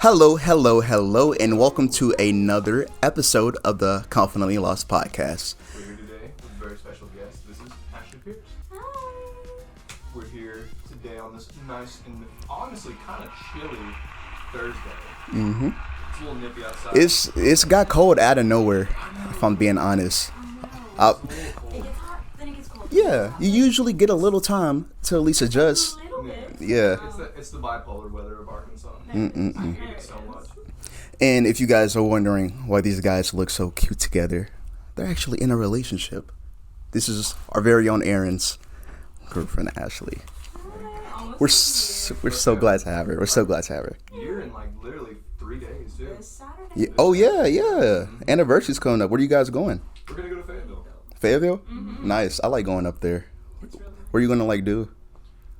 Hello, and welcome to another episode of the Confidently Lost podcast. We're here today with a very special guest. This is Ashley Pierce. Hi. We're here today on this nice and honestly kind of chilly Thursday. Mm-hmm. It's a little nippy outside. It's got cold out of nowhere, if I'm being honest. It's a little cold. It gets hot, then it gets cold. Yeah, you usually get a little time to at least adjust. A little bit. Yeah. It's the bipolar weather of Arkansas. Mm-mm-mm. I hate it so much. And if you guys are wondering why these guys look so cute together, they're actually in a relationship. This is our very own Aaron's girlfriend, Ashley. Almost We're a year. so glad to have her. We're so glad to have her. Year in like literally 3 days too. This Saturday. Yeah. Oh yeah. Anniversary's coming up. Where are you guys going? We're gonna go to Fayetteville. Fayetteville? Mm-hmm. Nice. I like going up there. It's really What are you gonna do?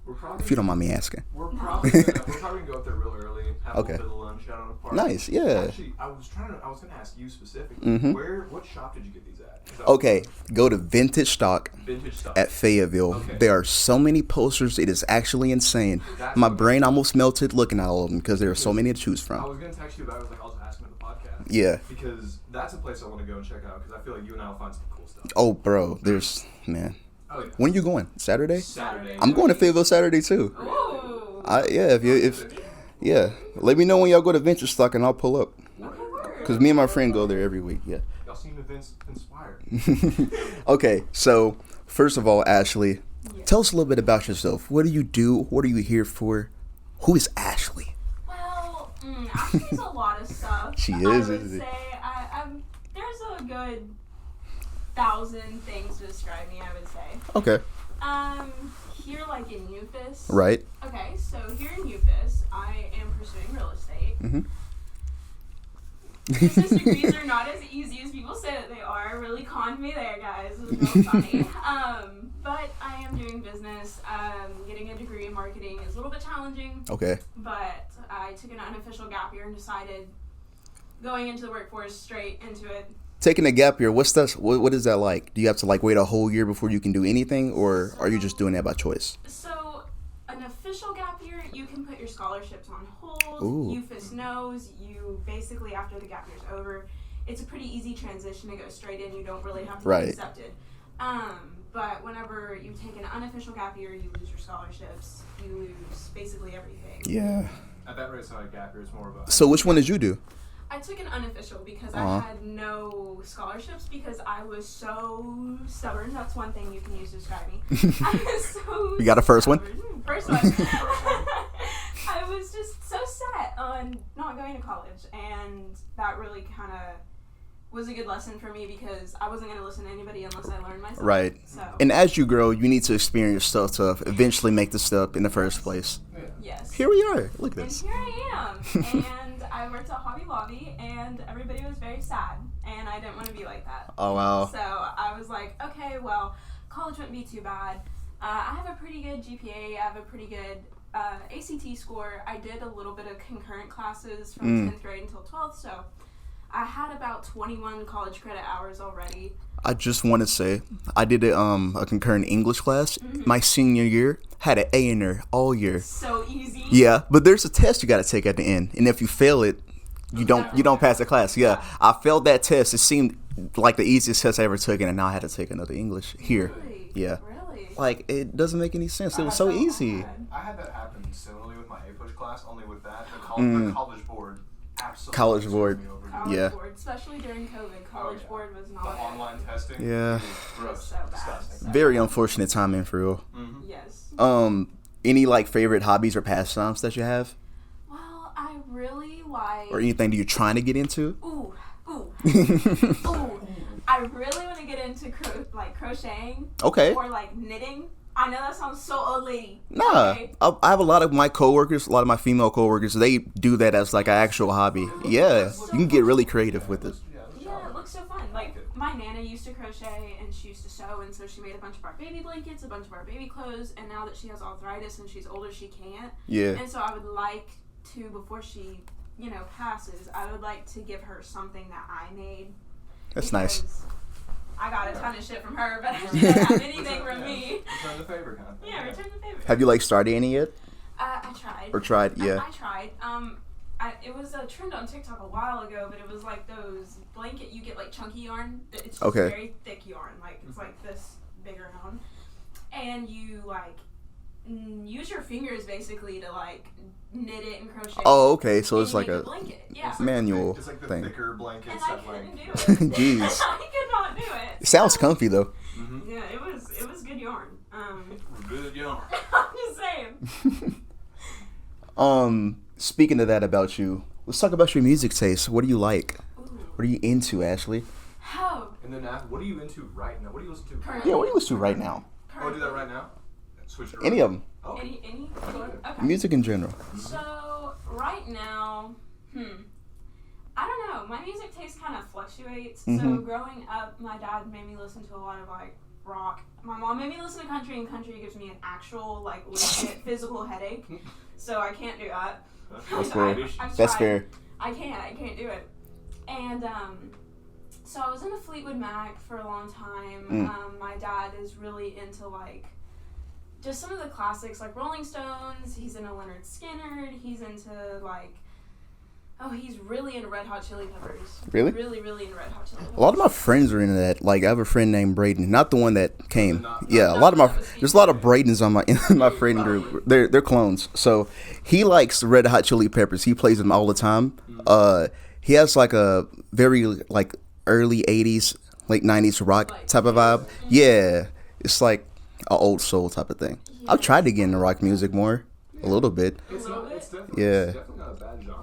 We're probably If you don't mind me asking. we're probably gonna go up there real early. Have Okay. a little bit of lunch out on the park. Nice. Yeah. Actually, I was gonna ask you specifically. Mhm. What shop did you get these at? 'Cause I was- Okay. Go to Vintage Stock Vintage stuff. at Fayetteville. Okay. There are so many posters. It is actually insane. That's My what- brain almost melted looking at all of them because there are so many to choose I from. was gonna text you about it. I was like, I'll just ask him at the podcast. Yeah. Because that's a place I want to go and check out. Because I feel like you and I will find some cool stuff. Oh, bro. Man. Oh yeah. When are you going? Saturday? Saturday. I'm going to Fayetteville Saturday too. Ooh. Yeah. Let me know when y'all go to Vintage Stock and I'll pull up. Okay, word. Cause me and my friend go there every week. Yeah. Y'all seem inspired. Okay, so first of all, Ashley, Yeah. tell us a little bit about yourself. What do you do? What are you here for? Who is Ashley? Well, Ashley's a lot of stuff. She I is, would isn't it? say there's a good 1,000 things to describe me. I would say. Okay, Here like in Eufus. right. Okay, so here in Eufus, I am pursuing real estate. Mm-hmm. Business degrees are not as easy as people say that they are. Really conned me there, guys. It was real funny. But I am doing business. Getting a degree in marketing is a little bit challenging, Okay. but I took an unofficial gap year and decided going into the workforce straight into it. Taking a gap year, what is that like? Do you have to like wait a whole year before you can do anything, or are you just doing that by choice? So, an official gap year, you can put your scholarships on hold. Ooh. UFIS knows you basically, after the gap year's over, it's a pretty easy transition to go straight in. You don't really have to Right. get accepted. But whenever you take an unofficial gap year, you lose your scholarships. You lose basically everything. Yeah. At that rate, it's not a gap year. It's more of a. So which one did you do? I took an unofficial because Uh-huh. I had no scholarships because I was so stubborn. That's one thing you can use to describe me. I was so You got a first one? stubborn. First one. I was just so set on not going to college, and that really kind of was a good lesson for me because I wasn't going to listen to anybody unless I learned myself. Right. So, And as you grow, you need to experience stuff to eventually make the step in the first place. Yeah. yes. Here we are. Look at And this. here I am. And I worked at Hobby Lobby, and everybody was very sad, and I didn't want to be like that. Oh wow. So I was like, okay, well, college wouldn't be too bad. I have a pretty good GPA. I have a pretty good ACT score. I did a little bit of concurrent classes from 10th grade until 12th, so I had about 21 college credit hours already. I just want to say, I did a concurrent English class my senior year. Had an A in there all year. So easy. Yeah, but there's a test you got to take at the end, and if you fail it, you don't pass the class. Yeah, I failed that test. It seemed like the easiest test I ever took, and now I had to take another English here. Really? Yeah. Really? Like it doesn't make any sense. It was so That's easy. bad. I had that happen similarly with my A-push class. Only with that, the college board absolutely. College board. screwed me over. College Yeah. board, especially during COVID, college yeah. board was The not. online testing. Yeah. is gross. So bad. Disgusting. Very unfortunate timing for real. Mm-hmm. Yes. Any like favorite hobbies or pastimes that you have, Well, I really like. or anything that you're trying to get into? Ooh. Ooh. I really want to get into crocheting. Okay. Or like knitting. I know that sounds so old lady. Nah, Okay. I have a lot of my coworkers, a lot of my female coworkers, they do that as like an actual hobby. Yeah, you can get really creative with it. Yeah, it looks so fun. Like my nana used to crochet and she used to sew, and so she made a bunch of our baby blankets, a bunch of our baby clothes, and now that she has arthritis and she's older, she can't. Yeah, And so I would like to, before she, passes, I would like to give her something that I made. that's nice. because I got a ton of shit from her, but she didn't have anything from me. Return the favor kind of thing. Yeah, return the favor. Have you like started any yet? I tried. Or tried? Yeah. I tried. it was a trend on TikTok a while ago, but it was like those blanket, you get like chunky yarn. It's just Okay. very thick yarn. Like, it's like this big around. And you like use your fingers basically to like knit it and crochet. Oh, okay. So and it's you like make a blanket. Yeah. manual It's like the thing. thicker blankets And I that like. couldn't do it. Jeez. I could not do it. It sounds comfy though. Mm-hmm. Yeah, it was good yarn. Good yarn. I'm just saying. Speaking of that about you, let's talk about your music taste. What do you like? Ooh. What are you into, Ashley? Oh, And then what are you into right now? What do you listen to? Currently. Yeah, what do you listen to right now? Oh, do that right now. Switch it. Any of them. Oh. Any? Go ahead. Okay. Music in general. So right now, I don't know. My music taste kind of fluctuates. So Mhm. growing up, my dad made me listen to a lot of like rock. My mom made me listen to country, and country gives me an actual like legit physical headache. So I can't do that. That's fair. I've That's tried. fair. I can't do it. And so I was into Fleetwood Mac for a long time. My dad is really into like just some of the classics like Rolling Stones. He's into Leonard Skinner. He's into like he's really into Red Hot Chili Peppers. Really? Really into Red Hot Chili Peppers. A lot of my friends are into that. Like, I have a friend named Braden, not the one that came. Not- Yeah, a lot of my there's a lot of Bradens on my in my friend Probably. group. They're clones. So he likes Red Hot Chili Peppers. He plays them all the time. He has like a very like early '80s, late '90s rock Like, type of vibe. Yeah, it's like an old soul type of thing. I've tried to get into rock music more, a little bit. It's little not. bit? It's definitely. Yeah. It's definitely not a bad genre.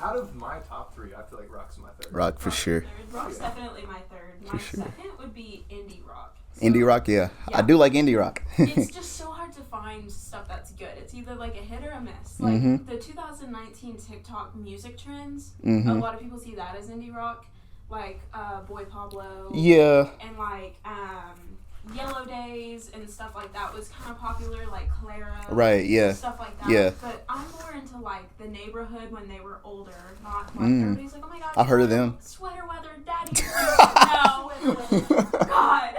Out of my top three, I feel like rock's my third. Rock for sure. Third. Rock's definitely my third. My sure. second would be indie rock. Indie rock, yeah. I Yeah. do like indie rock. It's just so hard to find stuff that's good. It's either like a hit or a miss. Like Mhm. the 2019 TikTok music trends, a Mhm. lot of people see that as indie rock, like Boy Pablo Yeah. and like Yellow Days and stuff like that was kind of popular, like Clara, Right, yeah. stuff like that. Yeah. But I'm more into like the Neighborhood when they were older, not like Mm. everybody's like, oh my god, I've heard of them. Sweater weather, daddy. No, God,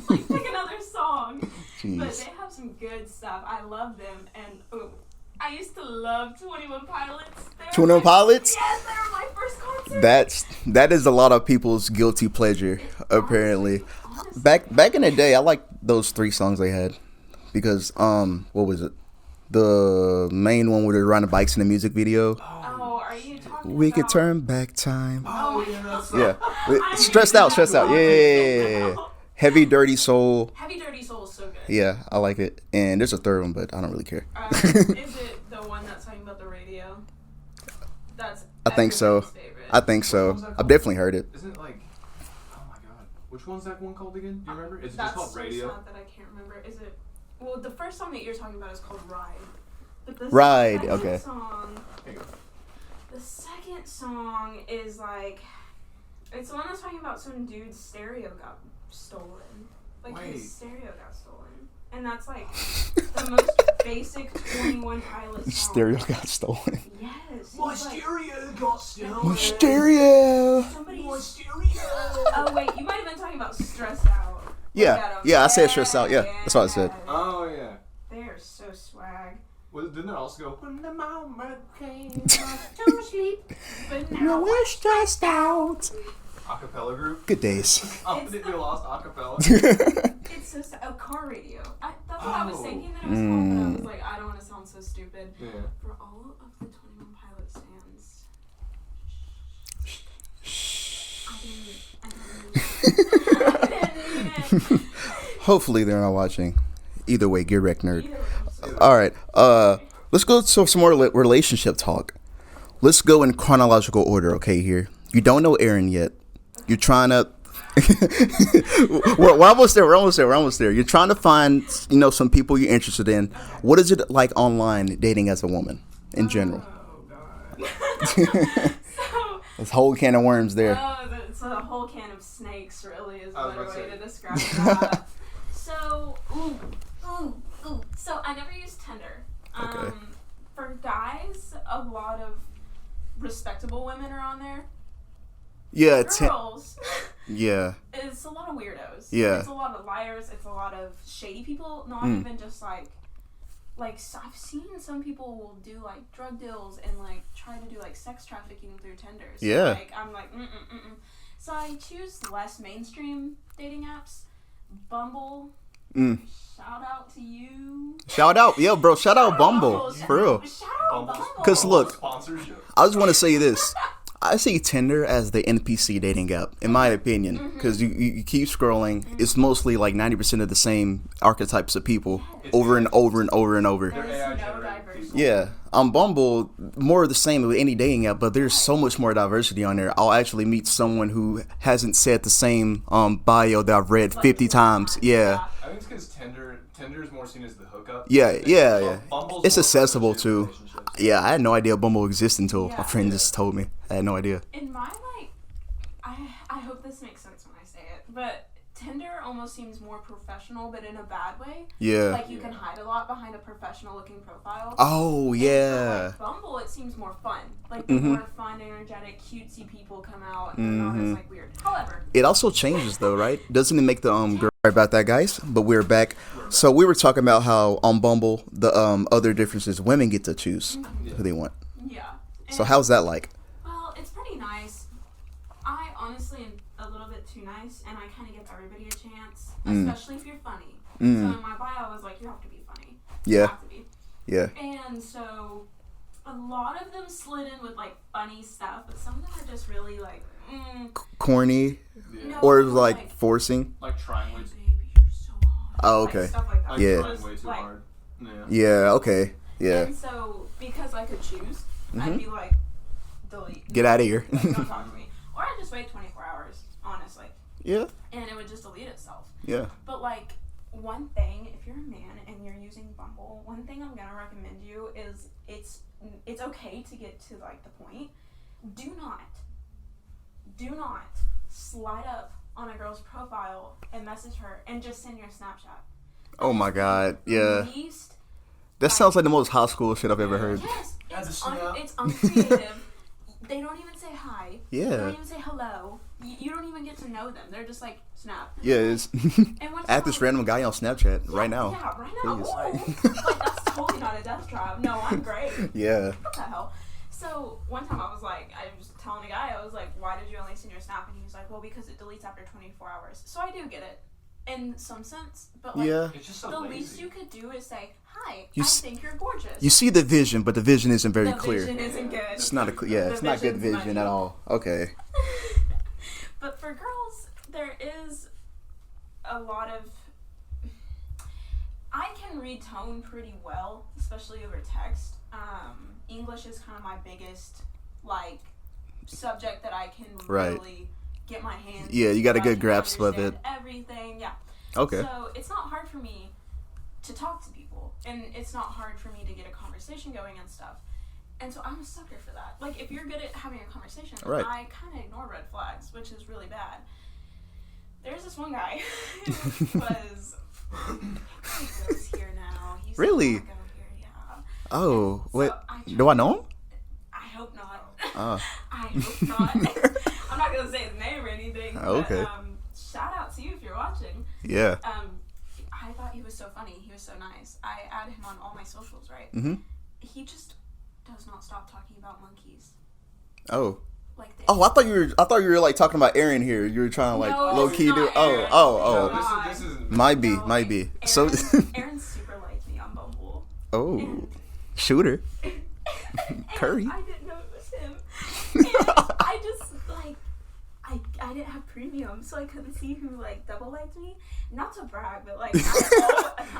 like pick another song. But Jeez. they have some good stuff. I love them, and I used to love 21 Pilots. They were 21 my- Pilots? Yes, they were my first concert. That is a lot of people's guilty pleasure, apparently. Honestly. Back in the day, I liked those 3 songs they had because what was it? The main one where they're riding bikes in the music video. Oh, are you talking We about? could turn back time. Oh yeah, that's. Yeah, stressed out. Yeah. Heavy Dirty Soul. Heavy Dirty Soul is so good. Yeah, I like it. And there's a third one, but I don't really care. Is it the one that's talking about the radio? That's I think so. everybody's favorite. I think so. I've definitely heard it. Isn't it like? Oh my god, which one's that one called again? Do you remember? Is it That's just called so Radio? sad that I can't remember. Is it? Well, the first song that you're talking about is called Ride. But the Ride, second okay. Song, There you go. the second song is like, it's the one that's talking about some dude's stereo got stolen. Like Wait. his stereo got stolen, and that's like the most basic 21 Pilot song. Stereo got stolen. Yes. My he's like, stereo got stolen. My stereo. somebody's- My stereo. Oh wait, you might have been talking about Stressed Out. Look at 'em. Yeah, I said stressed out. Yeah, that's what I said. Oh yeah. They are so swag. Well, didn't it also go? When the moment came, To sleep, but now No, we're stressed out. acapella group. Good days. Completely lost acapella. it's so sad. Oh, car radio. That's what I was Oh. thinking that it was called, but I was like, I don't want to sound so stupid. Yeah. For all of the 21 Pilot stands, I didn't mean it. Hopefully they're not watching. Either way, get wrecked, nerd. Either way. All right. Let's go to some more relationship talk. Let's go in chronological order, okay? Here, you don't know Aaron yet. You're trying to. we're almost there. We're almost there. You're trying to find, some people you're interested in. What is it like online dating as a woman in general? Oh, God. So, This whole can of worms there. it's a whole can of snakes, really, is I was a better about to way say. to describe that. So, so I never used Tinder. Okay. For guys, a lot of respectable women are on there. Yeah. Girls, Yeah. it's a lot of weirdos. Yeah. It's a lot of liars. It's a lot of shady people. Not Mm. even just like like I've seen some people will do like drug deals and like try to do like sex trafficking through Tinder. So, Yeah. like I'm like So I choose less mainstream dating apps. Bumble. Shout out to you. Shout out, yeah, bro. Shout out Bumble, for real. Shout out Bumble. 'Cause look, Sponsorship. I just want to say this. I see Tinder as the NPC dating app, in my opinion, because you keep scrolling. It's mostly like 90% of the same archetypes of people over and over and over and over. There's AI no generated diversity. people. Yeah, on Bumble, more of the same with any dating app, but there's so much more diversity on there. I'll actually meet someone who hasn't said the same bio that I've read 50 times. Yeah. I think it's because Tinder is more seen as the hookup. Yeah. Bumble's It's more accessible associated too. with relationships. Yeah, I had no idea Bumble existed until Yeah. my friend just told me. I had no idea. In my I hope this makes sense when I say it, but Tinder almost seems more professional, but in a bad way. Yeah. Like you can hide a lot behind a professional-looking profile. Oh, And yeah. for, like, Bumble, it seems more fun. Like the more fun, energetic, cutesy people come out, and they're not as like weird. However, It also changes though, right? Doesn't it make the girl Sorry about that, guys? But we're back. So we were talking about how on Bumble the other difference is women get to choose who they want. yeah. So And- how's that like? Well, it's pretty nice. I honestly am a little bit too nice, and I kind of give everybody a chance, especially if you're funny. So in my bio, I was like, you have to be funny. You Yeah. have to be. Yeah. And so a lot of them slid in with like funny stuff, but some of them are just really like, Corny no, or like forcing. Like trying way, baby, you're so hot. Oh, Like, okay. stuff like that. like Yeah. trying way too Like- hard. Yeah. Yeah. Okay. Yeah. And so because I could choose, I'd be like, delete. Get out of here. Like, don't talk to me. Or I'd just wait 24 hours, honestly, Yeah. and it would just delete itself. Yeah. But like one thing, if you're a man and you're using Bumble, one thing I'm gonna recommend you is it's okay to get to like the point. Do not slide up on a girl's profile and message her and just send your Snapchat. Oh my God. Yeah. Least, That sounds like the most high school shit I've ever heard. yes, Add the it's, snap. it's uncreative. They don't even say hi. They Yeah. don't even say hello. You don't even get to know them. They're just like, snap. Yeah. It's And one Add time this I- random guy on Snapchat right now. Yeah, right now. Please. Ooh. Like, that's totally not a death trap. No, I'm great. Yeah. What the hell? So one time I was telling a guy, I was like, why did you only send your snap? And he was like, well, because it deletes after 24 hours. So I do get it in some sense, but like, Yeah. It's just so the lazy. least you could do is say, hi, You I s- think you're gorgeous. You see the vision, but the vision isn't very the clear. vision isn't good. It's not it's not good vision's vision muddy. at all. Okay. But for girls, there is a lot of. I can read tone pretty well, especially over text. English is kind of my biggest like subject that I can Right. really get my hands. Yeah, you got a I good can grasp of understand it. Everything, yeah. Okay. So it's not hard for me to talk to people, and it's not hard for me to get a conversation going and stuff. And so I'm a sucker for that. Like, if you're good at having a conversation, Right. I kind of ignore red flags, which is really bad. There's this one guy who was. He goes here now. He's Really? not going here, yeah. Oh, So wait. I Do I know him? I hope not. Oh. I hope not. I'm not gonna say his name or anything. Oh, okay. But, shout out to you if you're watching. Yeah. I thought he was so funny. He was so nice. I add him on all my socials, right? Mhm. He just does not stop talking about monkeys. Oh. Like they. Oh, I thought you were like talking about Aaron here. You were trying to like No, low this key is do. not Oh, Aaron. oh, No, oh. This is Might be, No, might be. So. Aaron super liked me on Bumble. Oh, shooter. Curry. And I didn't know it was him. And I just like I didn't have premium, so I couldn't see who like double liked me. Not to brag, but like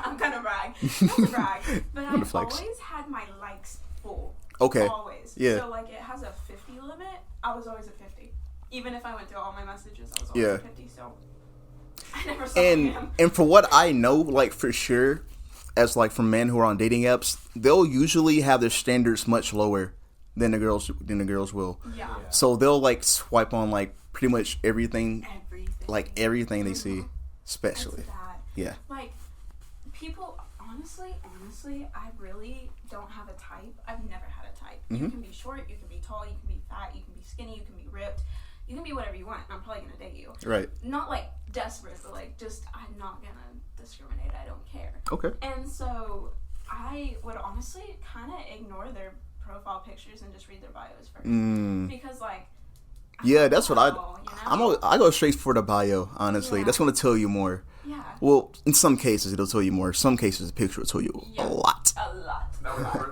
I'm gonna brag. Not to brag, but Gonna I've flex. always had my likes full. Okay. Always. Yeah. So like it has a 50 limit. I was always at 50. Even if I went through all my messages, I was always Yeah. at 50. So I never saw him. And for what I know, like for sure, as like from men who are on dating apps, they'll usually have their standards much lower than the girls will. Yeah. So they'll like swipe on like pretty much everything, Everything. like everything they see, It's especially. bad. Yeah. Like, people, honestly, I really don't have a type. I've never had a type. Mm-hmm. You can be short, you can be tall, you can be fat, you can be skinny, you can be ripped. You can be whatever you want, and I'm probably gonna date you. Right. Not like desperate, but like just, I'm not gonna discriminate. I don't care. Okay. And so, I would honestly kind of ignore their profile pictures and just read their bios first. Because, like, Yeah, that's what I go straight for the bio, honestly. Yeah. That's going to tell you more. Yeah. Well, in some cases, it'll tell you more. Some cases, the picture will tell you a lot. A lot.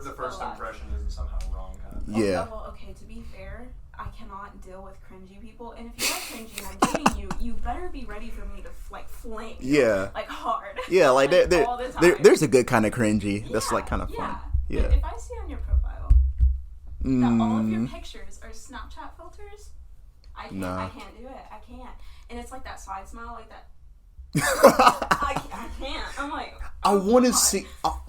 The first impression isn't somehow wrong, kind of. Yeah. Well, okay, to be fair, I cannot deal with cringy people. And if you are cringy and I'm dating you, you better be ready for me to, like, flame you, Yeah. like, hard. Yeah, like, all the time. there's a good kind of cringy. That's, like, kind of fun. Yeah. But if I see on your profile that all of your pictures are Snapchat filters, I can't do it. I can't. And it's like that side smile, like that. I can't. I'm like, I want to see.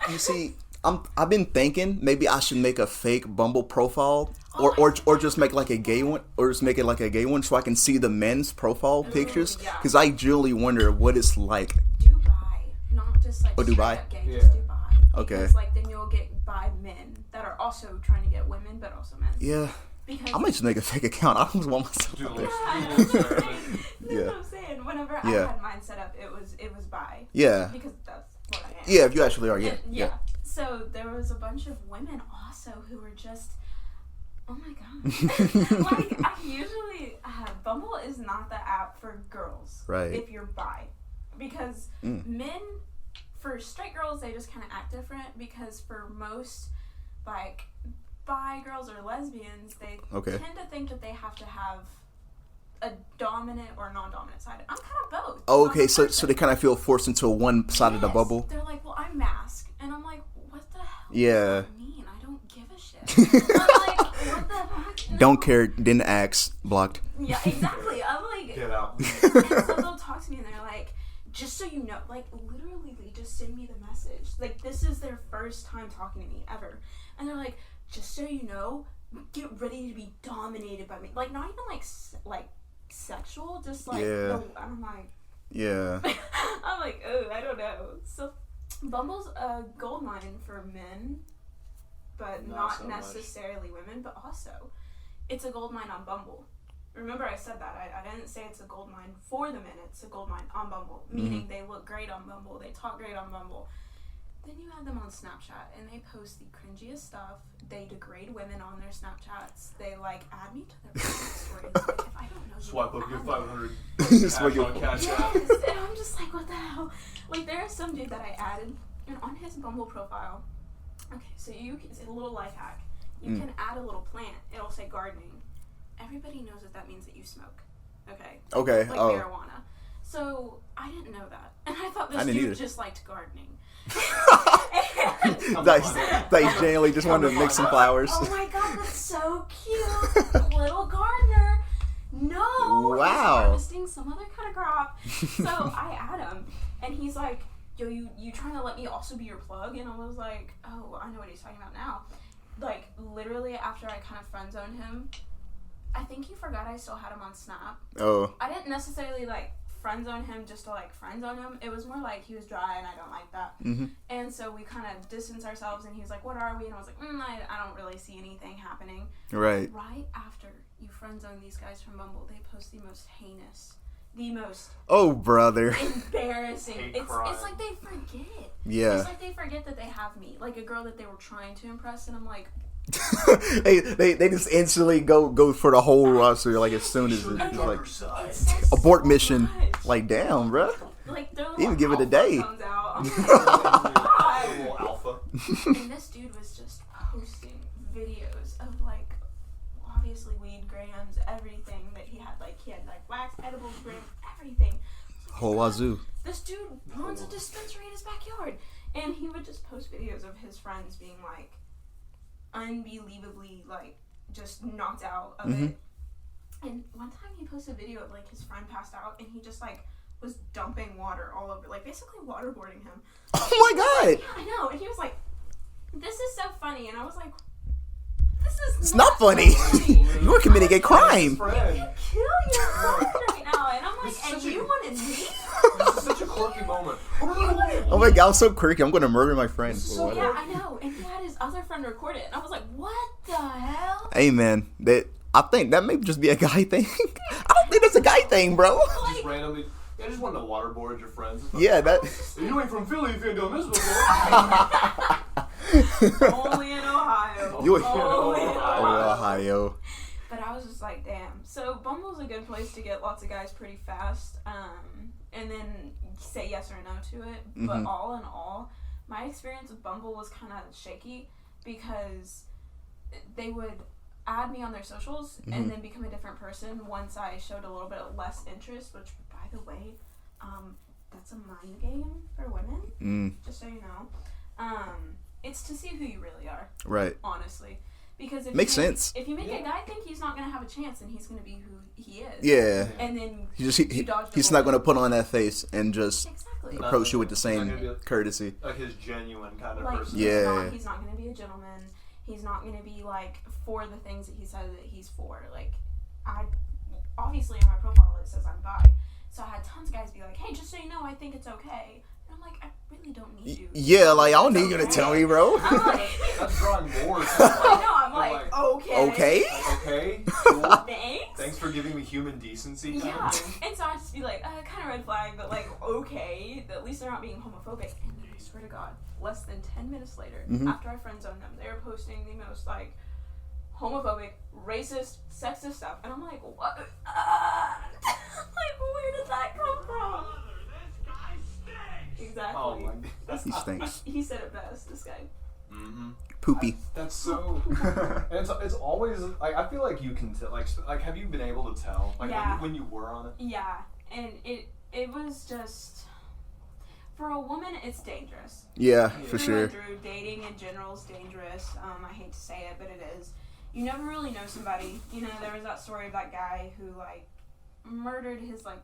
You see, I've been thinking maybe I should make a fake Bumble profile, or just make like a gay one, or just make it like a gay one, so I can see the men's profile pictures. yeah. Because I genuinely wonder what it's like. Dubai, not just like Dubai? straight up gay, Yeah. just Dubai. Okay. Because like then you'll get bi men that are also trying to get women, but also men. Yeah, Because I might just make a fake account. I don't want myself. Do a out little, there. do a little experiment. That's Yeah. what I'm saying. Whenever Yeah. I had mine set up, it was bi. Yeah, Because that's what I am. yeah. If you actually are, yeah, And- yeah. So there was a bunch of women also who were just, oh my god. Like I usually, Bumble is not the app for girls. Right. If you're bi, because men, for straight girls, they just kind of act different. Because for most, like, bi girls or lesbians, they Okay. tend to think that they have to have a dominant or non-dominant side. I'm kind of both. Oh, I'm okay, a so person. they kind of feel forced into one side of the Yes. bubble. They're like, well, I'm masked. And I'm like, what the hell Yeah. does that mean? I don't give a shit. I'm like, what the fuck? No. Don't care. Didn't ask. Blocked. Yeah, exactly. I'm like, Get out. and so they'll talk to me and they're like, just so you know, like, literally, they just send me the message. Like, this is their first time talking to me ever. And they're like, just so you know, get ready to be dominated by me. Like, not even like sexual, just like, Yeah. no, I'm like, Yeah. I'm like, oh, I don't know. So, Bumble's a gold mine for men, but Not not so much. necessarily women, but also, it's a gold mine on Bumble. Remember I said that. I didn't say it's a gold mine for the men, it's a gold mine on Bumble. Meaning they look great on Bumble, they talk great on Bumble. Then you add them on Snapchat, and they post the cringiest stuff. They degrade women on their Snapchats. They, like, add me to their private stories. Like, if I don't know you, Swipe don't up your add me. 500 Just cash like your- on cash app. Yes, and I'm just like, what the hell? Like, there is some dude that I added, and on his Bumble profile, okay, so it's a little life hack. You can add a little plant. It'll say gardening. Everybody knows that means that you smoke. Okay? Okay. Like Oh. marijuana. So, I didn't know that. And I thought I this didn't dude either. just liked gardening. Like genuinely just wanted to mix some flowers. Oh my god, that's so cute. Little gardener. No. He's Wow. harvesting some other kind of crop. So I add him, and he's like, yo, you trying to let me also be your plug? And I was like, oh, I know what he's talking about now. Like, literally after I kind of friend zoned him, I think he forgot I still had him on Snap. Oh. I didn't necessarily, like, friend zone him just to, like, friend zone him. It was more like he was dry and I don't like that. Mm-hmm. And so we kind of distanced ourselves, and he was like, what are we? And I was like, I don't really see anything happening. Right. Right after you friend zone these guys from Bumble, they post the most heinous, the most Oh, brother. embarrassing. Hate It's crime. like they forget. Yeah. It's like they forget that they have me. Like a girl that they were trying to impress, and I'm like, they just instantly go for the whole roster like as soon as it's just like it says abort so mission. much. Like damn, bruh. Like their little Even give it a alpha day. comes out. I'm like, oh my A little alpha. God. And this dude was just posting videos of like obviously weed grams, everything that he had. Like he had like wax edibles grams, everything. Whole wazoo. This dude runs a dispensary in his backyard, and he would just post videos of his friends being like unbelievably like just knocked out of it. And one time he posted a video of like his friend passed out, and he just like was dumping water all over, like basically waterboarding him. Oh my god. Yeah, I know. And he was like, "This is so funny," and I was like, "This is It's not funny. You were committing a crime. Friend. You kill your friend right now," and I'm like, This is "And such a- you wanted me?" This is such a quirky moment. Oh my god, I'm so quirky. I'm gonna murder my friend. This is for so what? Yeah, I know. And he had his other friend record it, and I was like, "What the hell?" Hey man, I think that may just be a guy thing. I don't think that's a guy thing, bro. Just randomly. I just wanted to waterboard your friends. It's like, Yeah, that. You ain't from Philly if you ain't done this before. Only in Ohio. You- Only in Ohio. Ohio. But I was just like, damn. So Bumble's a good place to get lots of guys pretty fast, and then say yes or no to it. But Mhm. all in all, my experience with Bumble was kind of shaky because they would add me on their socials Mhm. and then become a different person once I showed a little bit of less interest, which, by the way, that's a mind game for women, just so you know. It's to see who you really are, Right. honestly. Because if Makes you make, sense. If you make a guy think he's not going to have a chance, then he's going to be who he is. Yeah. And then He's you dodge the he's not bullet. going to put on that face and just Exactly. approach you with the Not same gonna be courtesy. like his genuine kind of Like, person. Yeah. he's not going to be a gentleman. He's not going to be, like, for the things that he said that he's for. Like, obviously on my profile it says I'm bi. So I had tons of guys be like, hey, just so you know, I think it's okay. And I'm like, I really don't need you. Yeah, like I don't It's need you to okay. tell me, bro. I'm like, That's drawing more. I know, I'm like, okay. Okay. Okay. Cool. Thanks. Thanks for giving me human decency. kind Yeah, of thing. and so I just be like, kind of red flag, but like, okay, at least they're not being homophobic. And then I swear to God, less than 10 minutes later, Mhm. after I friend zoned them, they were posting the most like homophobic, racist, sexist stuff, and I'm like, what? Like, where did that come from? Exactly. Oh my god. He stinks. He said it best. This guy. Mm-hmm. Poopy. That's so. And it's always like I feel like you can tell. Like have you been able to tell? Like Yeah. when you were on it. Yeah, and it was just, for a woman, it's dangerous. Yeah, Yeah. for Through sure. and through, dating in general is dangerous. I hate to say it, but it is. You never really know somebody. You know, there was that story of that guy who like murdered his like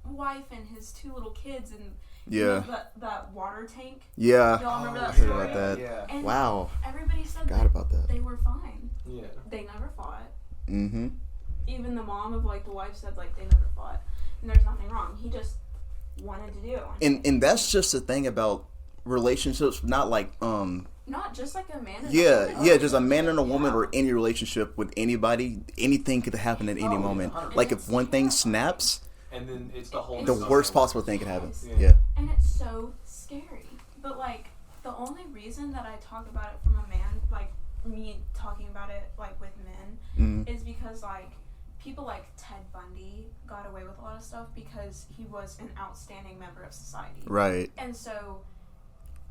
wife and his 2 little kids and you know, Yeah. that water tank. Yeah. Y'all remember that I heard story? about that. Yeah. And Wow. everybody said Forgot that about that. they were fine. Yeah. They never fought. Mm-hmm. Even the mom of like the wife said like they never fought, and there's nothing wrong. He just wanted to do it. And that's just the thing about relationships, not like Not just like a man. And a yeah, woman. yeah, just a man and a woman Yeah. or any relationship with anybody, anything could happen at any Oh, yeah, moment. 100%. Like if one thing snaps, And then it's the whole. the It's worst so- possible thing could happen. Yeah. Yeah. And it's so scary. But like the only reason that I talk about it from a man, like me talking about it like with men, Mm-hmm. is because like people like Ted Bundy got away with a lot of stuff because he was an outstanding member of society. Right. And so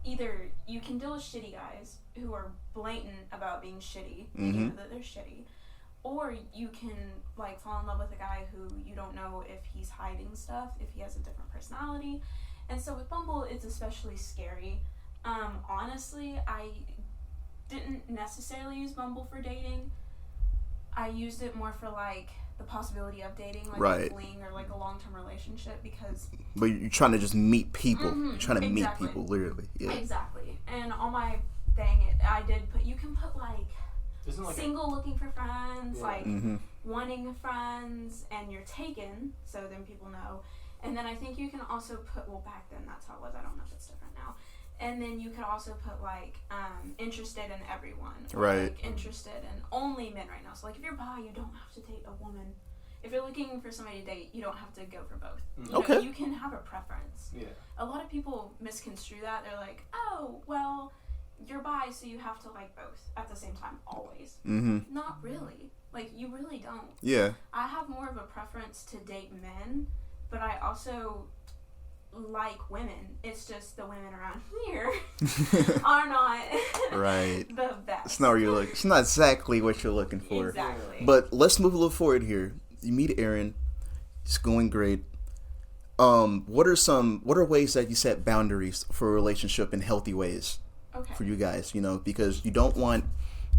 either you can deal with shitty guys who are blatant about being shitty, and you know that they're shitty, or you can like fall in love with a guy who you don't know if he's hiding stuff, if he has a different personality. And so with Bumble, it's especially scary. Honestly, I didn't necessarily use Bumble for dating. I used it more for like the possibility of dating, like Right. a fling or like a long-term relationship, because But you're trying to just meet people. Mhm, You're trying to meet exactly. people, literally. Yeah. exactly. And on my thing, I did put, you can put like Isn't like single looking for friends, Yeah. like Mm-hmm. wanting friends, and you're taken, so then people know. And then I think you can also put, well, back then that's how it was. I don't know if it's different now. And then you could also put like interested in everyone, or, Right. like interested in only men right now. So like if you're bi, you don't have to date a woman. If you're looking for somebody to date, you don't have to go for both. You know, Okay. you can have a preference. Yeah. A lot of people misconstrue that. They're like, oh, well, you're bi, so you have to like both at the same time, always. Mm-hmm. Not really. Like, you really don't. Yeah. I have more of a preference to date men, but I also like women. It's just the women around here are not Right. the best. It's not what you're looking. It's not exactly what you're looking for. Exactly. But let's move a little forward here. You meet Aaron. It's going great. What are ways that you set boundaries for a relationship in healthy ways okay. for you guys? You know, because you don't want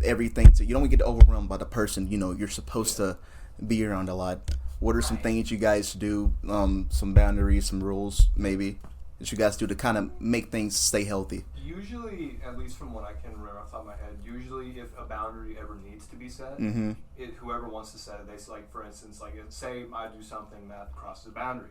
everything to. You don't want to get overwhelmed by the person. You know, you're supposed to be around a lot. What are some Right. things you guys do? Some boundaries, some rules, maybe that you guys do to kind of make things stay healthy. Usually, at least from what I can remember off the top of my head, usually if a boundary ever needs to be set, Mm-hmm. whoever wants to set it, they say, like, for instance, like if, say I do something that crosses a boundary,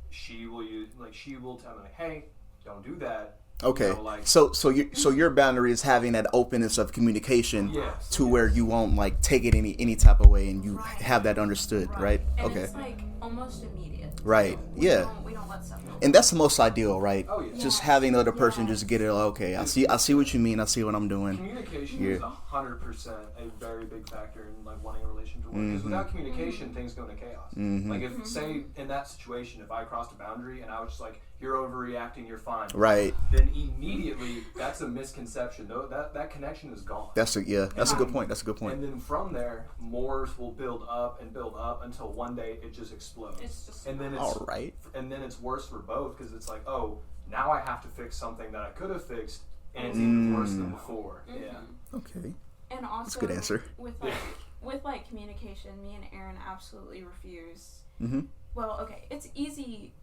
she will tell me like, hey, don't do that. Okay. You know, like, So your boundary is having that openness of communication Yes, to yes. where you won't like take it any type of way, and you Right. have that understood, right? And Okay. it's like almost immediate. Right. Yeah. We don't let stuff go. And that's the most ideal, right? Oh, yeah. Just Yes. having the other person Yes. just get it. Okay, I see what you mean. I see what I'm doing. Communication Yeah. is 100% a very big factor in like wanting a relationship to work. Because without communication, things go into chaos. Like if, say, in that situation, if I crossed a boundary and I was just like, "You're overreacting, you're fine," Right. then immediately that's a misconception. Though that connection is gone. That's a good point. That's a good point. And then from there, more will build up until one day it just explodes. It's just and then it's All right. and then it's worse for both because it's like, oh, now I have to fix something that I could have fixed, and it's even worse than before. Yeah. Okay. And also, a good answer. With like communication, me and Aaron absolutely refuse. Mm-hmm. Well, okay, it's easy.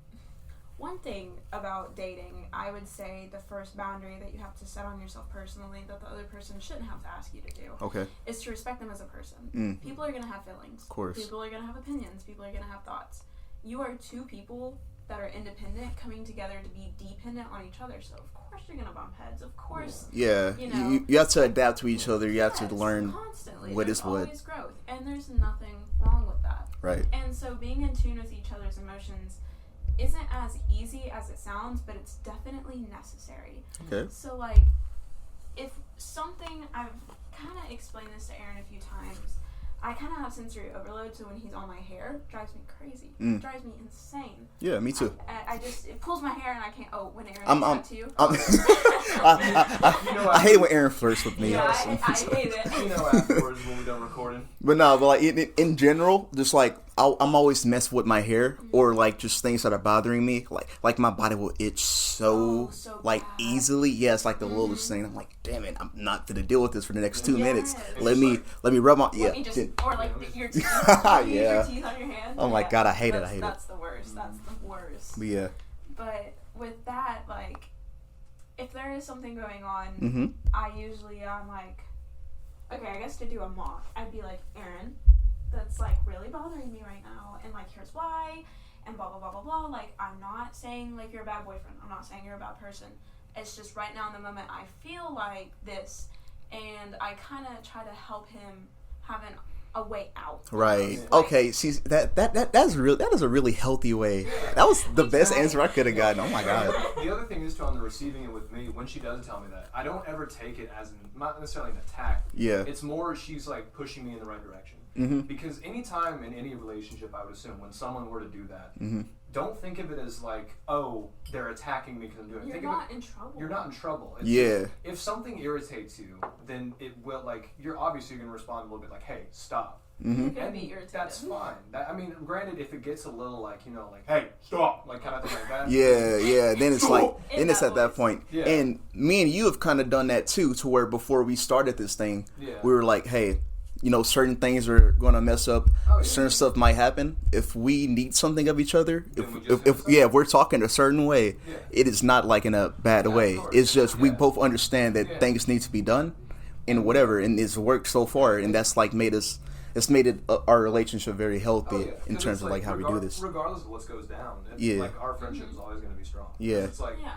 One thing about dating, I would say the first boundary that you have to set on yourself personally that the other person shouldn't have to ask you to do Okay. is to respect them as a person. Mm. People are going to have feelings. Of course. People are going to have opinions. People are going to have thoughts. You are two people that are independent coming together to be dependent on each other. So, of course, you're going to bump heads. Of course. Yeah. You know. You have to adapt to each other. You have to Yes, learn. constantly. what There's is what. always growth. And there's nothing wrong with that. Right. And so being in tune with each other's emotions isn't as easy as it sounds, but it's definitely necessary. Okay. So, like, if something, I've kind of explained this to Aaron a few times, I kind of have sensory overload, so when he's on my hair, it drives me crazy. It drives me insane. Yeah, me too. I just, it pulls my hair and I can't, when Aaron I'm- does that to you. I hate when Aaron flirts with me. Yeah, honestly. I hate it. You know, afterwards when we're done recording. But no, but like in general, just like I'm always messed with my hair or like just things that are bothering me. Like my body will itch so so like bad. easily. Yeah, it's like the littlest thing. I'm like, damn it, I'm not gonna deal with this for the next 2 minutes. Yes. Let me rub my Let me just, then- or like your teeth. Yeah. Use your teeth on your hand. Oh my God, I hate it, I That's- hate it. That's the worst. That's the worst. But yeah. But with that, like, if there is something going on, Mm-hmm. I usually I'm like, okay, I guess to do a mock, I'd be like, Aaron, that's like really bothering me right now, and like here's why, and blah blah blah blah blah. Like, I'm not saying like you're a bad boyfriend. I'm not saying you're a bad person. It's just right now in the moment I feel like this, and I kind of try to help him have a way out. Right. Like, Okay. See that's real. That is a really healthy way. That was the best answer I could have gotten. Oh my God. The other thing is, too, on the receiving it with me, when she does tell me that, I don't ever take it as not necessarily an attack. Yeah. It's more she's like pushing me in the right direction. Mm-hmm. Because anytime in any relationship, I would assume when someone were to do that, Mm-hmm. don't think of it as like, oh, they're attacking me because I'm doing it. You're Think not of it, in trouble. you're not in trouble. It's Yeah. just, if something irritates you, then it will, like, you're obviously going to respond a little bit like, hey, stop. Mm-hmm. You're gonna And be irritated. that's fine. I mean, granted, if it gets a little like, like, hey, stop, like kind of thing like that. Yeah. Then it's like, In then it's that at that voice. point. Yeah. And me and you have kind of done that too, to where before we started this thing, Yeah. we were like, hey, certain things are going to mess up. Oh, yeah. Certain stuff might happen. If we need something of each other, Then we if just say if we're talking a certain way, Yeah. it is not like in a bad Yeah, of way. course. It's just we Yeah. both understand that Yeah. things need to be done, and whatever, and it's worked so far, and that's like it's made it our relationship very healthy Oh, yeah. in 'Cause terms it's of like how we do this. Regardless of what goes down, Yeah. like our friendship is always going to be strong. Yeah. It's like, Yeah.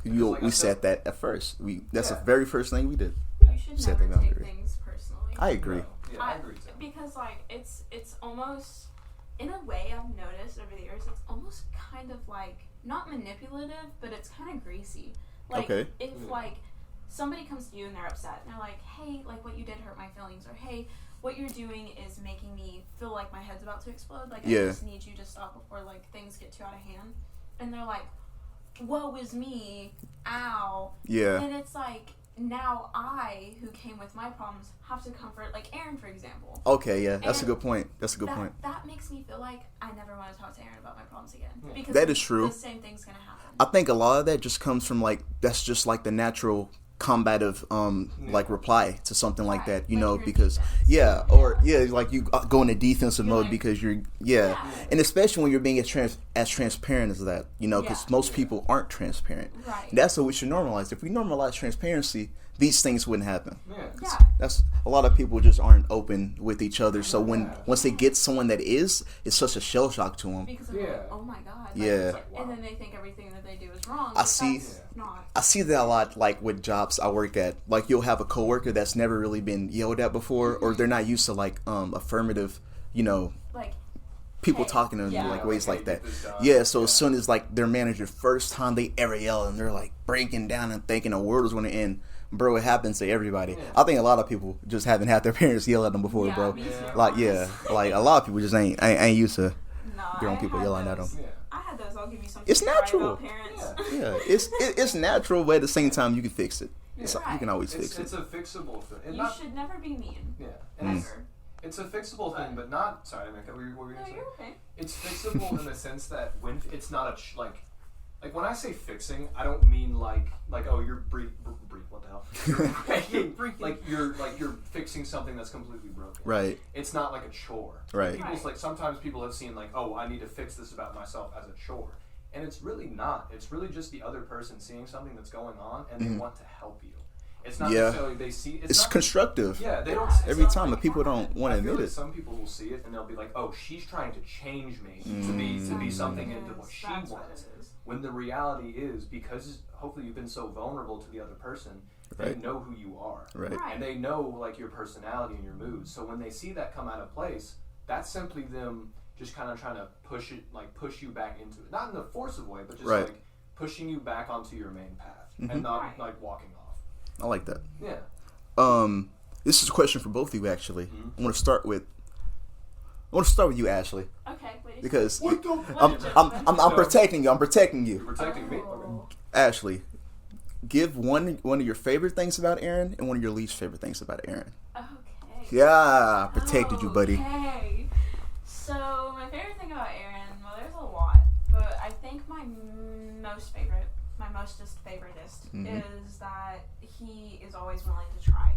like I We said- said that at first. That's Yeah. the very first thing we did. You should Set never the take boundary. things personally. I agree. no. Yeah, I agree too. Because like it's almost, in a way, I've noticed over the years, it's almost kind of like not manipulative, but it's kind of greasy. Like Okay. if Yeah. like somebody comes to you and they're upset and they're like, hey, like what you did hurt my feelings, or hey, what you're doing is making me feel like my head's about to explode. Like Yeah. I just need you to stop before like things get too out of hand. And they're like, woe is me, ow. Yeah. And it's like, now I, who came with my problems, have to comfort, like Aaron, for example. Okay. Yeah. That's a And good point. That's a good point. That makes me feel like I never want to talk to Aaron about my problems again. Yeah. Because That is true. the same thing's going to happen. I think a lot of that just comes from like that's just like the natural combative like reply to something like Right. that, you Like know, you're in because defense. like you go into defensive You're mode like- because you're Yeah. and especially when you're being as transparent as that, because Yeah. most people aren't transparent. Right. That's what we should normalize. If we normalize transparency, these things wouldn't happen. Yeah. Yeah. That's a lot of people just aren't open with each other. So once they get someone that is, it's such a shell shock to them. Because I'm Yeah. like, oh my God. Like, Yeah. It's like, wow. And then they think everything that they do is wrong. I but see- that's not. I see that a lot, like with jobs I work at. Like you'll have a coworker that's never really been yelled at before, or they're not used to like affirmative, Like, people Hey, talking to them yeah. like ways Hey, like that. get this done. Yeah, so as soon as like their manager first time they ever yell and they're like breaking down and thinking the world is going to end, bro, it happens to everybody. Yeah. I think a lot of people just haven't had their parents yell at them before, Yeah, bro. me too, Like like a lot of people just ain't used to Nah, hearing I people had yelling at those. them. Yeah. I had those. I'll give you something. It's to cry natural. about parents. Yeah. Yeah, it's natural, but at the same time you can fix it. It's, Right. You can always It's, fix it's it. a fixable thing. And You not, should never be mean. yeah. And Ever. it's a fixable thing, but not. Sorry, Mika, what were you No, going to say? you're okay. It's fixable in the sense that when it's not a like when I say fixing, I don't mean like oh you're what the hell you're fixing something that's completely broken. Right. It's not like a chore. Right. People's like sometimes people have seen like oh I need to fix this about myself as a chore, and it's really not. It's really just the other person seeing something that's going on and they want to help you. It's not Yeah. necessarily they see It's not, constructive. yeah they don't Yeah. it's Every not time, like, but people don't want to I feel admit that it. some people will see it and they'll be like, "Oh, she's trying to change me to be something into what she That's what wants." it is. When the reality is, because hopefully you've been so vulnerable to the other person, they Right. know who you are, Right. Right. and they know like your personality and your moods. So when they see that come out of place, that's simply them just kind of trying to push you back into it, not in a forcive way, but just Right. like pushing you back onto your main path Mm-hmm. and not Right. like walking off. I like that. Yeah. This is a question for both of you actually. Mm-hmm. I want to start with you, Ashley, Okay, wait. because What the? I'm protecting you. I'm protecting You're you. protecting me. Oh. Okay. Ashley, give one of your favorite things about Aaron and one of your least favorite things about Aaron. Okay. Yeah, protected you, buddy. Okay. So my favorite thing about Aaron, well, there's a lot, but I think my most just favoritist is that he is always willing to try.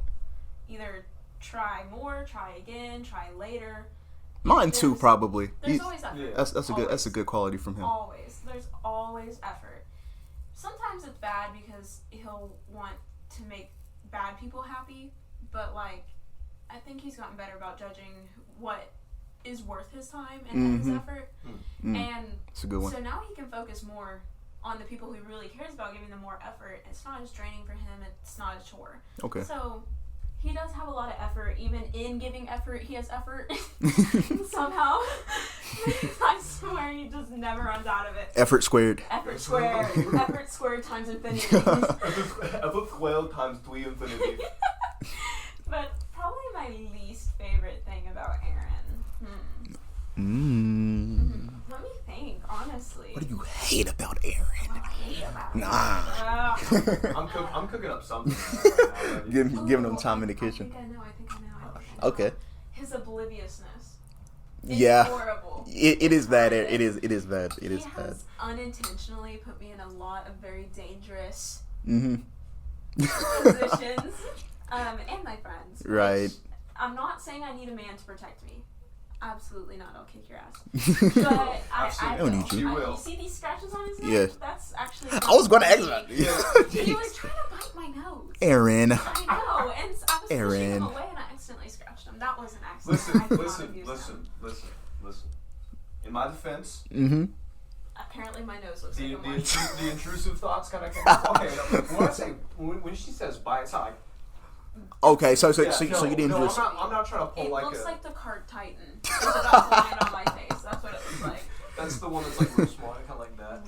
Either try more, try again, try later. Mine too, There's- probably. There's always effort. Yeah. That's a good quality from him. Always. There's always effort. Sometimes it's bad because he'll want to make bad people happy, but like I think he's gotten better about judging what is worth his time and his effort. And It's a good one. so now he can focus more on the people who he really cares about, giving them more effort. It's not as draining for him, it's not a chore. Okay. So he does have a lot of effort. Even in giving effort, he has effort somehow. I swear he just never runs out of it. Effort squared. Effort squared. Effort squared times infinity. Effort squared times 3 infinity. But probably my least favorite thing about Aaron. Let me think, honestly. What do you hate about Aaron? Nah. I'm cooking up something. Giving him time in the kitchen. I think I know. Okay. His obliviousness. It's Yeah. horrible. It is bad. It is bad. It He is bad. has unintentionally put me in a lot of very dangerous Mm-hmm. positions, and my friends. which Right. I'm not saying I need a man to protect me. Absolutely not. I'll kick your ass. But I don't need you. You will. You see these scratches on his neck? Yeah. That's actually. I was going to ask that. that. He was trying to bite my nose. Aaron. I know, and I was pushing Aaron. him away, and I accidentally scratched him. That was an accident. I did not abuse him. Listen. In my defense, Mm-hmm. Apparently, my nose looks the like a mark. the intrusive thoughts kind of came. Okay, no, when I say when she says bite, it's not like. Okay, so Yeah, so you didn't no, just. I'm not trying to pull It like looks a. like the cart Titan. It's about to land on my face. That's what it looks like. That's the one that's like real small, kind of like that.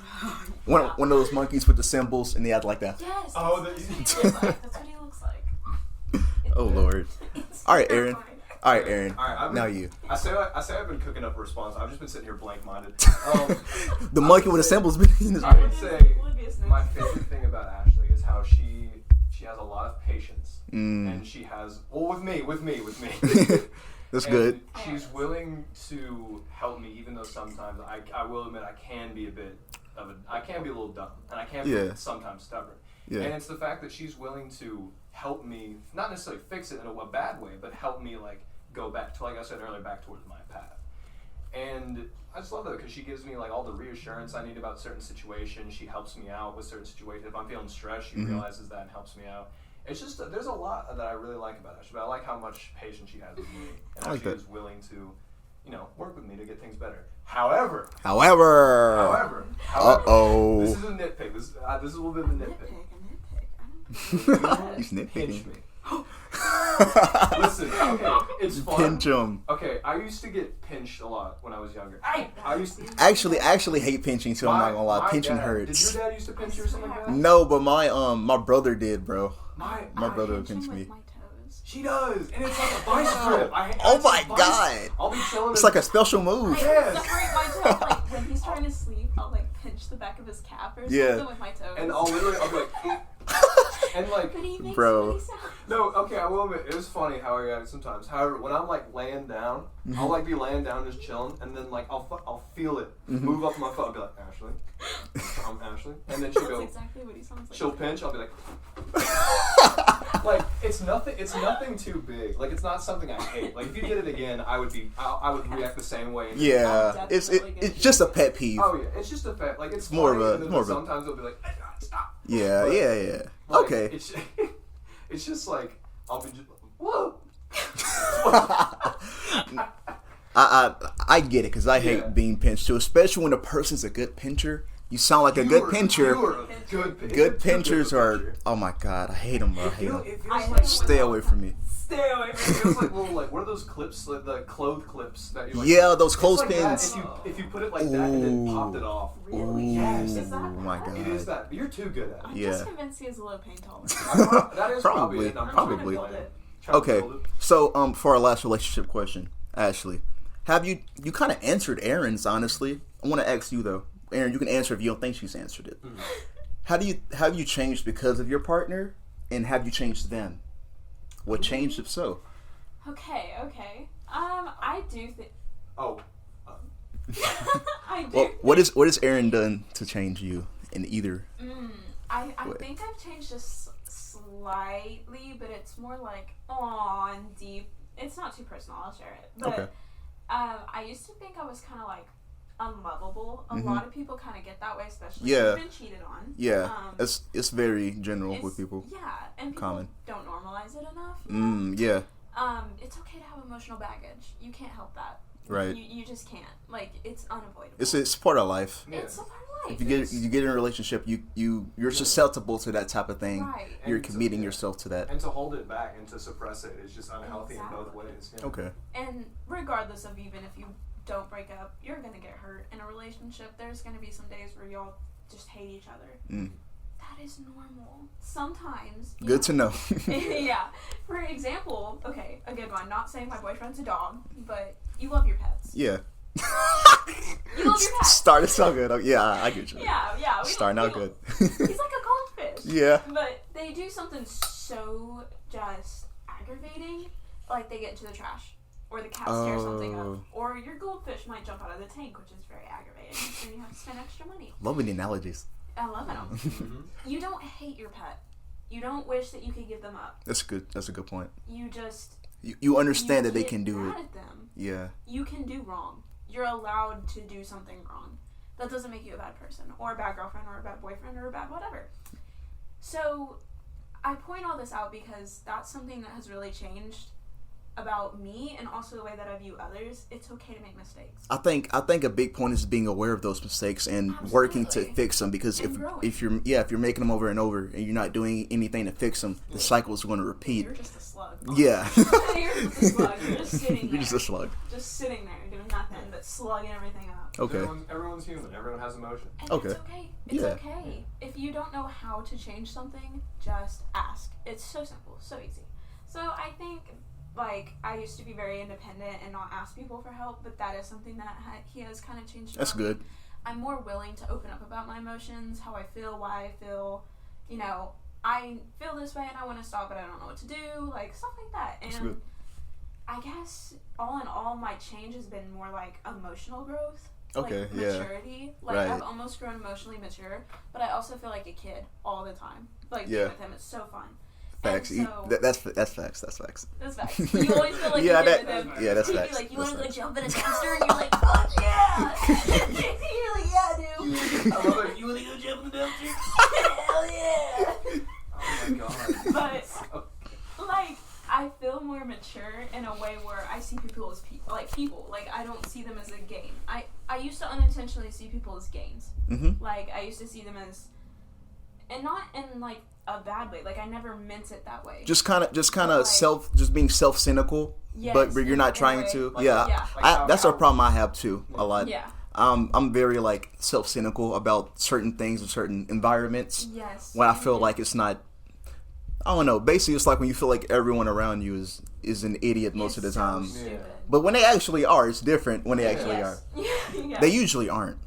One of those monkeys with the symbols and they had like that. Yes. Oh, that's the- what he looks like. That's what he looks like. Oh Lord. It's All right, Aaron. terrifying. All right, Aaron. All right, Now you. I say I've been cooking up a response. I've just been sitting here blank-minded. The monkey with the symbols been in his. I would It is say obliviousness. my favorite thing about Ashley is how she has a lot of patience, and she has with me. That's And good. She's willing to help me, even though sometimes I will admit I can be a little dumb, and I can Yeah. be sometimes stubborn. Yeah. And it's the fact that she's willing to help me, not necessarily fix it in a bad way, but help me like go back to, like I said earlier, back towards my path. And I just love that because she gives me like all the reassurance I need about certain situations. She helps me out with certain situations. If I'm feeling stressed, she realizes that and helps me out. It's just there's a lot that I really like about Ashley. But I like how much patience she has with me, and I how like she that. is willing to, work with me to get things better. However, However. Uh-oh. this is a nitpick. This is a little bit of a nitpick. A nitpick. I don't He's Pinch nitpicking. me. Listen, okay, it's fun. Pinch 'em. Okay, I used to get pinched a lot when I was younger. I used to. I actually hate pinching too. I'm not gonna lie. My Pinching dad- hurts. Did your dad used to pinch you or something like that? No, but my brother did, bro. My brother pinch him pinched with me. my toes. She does, and it's like a vice grip. Oh it's my a vice- God. I'll be chilling. It's like a special move. I Yes. separate my toes. Like when he's trying to sleep, I'll like pinch the back of his cap or something Yeah. with my toes. and I'll be like, and like, But he makes Bro. funny sounds. no, okay, I will admit, it was funny how I react sometimes. However, when I'm like laying down, I'll like be laying down just chilling, and then like I'll feel it move up my foot. I'll be like, Ashley, I'm Ashley, and then she'll That's go. exactly what he sounds like. She'll pinch. I'll be like, like it's nothing. It's nothing too big. Like it's not something I hate. Like if you did it again, I would react the same way. Yeah, it's just a pet peeve. Oh yeah, it's just a fact. Like it's more of funny, a- and then more of a- sometimes it'll be like, stop. Yeah, But, yeah. like, Okay. It's, it's just like I'll be just whoa. I get it because I hate Yeah. being pinched too, especially when the person's a good pincher. You sound like a good pincher. You are a good pincher. Good pinchers are. Oh my God, I hate them, bro. I hate them. It I feels hate like them. Stay away from me. Stay away It from me. feels like little like what are those clips? Like the clothes clips that you like. Yeah, those It's like that clothespins. if you put it like that and then Ooh. popped it off. Really? Yes. Is that Oh my bad? It is that. But you're too good at it. I'm Yeah. just convinced he has a low pain tolerance. That is probably it. Probably. I'm I'm trying to Probably. build it. trying to Okay, build it. so for our last relationship question, Ashley, have you kind of answered Aaron's? Honestly, I want to ask you though, Aaron. You can answer if you don't think she's answered it. Have you changed because of your partner, and have you changed them? What changed if so? Okay. I do think. Oh. I do. Well, what is Aaron done to change you in either? I Wait. think I've changed just slightly, but it's more like on deep. It's not too personal. I'll share it. But Okay. I used to think I was kind of like unlovable. A lot of people kind of get that way, especially Yeah. if you've been cheated on. Yeah, it's very general with It's- people. Yeah, and people Common. don't normalize it enough. You know? Yeah, It's okay to have emotional baggage. You can't help that. right. You just can't. Like it's unavoidable. It's part of life. Yeah. It's a part of life. If you get in a relationship, you're susceptible to that type of thing. Right. You're And to- committing yeah. yourself to that. And to hold it back and to suppress it is just unhealthy in both Exactly. ways. Yeah. Okay. And regardless of even if you don't break up, you're gonna get hurt in a relationship. There's gonna be some days where y'all just hate each other. Mm. That is normal. Sometimes. Good to know. Yeah. For example, okay, a good one. Not saying my boyfriend's a dog, but you love your pets. Yeah. You love your pets. Started so good. Oh, yeah, I get you. Yeah. Starting out good. He's like a goldfish. Yeah. But they do something so just aggravating, like they get into the trash, or the cat tears something up, Oh. or your goldfish might jump out of the tank, which is very aggravating, and you have to spend extra money. Loving the analogies. I love them. Mm-hmm. You don't hate your pet. You don't wish that you could give them up. That's good. That's a good point. You just You understand you that they get can do mad it. at them. Yeah. You can do wrong. You're allowed to do something wrong. That doesn't make you a bad person, or a bad girlfriend, or a bad boyfriend, or a bad whatever. So, I point all this out because that's something that has really changed about me, and also the way that I view others. It's okay to make mistakes. I think a big point is being aware of those mistakes and working to Absolutely. fix them, because And growing. if you're making them over and over and you're not doing anything to fix them, the cycle is going to repeat. You're just a slug. Yeah. You're just a slug. You're just sitting there. You're just a slug. Just sitting there doing nothing but slugging everything up. Okay. Everyone's human. Everyone has emotion. And Okay. it's okay. It's Yeah. okay. If you don't know how to change something, just ask. It's so simple, so easy. So I think, like, I used to be very independent and not ask people for help, but that is something that he has kind of changed. That's about me. good. I'm more willing to open up about my emotions, how I feel, why I feel. You know, I feel this way and I want to stop, but I don't know what to do. Like, stuff like that. That's And good. I guess, all in all, my change has been more like emotional growth. Okay, Like yeah. maturity. Like Right. I've almost grown emotionally mature, but I also feel like a kid all the time. Like Yeah. being with him, it's so fun. Facts. And so, That's facts. That's facts. that's facts. You always feel like Yeah, a kid that- with him. yeah, that's You'd be facts. like, you That's want to go facts. jump in a dumpster, and you're like, fuck yeah! You're like, yeah, dude. I love it. You want to go jump in the dumpster? Hell yeah! Oh my god. But like, I feel more mature in a way where I see people as people. Like I don't see them as a game. I used to unintentionally see people as games. Mm-hmm. Like I used to see them as and not in like a bad way. Like I never meant it that way. Just kind of Like- just being cynical, Yes, but you're in not a trying way. to. Like- Yeah, Yeah. Like that's how- a problem I have too a lot. Yeah. I'm very like self-cynical about certain things and certain environments Yes. when I feel Mhm. like it's not. I don't know. Basically, it's like when you feel like everyone around you is an idiot most of the It's so time. stupid. But when they actually are, it's different. When they actually Yes. are, Yeah. they usually aren't.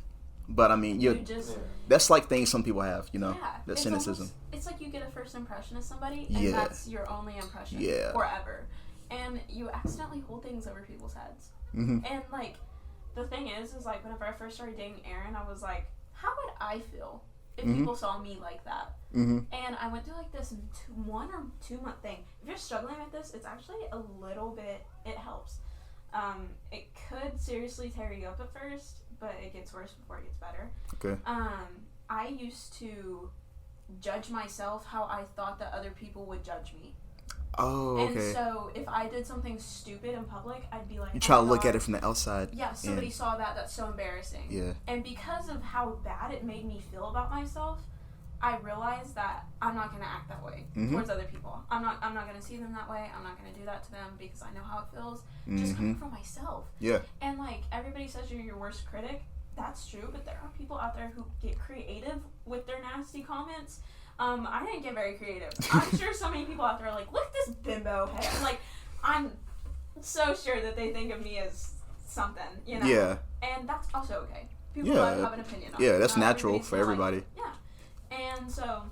But I mean, You you just. Yeah. that's like things some people have, you know, Yeah, that it's cynicism. almost- it's like you get a first impression of somebody, and Yeah. that's your only impression Yeah. forever. And you accidentally hold things over people's heads. Mhm. And, like, the thing is like, whenever I first started dating Aaron, I was like, how would I feel if Mhm. people saw me like that? Mhm. And I went through, like, this 1 or 2 month thing. If you're struggling with this, it's actually a little bit, it helps. It could seriously tear you up at first, but it gets worse before it gets better. Okay. I used to judge myself how I thought that other people would judge me. Oh, And okay. so if I did something stupid in public, I'd be like, You try "Oh to my look God, at it from the outside. yeah, somebody saw that, that's so embarrassing." Yeah. And because of how bad it made me feel about myself, I realized that I'm not gonna act that way Mhm. towards other people. I'm not gonna see them that way. I'm not gonna do that to them because I know how it feels. Just coming from myself. Yeah. And like everybody says you're your worst critic. That's true, but there are people out there who get creative with their nasty comments. I didn't get very creative. I'm sure so many people out there are like, look at this bimbo head. Like, I'm so sure that they think of me as something, you know? Yeah. And that's also okay. People Yeah. have an opinion on it. Yeah, that's Not natural everybody's for gonna like everybody. it. Yeah. And so,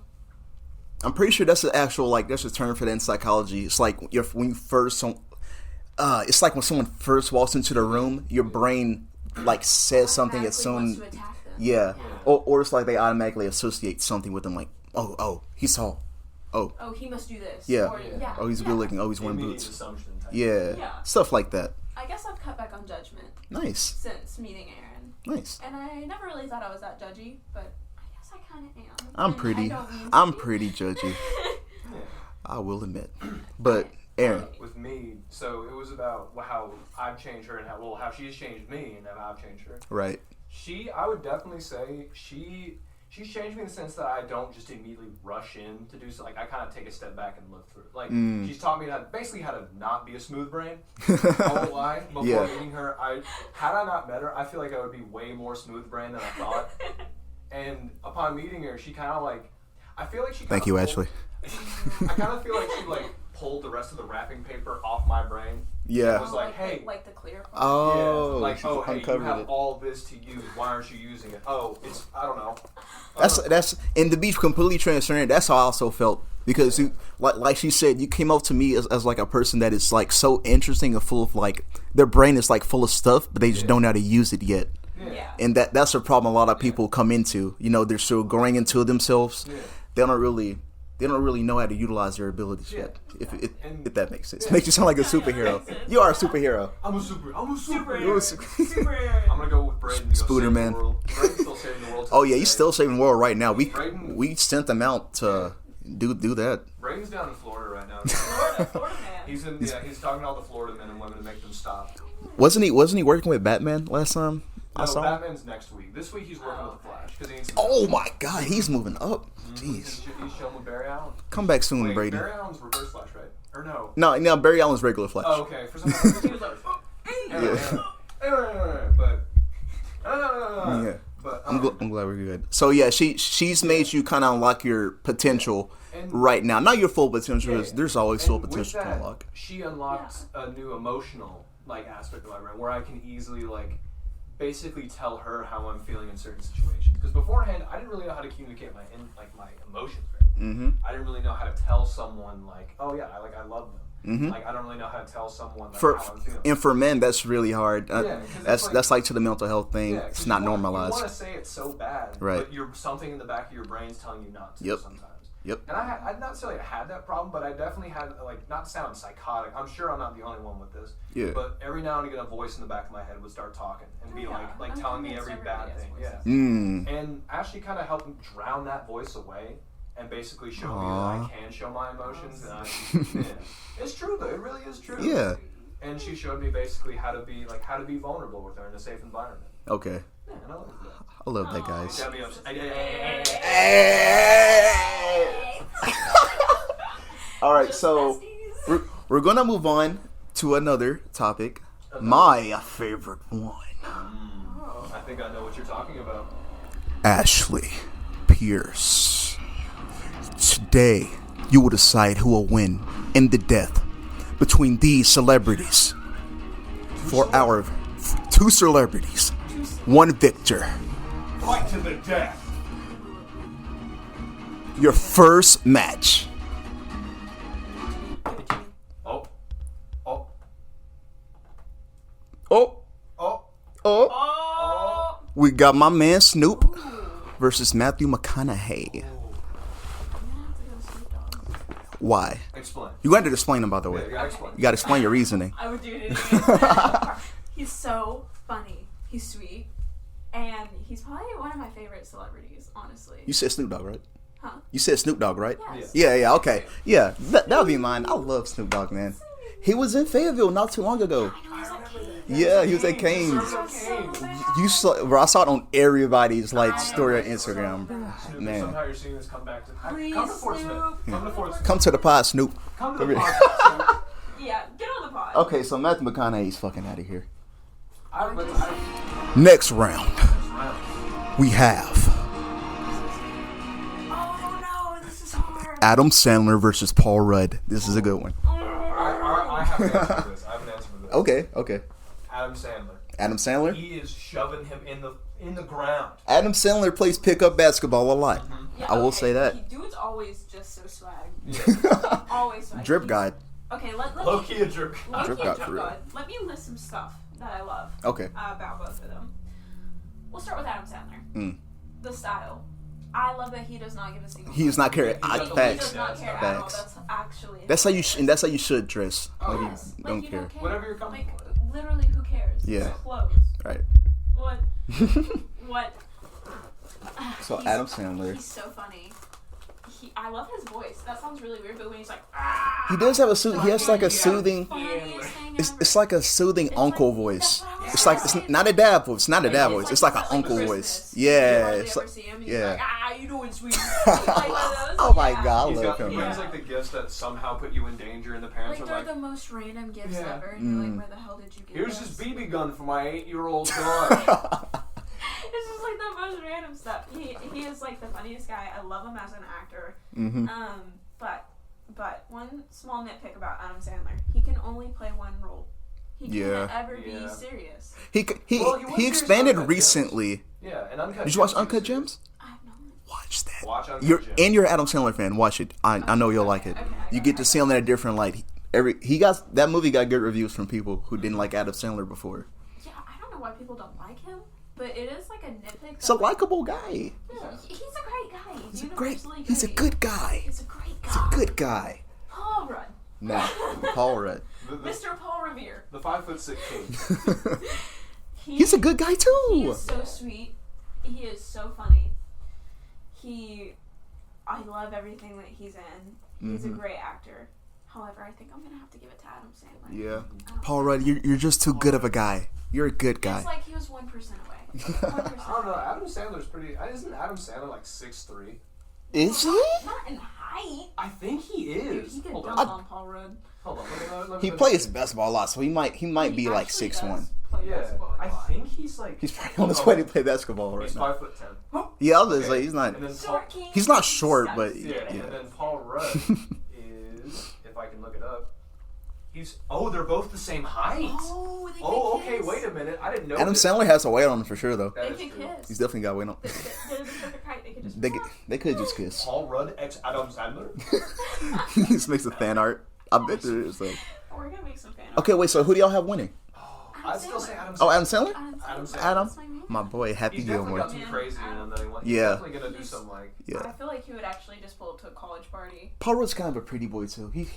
I'm pretty sure that's the actual like there's a term for that in psychology. It's like when you first it's like when someone first walks into the room, your brain like says something as automatically soon wants to attack them. yeah. Yeah. Or it's like they automatically associate something with them like oh he's tall. Oh, he must do this. Yeah. Or, Yeah. yeah. Oh, he's yeah. good looking. Oh, he's wearing Immediate boots. assumption type. Yeah. Yeah. Stuff like that. I guess I've cut back on judgment Nice. since meeting Aaron. Nice. And I never really thought I was that judgy, but I guess I kind of am. I'm And pretty. I don't mean to I'm be. pretty judgy. Yeah. I will admit. But Aaron, With me, so it was about how I've changed her and how she's changed me and how I've changed her. right. I would definitely say she's changed me in the sense that I don't just immediately rush in to do so. Like I kind of take a step back and look through it. Like she's taught me basically how to not be a smooth brain. I won't lie. Before Yeah. meeting her, had I not met her, I feel like I would be way more smooth brain than I thought. And upon meeting her, she kind of like, I feel like she. Thank you, Ashley. I kind of feel like she like pulled the rest of the wrapping paper off my brain. Yeah. It was like, hey. like the clear part. Oh, Yeah, like, she hey, you uncovered have it. all this to use. Why aren't you using it? Oh, it's, I don't know. That's and to be completely transparent, that's how I also felt because you like she said, you came up to me as like a person that is like so interesting and full of like their brain is like full of stuff, but they just don't know how to use it yet. Yeah. And that's a problem a lot of people come into. You know, they're still growing into themselves. Yeah. They don't really know how to utilize their abilities Yeah. yet. And- If that makes sense. Yeah. Makes you sound like a Yeah, yeah, that superhero. makes sense. You are a superhero. I'm a super. You're a Super. I'm gonna go with Braden. To go Spooder save man. The world. Braden's still saving the world. to Oh this yeah, day. he's still saving the world right now. Braden- We sent them out to do that. Braden's down in Florida right now. Florida man. He's talking to all the Florida men and women to make them stop. Wasn't he working with Batman last time? I No, saw him? Batman's next week. This week he's working with the Flash because he needs. Some Oh my God, he's moving up. He's Jeez, chilling with Barry Allen. come back soon, Wait, Brady. Barry Allen's reverse Flash, right? Or no? No, Barry Allen's regular Flash. Oh, okay. For some reason he was like, but Yeah. but I'm glad we're good. So yeah, she's made you kind of unlock your potential And- right now. Not your full potential. Yeah, Because there's always full and with potential to that, unlock. She unlocked a new emotional like aspect of my brain where I can easily like basically tell her how I'm feeling in certain situations. Because beforehand, I didn't really know how to communicate my emotions very well. Mm-hmm. I didn't really know how to tell someone like, oh yeah, I love them. Mhm. Like I don't really know how to tell someone like, For how I'm feeling. and for men, that's really hard. Yeah, 'cause it's That's like- like to the mental health thing. Yeah, 'cause It's not you want normalized. to say it so bad, Right. but you're something in the back of your brain's telling you not to Yep. sometimes. Yep. And I not necessarily had that problem, but I definitely had like not to sound psychotic. I'm sure I'm not the only one with this. Yeah. But every now and again, a voice in the back of my head would start talking and be Oh, yeah. like I'm telling me convinced every bad everybody thing. has Yeah. voices. And Ashley kind of helped me drown that voice away and basically show me that Aw. I can show my emotions. And yeah. It's true though. It really is true. Yeah. And she showed me basically how to be vulnerable with her in a safe environment. Okay. Yeah, and I love that. I love that, guys. Got me upset. Hey. All right, Just so besties. we're gonna move on to another topic. My favorite one. I think I know what you're talking about. Ashley Pierce. Today, you will decide who will win in the death between these celebrities. For our two celebrities, one victor. Fight to the death. Your first match. Oh. Oh. Oh, Oh. oh. Oh. We got my man Snoop versus Matthew McConaughey. Why? Explain. You got to explain him, by the Yeah, way. you gotta explain. You got to explain your reasoning. I would do it anyway. He's so funny. He's sweet. And he's probably one of my favorite celebrities, honestly. You said Snoop Dogg, right? Huh? You said Snoop Dogg, right? Yes. Yeah, okay. Yeah, that would be mine. I love Snoop Dogg, man. He was in Fayetteville not too long ago. I know he's like Kane. Yeah, he was at Cane's. Cane's. You saw, bro, I saw it on everybody's like story on Instagram. Snoop, Man. somehow you're seeing this come back to. Please, Come to Fort Smith. Snoop. Come to Fort Smith. Come to the pod, Snoop. Come to the Come here. podcast. Yeah, get on the pod. Okay, so Matthew McConaughey's fucking out of here. I Next round, we have Oh no, this is hard. Adam Sandler versus Paul Rudd. This is a good one. I have an answer for this. I have an answer for this. Okay. Adam Sandler. Adam Sandler? He is shoving him in the ground. Adam Sandler plays pickup basketball a lot. Yeah, I will okay, say that. Dude's always just so swag. Yeah. Always swag. Drip guy. Okay, let Low me. key a jerk. Drip God for real. Let me list some stuff that I love Okay. about both of them. We'll start with Adam Sandler. Mm. The style. I love that he does not give a single. He does not care. He doesn't He Facts. does not care at all. Facts. That's actually. That's how you. And that's how you should dress. Like Yes, you like don't you care. don't care. Whatever you're comfortable Like literally, who cares? Yeah. It's clothes. Right. What? What? So He's- Adam Sandler. He's so funny. I love his voice. That sounds really weird, but when he's like, He does have a He has like a soothing. funniest thing It's ever. like a soothing It's uncle like- voice. that's what I was It's like saying. it's not a dad voice. It's not a dad It's voice. It's like an uncle Christmas. voice. You Yeah. hardly It's ever like see him. He's yeah. like, you doing sweet? Like one of those. Oh my Yeah. God, I He's love got, him, he man. has like the gifts that somehow put you in danger, and the parents Like are they're like, the most random gifts Yeah. ever, and you're Mm. like, where the hell did you get "Here's this? this BB gun for my 8-year-old daughter." It's just like the most random stuff. He is like the funniest guy. I love him as an actor. Mhm. But one small nitpick about Adam Sandler, he can only play one role. He Yeah. can't ever be Yeah. serious. He Well, he was he serious expanded on Uncut recently. Yeah, and Uncut. Did you watch Gems, Uncut he was Gems? I have no idea. Watch that. Watch Uncut You're Gems. and you're an Adam Sandler fan. Watch it. I know you'll like it. Okay, You get to see him in a different light. He got that movie got good reviews from people who didn't like Adam Sandler before. Yeah, I don't know why people don't like him, but it is like a nitpick. He's a likable guy. Yeah, he's a great guy. He's a universally He's a good guy. He's a great guy. He's a good guy. Paul Rudd. Nah, Paul Rudd. The Mr. Paul Revere. 5'6" king. He's a good guy He too. is so sweet. He is so funny. I love everything that he's in. He's a great actor. However, I think I'm gonna have to give it to Adam Sandler. Yeah, I don't Paul Rudd, you're just too good of a guy. You're a good guy. It's like he was 1% away. 1%. I don't know. Adam Sandler's pretty. Isn't Adam Sandler like 6'3"? Is he? Not in height. I think he Dude, is. he could Hold dunk on. on Paul Rudd. Hold on. Let me He finish. plays basketball a lot, so he might be like actually 6'1". does play Yeah, basketball a I lot. think he's like. He's probably on his way to play basketball right He's now. 5'10". Yeah, I was gonna say he's not. And then Paul, Short king. He's not short, Sucks. but yeah, yeah. and then Paul Rudd is, if I can look it up, they're both the same height. Oh, they Oh, could okay. kiss. Wait a minute. I didn't know. Adam this. Sandler has some weight on him for sure, though. That They is could true. He's kiss. definitely got weight on. They're the perfect height. They could just. They could just kiss. Paul Rudd x Adam Sandler. He just makes a fan art. I bet there is. Like. We're gonna make some fan art. Okay, wait. So who do y'all have winning? I'd still say Adam Sandler. Oh, Adam Sandler. Adam Sandler. Adam, That's my man. my boy, Happy He's definitely got Gilmore. some crazy in him that he wants. Yeah. He's definitely gonna do He's- some like. Yeah. I feel like he would actually just pull up to a college party. Paul Rudd's kind of a pretty boy too. is.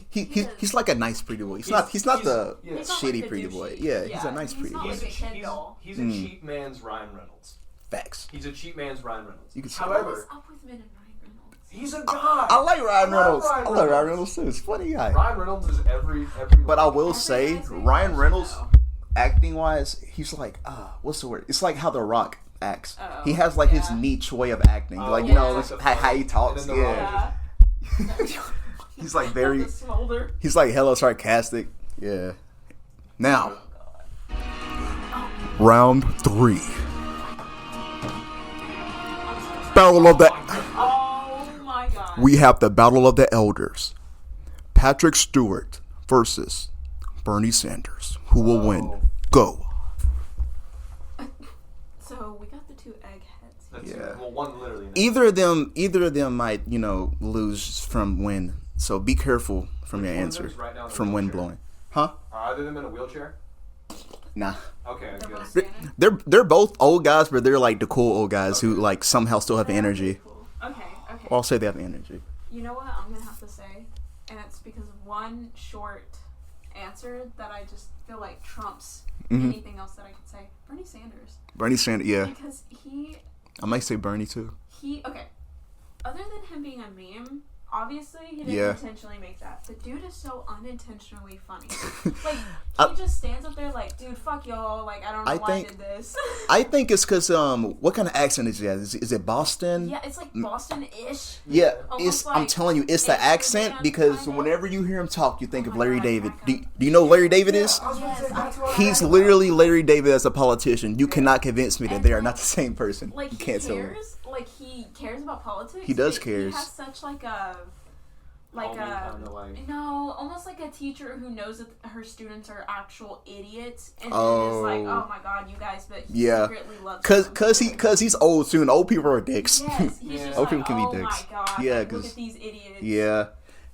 He's like a nice pretty boy. He's not the yeah. He's not shitty like the pretty douchey. boy. Yeah, he's a nice he's pretty not boy. like a kid doll. He's a cheap man's Ryan Reynolds. Facts. He's a cheap man's Ryan Reynolds. You can say What is However, up with men and Ryan Reynolds? he's a guy. I like Ryan love Reynolds. Ryan I love Ryan Reynolds. Reynolds too. He's a funny guy. Ryan Reynolds is every. But I will Every say, guy's name Ryan is Reynolds, though. acting wise, he's like, what's the word? It's like how The Rock acts. Oh, He has like his yeah. niche way of acting, like you know yeah. how he talks. And then the Yeah, he's like very. The smolder. He's like hella sarcastic. Yeah. Now, round 3. Battle of the. Oh my god. We have the Battle of the Elders. Patrick Stewart versus Bernie Sanders. Who will win? Go. So we got the 2 eggheads. That's Yeah. Well, one literally. Either of them might, lose from wind. So be careful from your Which one answer. lives right now in a From wind wheelchair? blowing. Huh? Are either of them in a wheelchair? Nah. Okay, They're good. both standing. They're both old guys, but they're like the cool old guys who like somehow still have the energy. Cool. Okay. Or I'll say they have the energy. You know what I'm gonna have to say, and it's because of one short answer that I just feel like trumps anything else that I could say. Bernie Sanders, Bernie Sanders, yeah. because I might say Bernie too. okay. Other than him being a meme, obviously he didn't Yeah. intentionally make that. The dude is so unintentionally funny. Like he just stands up there like, dude, fuck y'all. Like I don't know why I did this. I think it's because what kind of accent is it? Is it Boston? Yeah, it's like Boston-ish. Yeah, Almost it's. I'm like telling you, it's the Asian accent man because kinda. whenever you hear him talk, you think Oh of my Larry God, David. that Do, guy. do you know who Larry David is? I was gonna say, that's what I He's had. literally Larry David as a politician. You cannot convince me that they are not the same person. Like You he can't tell me. cares. Like he cares about politics. He does but cares. He has such like a. Like Homie kinda like- no, almost like a teacher who knows that her students are actual idiots, and then Oh. is like, "Oh my god, you guys!" But he Yeah. secretly loves them. Cause he's old too, and old people are dicks. Yes, he's Yeah. just Old like, people can be "Oh dicks." my god, Yeah, like, look 'cause- at these idiots." Yeah,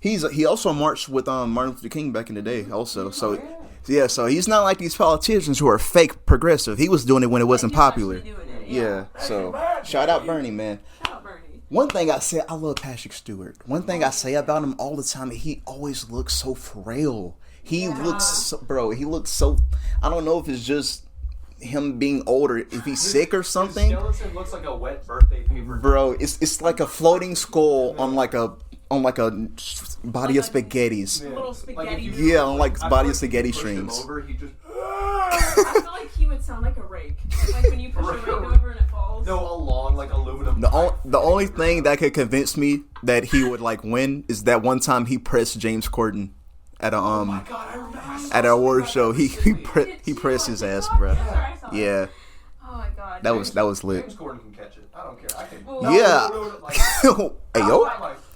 he also marched with Martin Luther King back in the day. Also, so yeah, so he's not like these politicians who are fake progressive. He was doing it when it Like, wasn't he was popular. actually doing it, Yeah, so shout out Bernie, man. Shout out Bernie. One thing I say, I love Patrick Stewart. One thing I say about him all the time, he always looks so frail. He looks, he looks so. I don't know if it's just him being older, if he's sick or something. His skeleton looks like a wet birthday paper. Bro, it's like a floating skull on like a body of spaghettis. Little spaghetti. Yeah, on like I body feel of spaghetti if you pushed him strings. Over, he just. I feel like he would sound like a rake. Like when you push a rake over and it falls. No, a long like aluminum. The only thing that could convince me that he would like win is that one time he pressed James Corden at a Oh my god, I remember. I saw at a something award about show. that He recently. pressed his ass, TikTok? bro. Yeah, I saw it. Yeah, Oh my god. that was lit. James Corden can catch it. I don't care. I can. Well, Yeah. Like, Hey yo,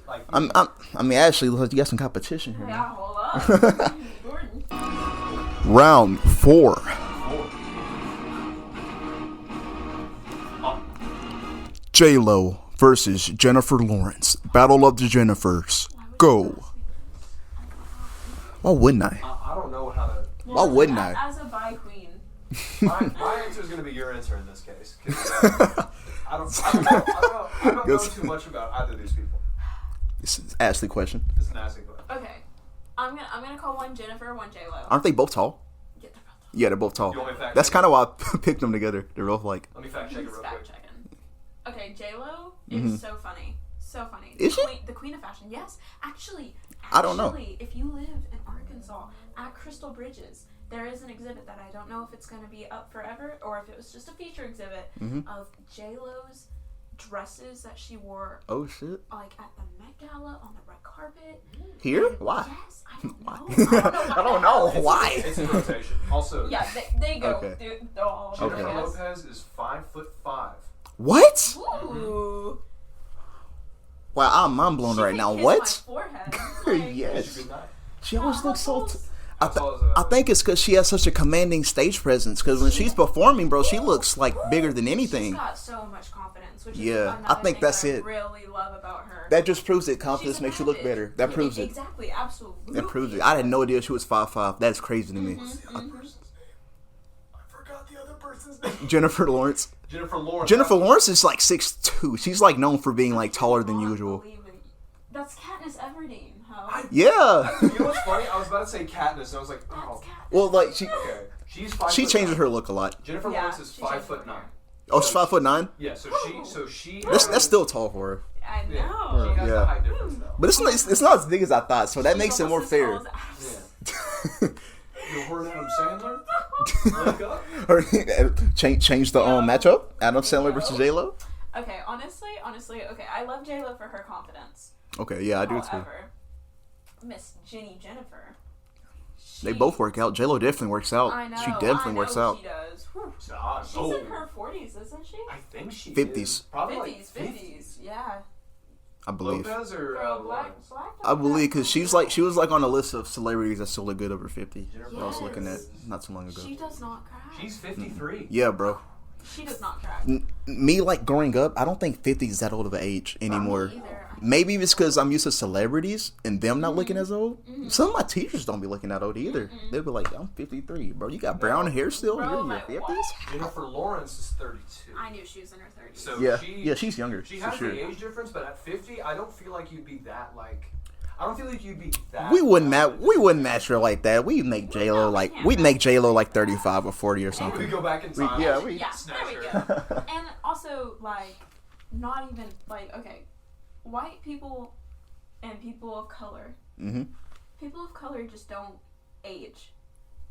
like, I mean actually, you got some competition here. Yeah, hold up. Gordon. Round 4. J-Lo versus Jennifer Lawrence. Battle of the Jennifers. Go. Why wouldn't I? I don't know how to. Why wouldn't I? As a bi queen. My answer is going to be your answer in this case. 'Cause, I don't know too much about either of these people. This is Ashley question. This is an asking question. Okay. I'm gonna call one Jennifer, one J Lo. Aren't they both tall? Get the brother. Yeah, they're both tall. You want me to fact That's check kind of why I picked them together. They're both like. Let me fact check it He's real fact quick. checking. Okay, J Lo is so funny. So funny. Is she? The queen of fashion. Yes. Actually, I don't know. if you live in Arkansas at Crystal Bridges, there is an exhibit that I don't know if it's going to be up forever or if it was just a feature exhibit of J Lo's dresses that she wore Oh shit. like at the Met Gala on the red carpet. Here? Why? Yes, I don't Why? know. I don't know. Why? It's in rotation. Also, Yeah, they go. Okay. They're all Jennifer Okay. Lopez is 5'5". What? Ooh. Wow, I'm mind blown She right can now. kiss What? My forehead. Like, Yes. Good night. She always looks so. I I think it's because she has such a commanding stage presence. Because when she's performing, bro, she looks like bigger than She's anything. got so much confidence, which Yeah, is I think thing that's that it. I really love about her. That just proves it. She's Confidence a makes you look savage. better. That Yeah, proves it. Exactly, absolutely. That proves it. I had no idea she was 5'5". That's crazy to me. I forgot the other person's name. Jennifer Lawrence. Jennifer Lawrence. Jennifer Lawrence is like 6'2". She's like known for being like taller than Cannot usual. believe it. That's Katniss Everdeen. How? Yeah. You know what's funny? I was about to say Katniss, and I was like, That's oh. Katniss. Well, like she Okay. She's 5'9". she changes her look a lot. Jennifer Yeah, Lawrence is she changes 5'9". her. Oh, she's 5'9". Yeah, so she. That's still tall for her. I Yeah, know. she has Yeah. the height difference though. But it's not as big as I thought. So that She's makes it more almost as fair. tall as us. Yeah. You're Adam Sandler? Look up. Or change the matchup. Adam Sandler versus J Lo. Okay, honestly, okay, I love J Lo for her confidence. Okay, yeah, I do too. However, Miss Jennifer. They both work out. J Lo definitely works out. I know. She definitely works out. She does. Whew. So, She's in her 40s, isn't she? I think she 50s. is. Probably 50s, like 50s, yeah. I believe. Lopez or Girl, Lawrence? black I believe because she was like on a list of celebrities that still look good over 50. Jennifer I was looking at Yes. not too long ago. She does not crack. She's 53. Yeah, bro. She does not crack. Me, like, growing up, I don't think 50 is that old of an age anymore. Me either. Maybe it's because I'm used to celebrities and them not looking as old. Some of my teachers don't be looking that old either. They'll be like, I'm 53, bro. You got brown hair still? Bro, You're in like, your what? 50s? Jennifer Lawrence is 32. I knew she was in her 30s. So Yeah. she, Yeah, she's younger. She for has sure. the age difference, but at 50, I don't feel like you'd be that like. I don't feel like you'd be that. We wouldn't match her like that. We'd make J Lo like can't we'd make J Lo like 35 or 40 or We something. go back in time. yeah, Yeah, Snatch there we her. go. And also, like, not even, like, okay, white people and people of color. Mhm. People of color just don't age.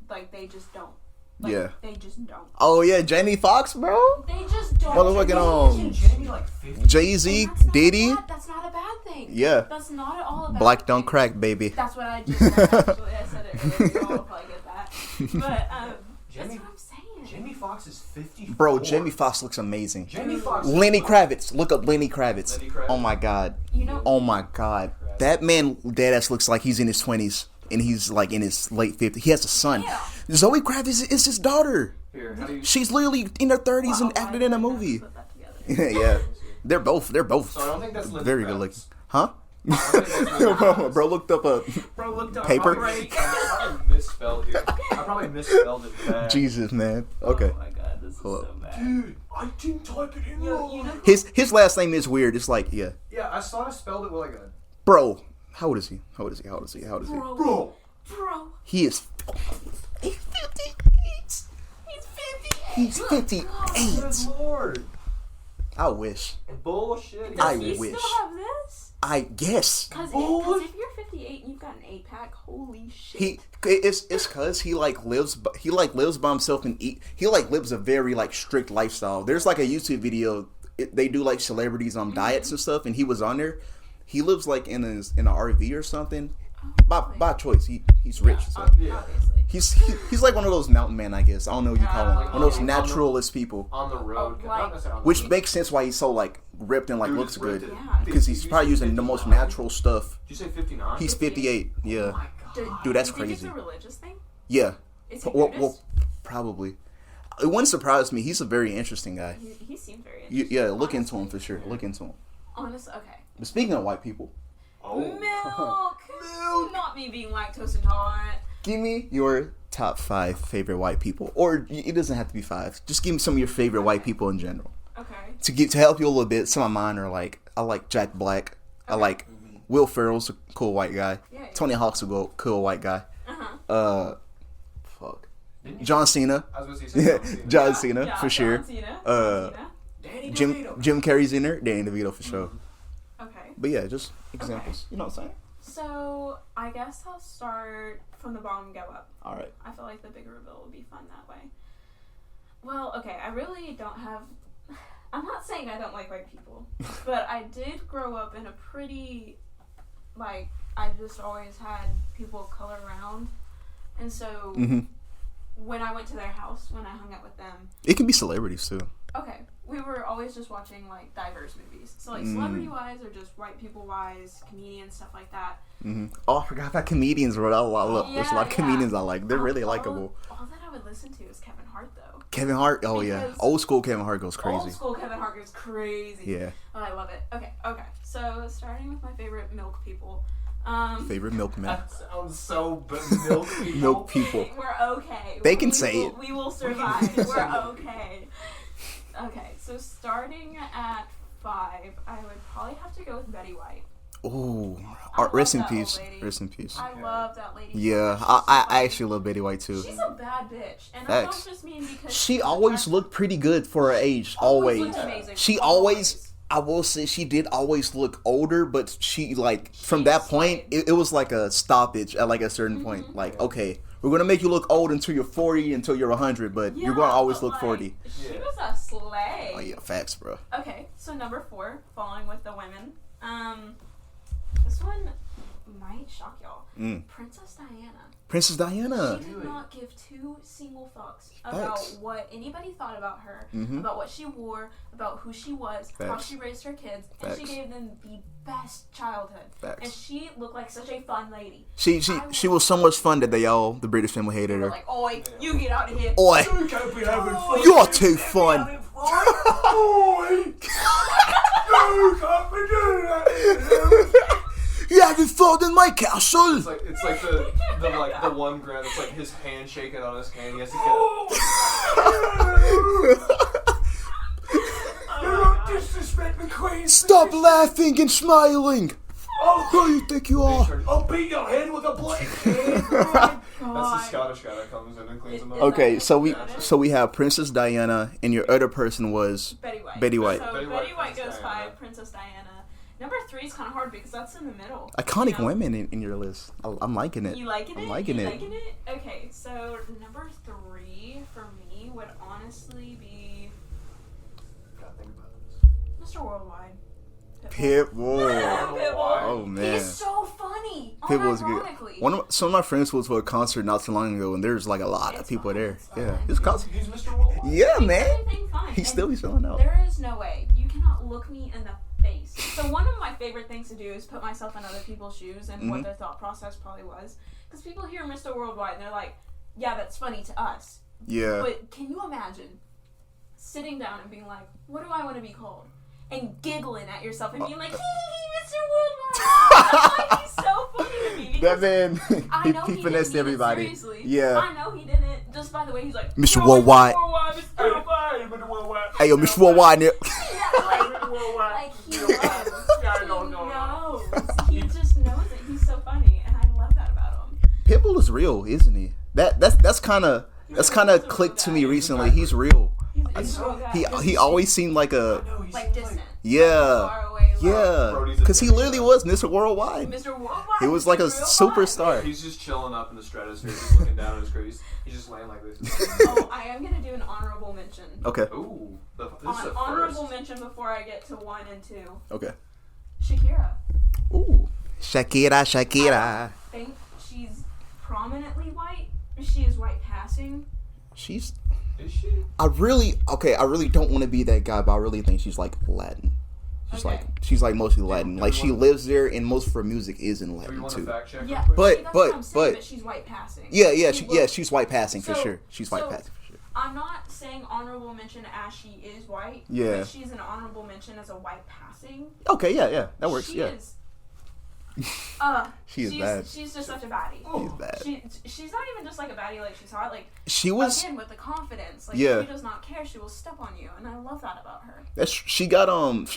Like, they just don't. Like, Yeah. They just don't. Oh yeah, Jamie Foxx, bro. They just don't. Motherfucking, Isn't Jamie like 50? Jay Z, And that's not Diddy. bad- That's not a bad thing. Yeah. That's not at all a bad Black thing. don't crack, baby. That's what I just said, actually. I said it earlier. You all will probably get that. But, that's Jamie- what I'm saying. Jamie Foxx is 54. Bro, Jamie Foxx looks amazing. Jamie Foxx. Lenny Kravitz. Look up Lenny Kravitz. Lenny Kravitz. Oh my god. You know, Oh my god. That man deadass looks like he's in his 20s and he's like in his late 50s. He has a son. Yeah. Zoe Kravitz is his daughter. Here, how do you? She's literally in her 30s and wow, acted in a I didn't movie. put that together. Yeah. They're both So I don't think that's Lenny very Kravitz. good looking. Huh? I don't think that's Lenny Kravitz. Bro looked up a Bro looked up Paper? Right. I probably misspelled here. I probably misspelled it bad. Jesus, man. Okay. Oh my god, this is Hold so up. bad. Dude, I didn't type it in You wrong. know who- His last name is weird. It's like, yeah. Yeah, I thought I spelled it with like a. Bro, how old is he? How old is he? How old is he? How old is he? Bro. Bro. He is. He's 58. He's 58. He's 58. Good lord. I wish. Bullshit. I Does he wish. still have this? I guess. Because Bull- if you're 58 and you've got an 8-pack, holy shit. It's cause he lives by himself and he lives a very like strict lifestyle. There's like a YouTube video. They do like celebrities on diets and stuff, and he was on there. He lives like in an RV or something. By choice. He's rich. So. Yeah. Obviously. He's like one of those mountain men, I guess. I don't know what you call him. like One of those on the- naturalist people. On the road. Oh, not like- necessarily on the Which beach. makes sense why he's so like ripped and like Dude looks is good. ripped. Yeah. Because he's Did you probably say using the most 59? natural stuff. Did you say 59? He's 58. Yeah. Oh my god. Dude, that's Do you think crazy. it's a religious thing? Yeah. Is he Well, Buddhist? probably. It wouldn't surprise me. He's a very interesting guy. He seemed very interesting. Yeah, look into him for sure. Look into him. Honestly, okay. But speaking of white people, Oh. Milk! Not me being lactose intolerant. give me your top 5 favorite white people, or it doesn't have to be 5. Just give me some of your favorite white people in general. Okay. To help you a little bit, some of mine are like I like Jack Black. I like Will Ferrell's a cool white guy. Yeah, yeah. Tony Hawk's a cool white guy. Uh-huh. Fuck. Didn't you- John Cena. I was going to say Yeah, John Cena. John Cena Yeah, for sure. John Cena. Uh, John Cena. Danny Jim DeVito. Jim Carrey's in there. Danny DeVito for sure. Okay. But yeah, just examples. You know what I'm saying? So, I guess I'll start from the bottom and go up. All right. I feel like the bigger reveal would be fun that way. Well, okay, I really don't have... I'm not saying I don't like white people, but I did grow up in a pretty... Like, I just always had people of color around. And so, Mhm. when I went to their house, when I hung out with them, It can be celebrities too. okay, we were always just watching, like, diverse movies. So, like, Mm. celebrity-wise or just white people-wise, comedians, stuff like that. Oh, I forgot about comedians, bro. There's a lot Yeah, of comedians I like. They're really All- likable. All that I would listen to is Kevin Hart, though. Kevin Hart. Oh yeah, Because- old school Kevin Hart goes Old crazy. school Kevin Hart goes crazy. Yeah. Oh, I love it. Okay. So, starting with my favorite milk people. Favorite milkman. That sounds so milk people. Milk people. We're okay. They can We say will- it. We will survive. We're okay. Okay, so starting at 5, I would probably have to go with Betty White. Ooh, I rest in love that old peace. lady. Rest in peace. I love that lady. Yeah, She's I so funny. actually love Betty White too. She's a bad bitch, and Facts. I don't just mean because She she's always attractive. looked pretty good for her age. Always Always. looked amazing. She always. I will say she did always look older, but she like from that point it was like a stoppage at like a certain point. Like okay, we're gonna make you look old until you're 40, until you're 100, but you're gonna always but, look like, 40. She Yeah. was a slay. Oh yeah, facts, bro. Okay, so number 4, following with the women. This one might shock y'all. Princess Diana. Princess Diana. She did not give 2 single fucks Facts. about what anybody thought about her, about what she wore, about who she was, how Facts. she raised her kids, and she Facts. gave them the best childhood. Facts. And she looked like such a fun lady. She was so much fun that the British family hated They were her. like, "Oi, you get out of here." Oi, You can't be having fun. you're too fun. Boy! You can't be doing that. You haven't fun in my castle. It's like the one grand that's like his hand shaking on his hand. He has to get. Oh You my don't God. disrespect the queen. Stop laughing and smiling. Oh, Who you think you are? I'll beat your head with a blade. God. That's the Scottish guy that comes in and cleans them up. Okay, so we have Princess Diana, and your other person was Betty White. Betty White. So Betty Betty White, White Princess goes Diana. 5, Princess Diana. Number 3 is kind of hard because that's in the middle. iconic you know? women in your list. I'm liking it. You liking it? I'm liking you it. liking it? Okay, so number 3 for me would honestly be Gotta think about this. Mr. Worldwide. Pitbull. Pitbull. Oh man. He's so funny. Pitbull's Unironically. good. Some of my friends went to a concert not too long ago, and there's like a lot of It's people fine, there. it's fine. Yeah, it's concert. He's Mr. Worldwide. Yeah, Makes man. everything fine. He's And still selling out. There is no way. You cannot look me in the face. So one of my favorite things to do is put myself in other people's shoes and what their thought process probably was. Because people hear Mr. Worldwide and they're like, yeah, that's funny to us. Yeah. But can you imagine sitting down and being like, what do I want to be called? And giggling at yourself and being like, hee hee hee, Mr. Worldwide. That's like, he's so funny to me. That because man, I know he he finessed didn't mean it everybody. seriously. Yeah. I know he didn't. Just by the way he's like, Mr. "No, Worldwide." Mr. Worldwide. Mr. Worldwide. Hey, yo, Mr. Worldwide. Yeah, like he knows. Yeah, He no. knows. He just knows it. He's so funny, and I love that about him. Pitbull is real, isn't he? That's kind of clicked to me recently. He's real. He's a real guy. He always seemed like a No, he's like distant. yeah. Far away. Like, Yeah, Brody's a because he demigod. literally was Mr. Worldwide. Mr. Worldwide. He was like a Real superstar. He's just chilling up in the stratosphere, just looking down at his crease. He's just laying like this. Oh, I am gonna do an honorable mention. Okay, Ooh, this is a Honorable first. mention before I get to 1 and 2. okay. Shakira. Ooh, Shakira. I think she's prominently white. She is white passing. She's. Is she? I really don't want to be that guy, but I really think she's like Latin. Okay. She's like mostly Latin. do Like we she want- lives there, and most of her music is in Do we Latin want to too. fact check? Yeah, real quick? But- see, that's what I'm saying, but- she's white passing. Yeah, She she's white passing for So- sure. She's white so- passing for sure. I'm not saying honorable mention as she is white. Yeah. But she's an honorable mention as a white passing. Okay, yeah, that works. She Yeah, is. She is she's, bad. She's just such a baddie. she's bad. She's not even just like a baddie, like she's hot. Like She was. again with the confidence. Like Yeah. she does not care. She will step on you, and I love that about her. She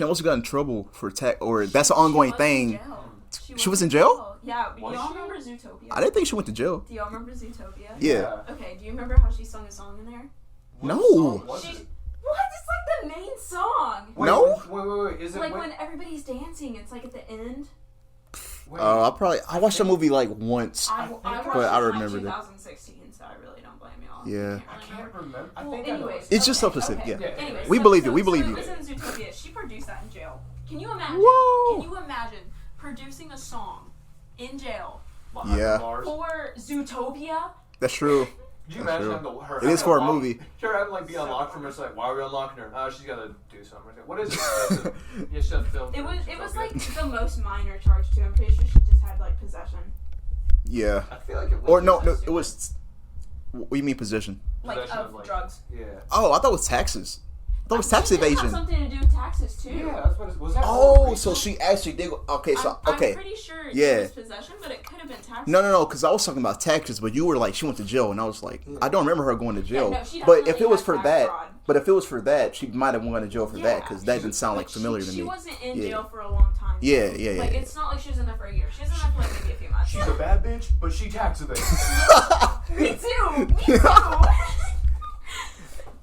almost got in trouble for that's an She ongoing was in thing. jail. She was in jail? Yeah. Was Y'all she? remember Zootopia? I didn't think she went to jail. Do y'all remember Zootopia? Yeah. Okay. Do you remember how she sung a song in there? What No. song was She. it? What? It's like the main song. Wait, No? Wait. Is it Like when everybody's dancing, it's like at the end. wait, I watched the movie like once. I think watched but I it in, remember like, that. 2016, so I really don't blame y'all. Yeah. I can't remember. I Well, think I know. anyways, It's just okay, so specific, okay. yeah. Anyways, We so- believe you, so- we believe so you. It was in Zootopia. She produced that in jail. Can you imagine? Whoa. Can you imagine producing a song in jail Behind Yeah. the bars. for Zootopia? That's true. Could you That's imagine true. her It is having for a unlocked- movie. Her having like be unlocked from her. It's like, why are we unlocking her? Oh, she's gotta do something. It's like, what is it? Yeah, she had filmed. It for was Zootopia. like the most minor charge too. I'm pretty sure she just had like possession, Yeah. I feel like it was. Or no, it was. What do you mean position? like Possession of of, like- drugs. Yeah. Oh, I thought it was taxes. I thought it was tax It did have evasion. something to do with taxes too. Yeah, that's what it was. That Oh, more so recent? she actually did. Okay, so I'm okay. pretty sure Yeah. it was possession, but it could have been taxes. No, because I was talking about taxes, but you were like, she went to jail, and I was like, I don't remember her going to jail. no, she but if definitely it was had for tax that, fraud. she might have gone to jail for that, because that didn't sound like familiar to me. She wasn't in Yeah. jail for a long time. Yeah. Like it's not like she was in there for a year. She was in there for like maybe a few months. She's a bad bitch, but she tax evades. Me too. Me too.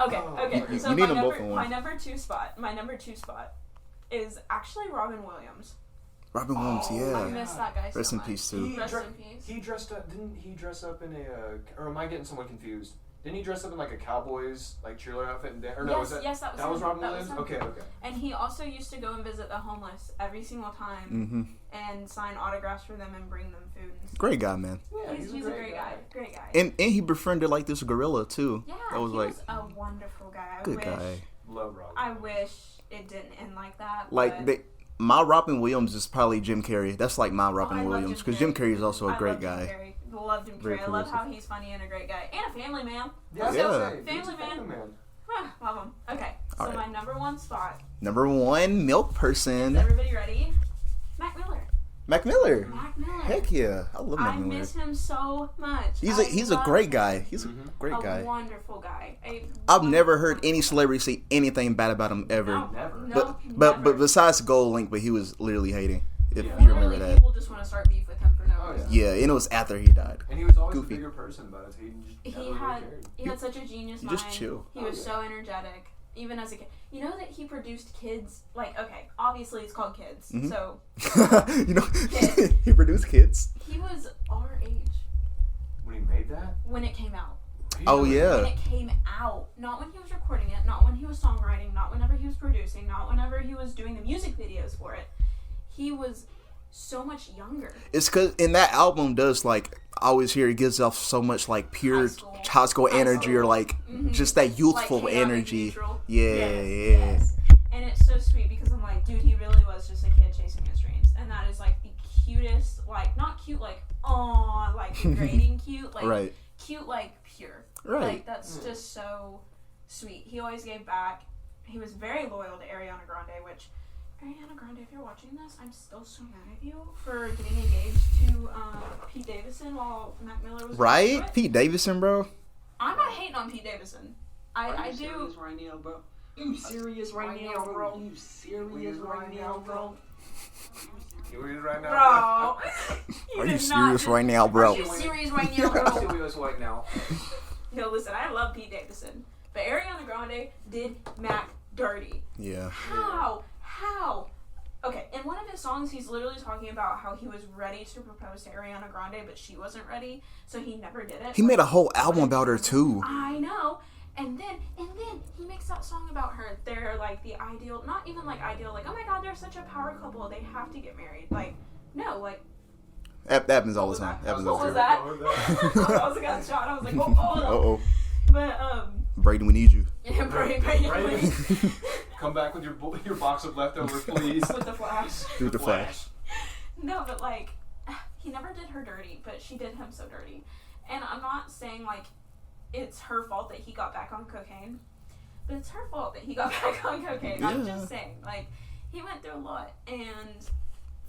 Okay. You So need my them both number, in one. my number two spot is actually Robin Williams. Robin Williams, I yeah. miss that guy so Rest in much. peace, too. Rest in peace. He dressed up. Didn't he dress up in a? Or am I getting someone confused? Didn't he dress up in like a Cowboys like cheerleader outfit? Or no, was that? Yes, that was That him. was Robin That was Williams. him. Okay. And he also used to go and visit the homeless every single time Mm-hmm. and sign autographs for them and bring them food and stuff. Great guy, man. Yeah, He's a great guy. Great guy. And he befriended like this gorilla too. Yeah, that was he like was a wonderful guy. good guy. Love Robin. I wish it didn't end like that. Like but my Robin Williams is probably Jim Carrey. That's like my Robin I love Williams Jim because Jim Carrey. Carrey is also a I great love Jim guy. Carrey. Love Jim Very Carrey. I love charismatic. how he's funny and a great guy and a family man. Yeah, Let's Yeah. go. He's a Family man. Love him. Okay, so All right. my number one spot. Number one, milk Is person, everybody ready? Mac Miller. Mac Miller. Mac Miller. Heck yeah, I love Mac I Miller. miss him so much. He's a love great him. guy. He's a Mhm. great a guy. wonderful guy. I've never heard any celebrity say anything bad about him ever. No, Never. no, But never. besides Gold Link, but he was literally hating. If Yeah. you remember Literally, that. people just want to start beef with him for no Oh, reason. Yeah, and it was after he died. And he was always Goofy. a bigger person about it. He just He never really had cared. he had such a genius You mind. just chill. He Oh, was yeah. so energetic, even as a kid. You know that he produced kids. Like, okay, obviously it's called Kids. Mhm. So You know, Kids. he produced kids. he was our age When he made that. when it came out. Oh Really? yeah. When it came out, not when he was recording it, not when he was songwriting, not whenever he was producing, not whenever he was doing the music videos for it. He was so much younger. It's because in that album does like I always hear it gives off so much like pure high school High energy or school. like Mhm. just that youthful Like chaotic energy. neutral. Yeah, Yes, yeah. yes. And it's so sweet because I'm like, dude, he really was just a kid chasing his dreams, and that is like the cutest, like not cute, like aw, like degrading cute, like Right. cute, like pure. Right. Like that's just so sweet. He always gave back. He was very loyal to Ariana Grande, which Ariana Grande, if you're watching this, I'm still so mad at you for getting engaged to Pete Davidson while Mac Miller was Right? going through it. Pete Davidson, bro. I'm not hating on Pete Davidson. I do. serious right now, bro? You serious right now, bro? You serious right now, bro? You is right now. Bro. Are did you not serious just- Are now, Are bro? you serious right now, I'm bro? still US white now. No, listen, I love Pete Davidson. But Ariana Grande did Mac dirty. Yeah. How? Okay, in one of his songs, he's literally talking about how he was ready to propose to Ariana Grande, but she wasn't ready, so he never did it. He made a whole album about her too. I know. And then he makes that song about her. They're like the ideal, not even like ideal, like, oh my god, they're such a power couple, they have to get married. Like, no, like, That happens all the what time. was Happens that? all What the was time. that? I was a gunshot. I was like, oh, Uh oh. But, Brady, we need you. yeah, Brady, Right? Come back with your box of leftovers, please. with the Flash. Do the Flash. No, but like, he never did her dirty, but she did him so dirty. And I'm not saying like it's her fault that he got back on cocaine, but it's her fault that he got back on cocaine. I'm Yeah. just saying, like, he went through a lot, and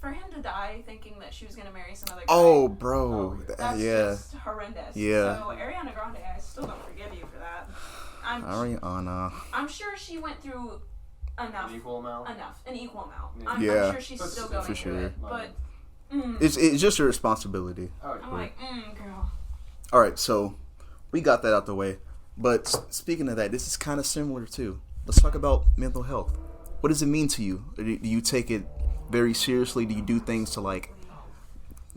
for him to die thinking that she was gonna marry some other guy, Oh, bro. that's Yeah. just horrendous. Yeah. So Ariana Grande, I still don't forgive you for that. Ariana. I'm sure she went through enough. An equal amount. An equal amount. Yeah. I'm Yeah. sure she's That's still for going through sure. it, but It's just your responsibility. Oh, I'm like, girl. All right, so we got that out the way. But speaking of that, this is kind of similar too. Let's talk about mental health. What does it mean to you? Do you take it very seriously? Do you do things to like?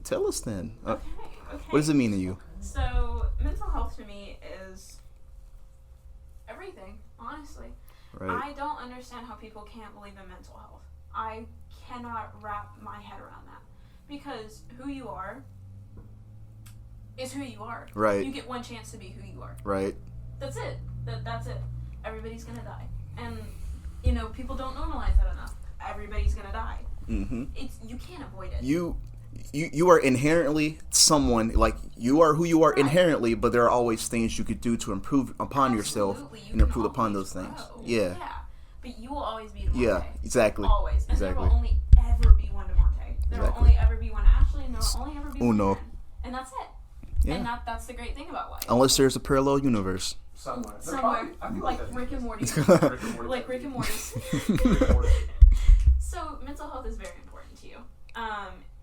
Tell us then. Okay. What does it mean to you? So mental health to me is everything. Honestly, Right. I don't understand how people can't believe in mental health. I cannot wrap my head around that because who you are is who you are. Right. You get one chance to be who you are. Right. That's it. That's it. Everybody's gonna die, and you know people don't normalize that enough. Everybody's gonna die. Mm-hmm. You can't avoid it. You are inherently someone, like you are who you are Right. inherently, but there are always things you could do to improve upon yourself Absolutely. You and can improve upon always those things. grow. Yeah. But you will always be Devontae. Yeah. Exactly. Always. And Exactly. there will only ever be one Devontae. There will Exactly. only ever be one Ashley, and there will only ever be Uno. one Aaron. And that's it. Yeah. And that's the great thing about life. Unless there's a parallel universe. Somewhere. They're Somewhere. probably- I feel Like that's- Rick and Morty. Rick and Morty. Like Rick and Mortis. Rick and Morty. So mental health is very important to you.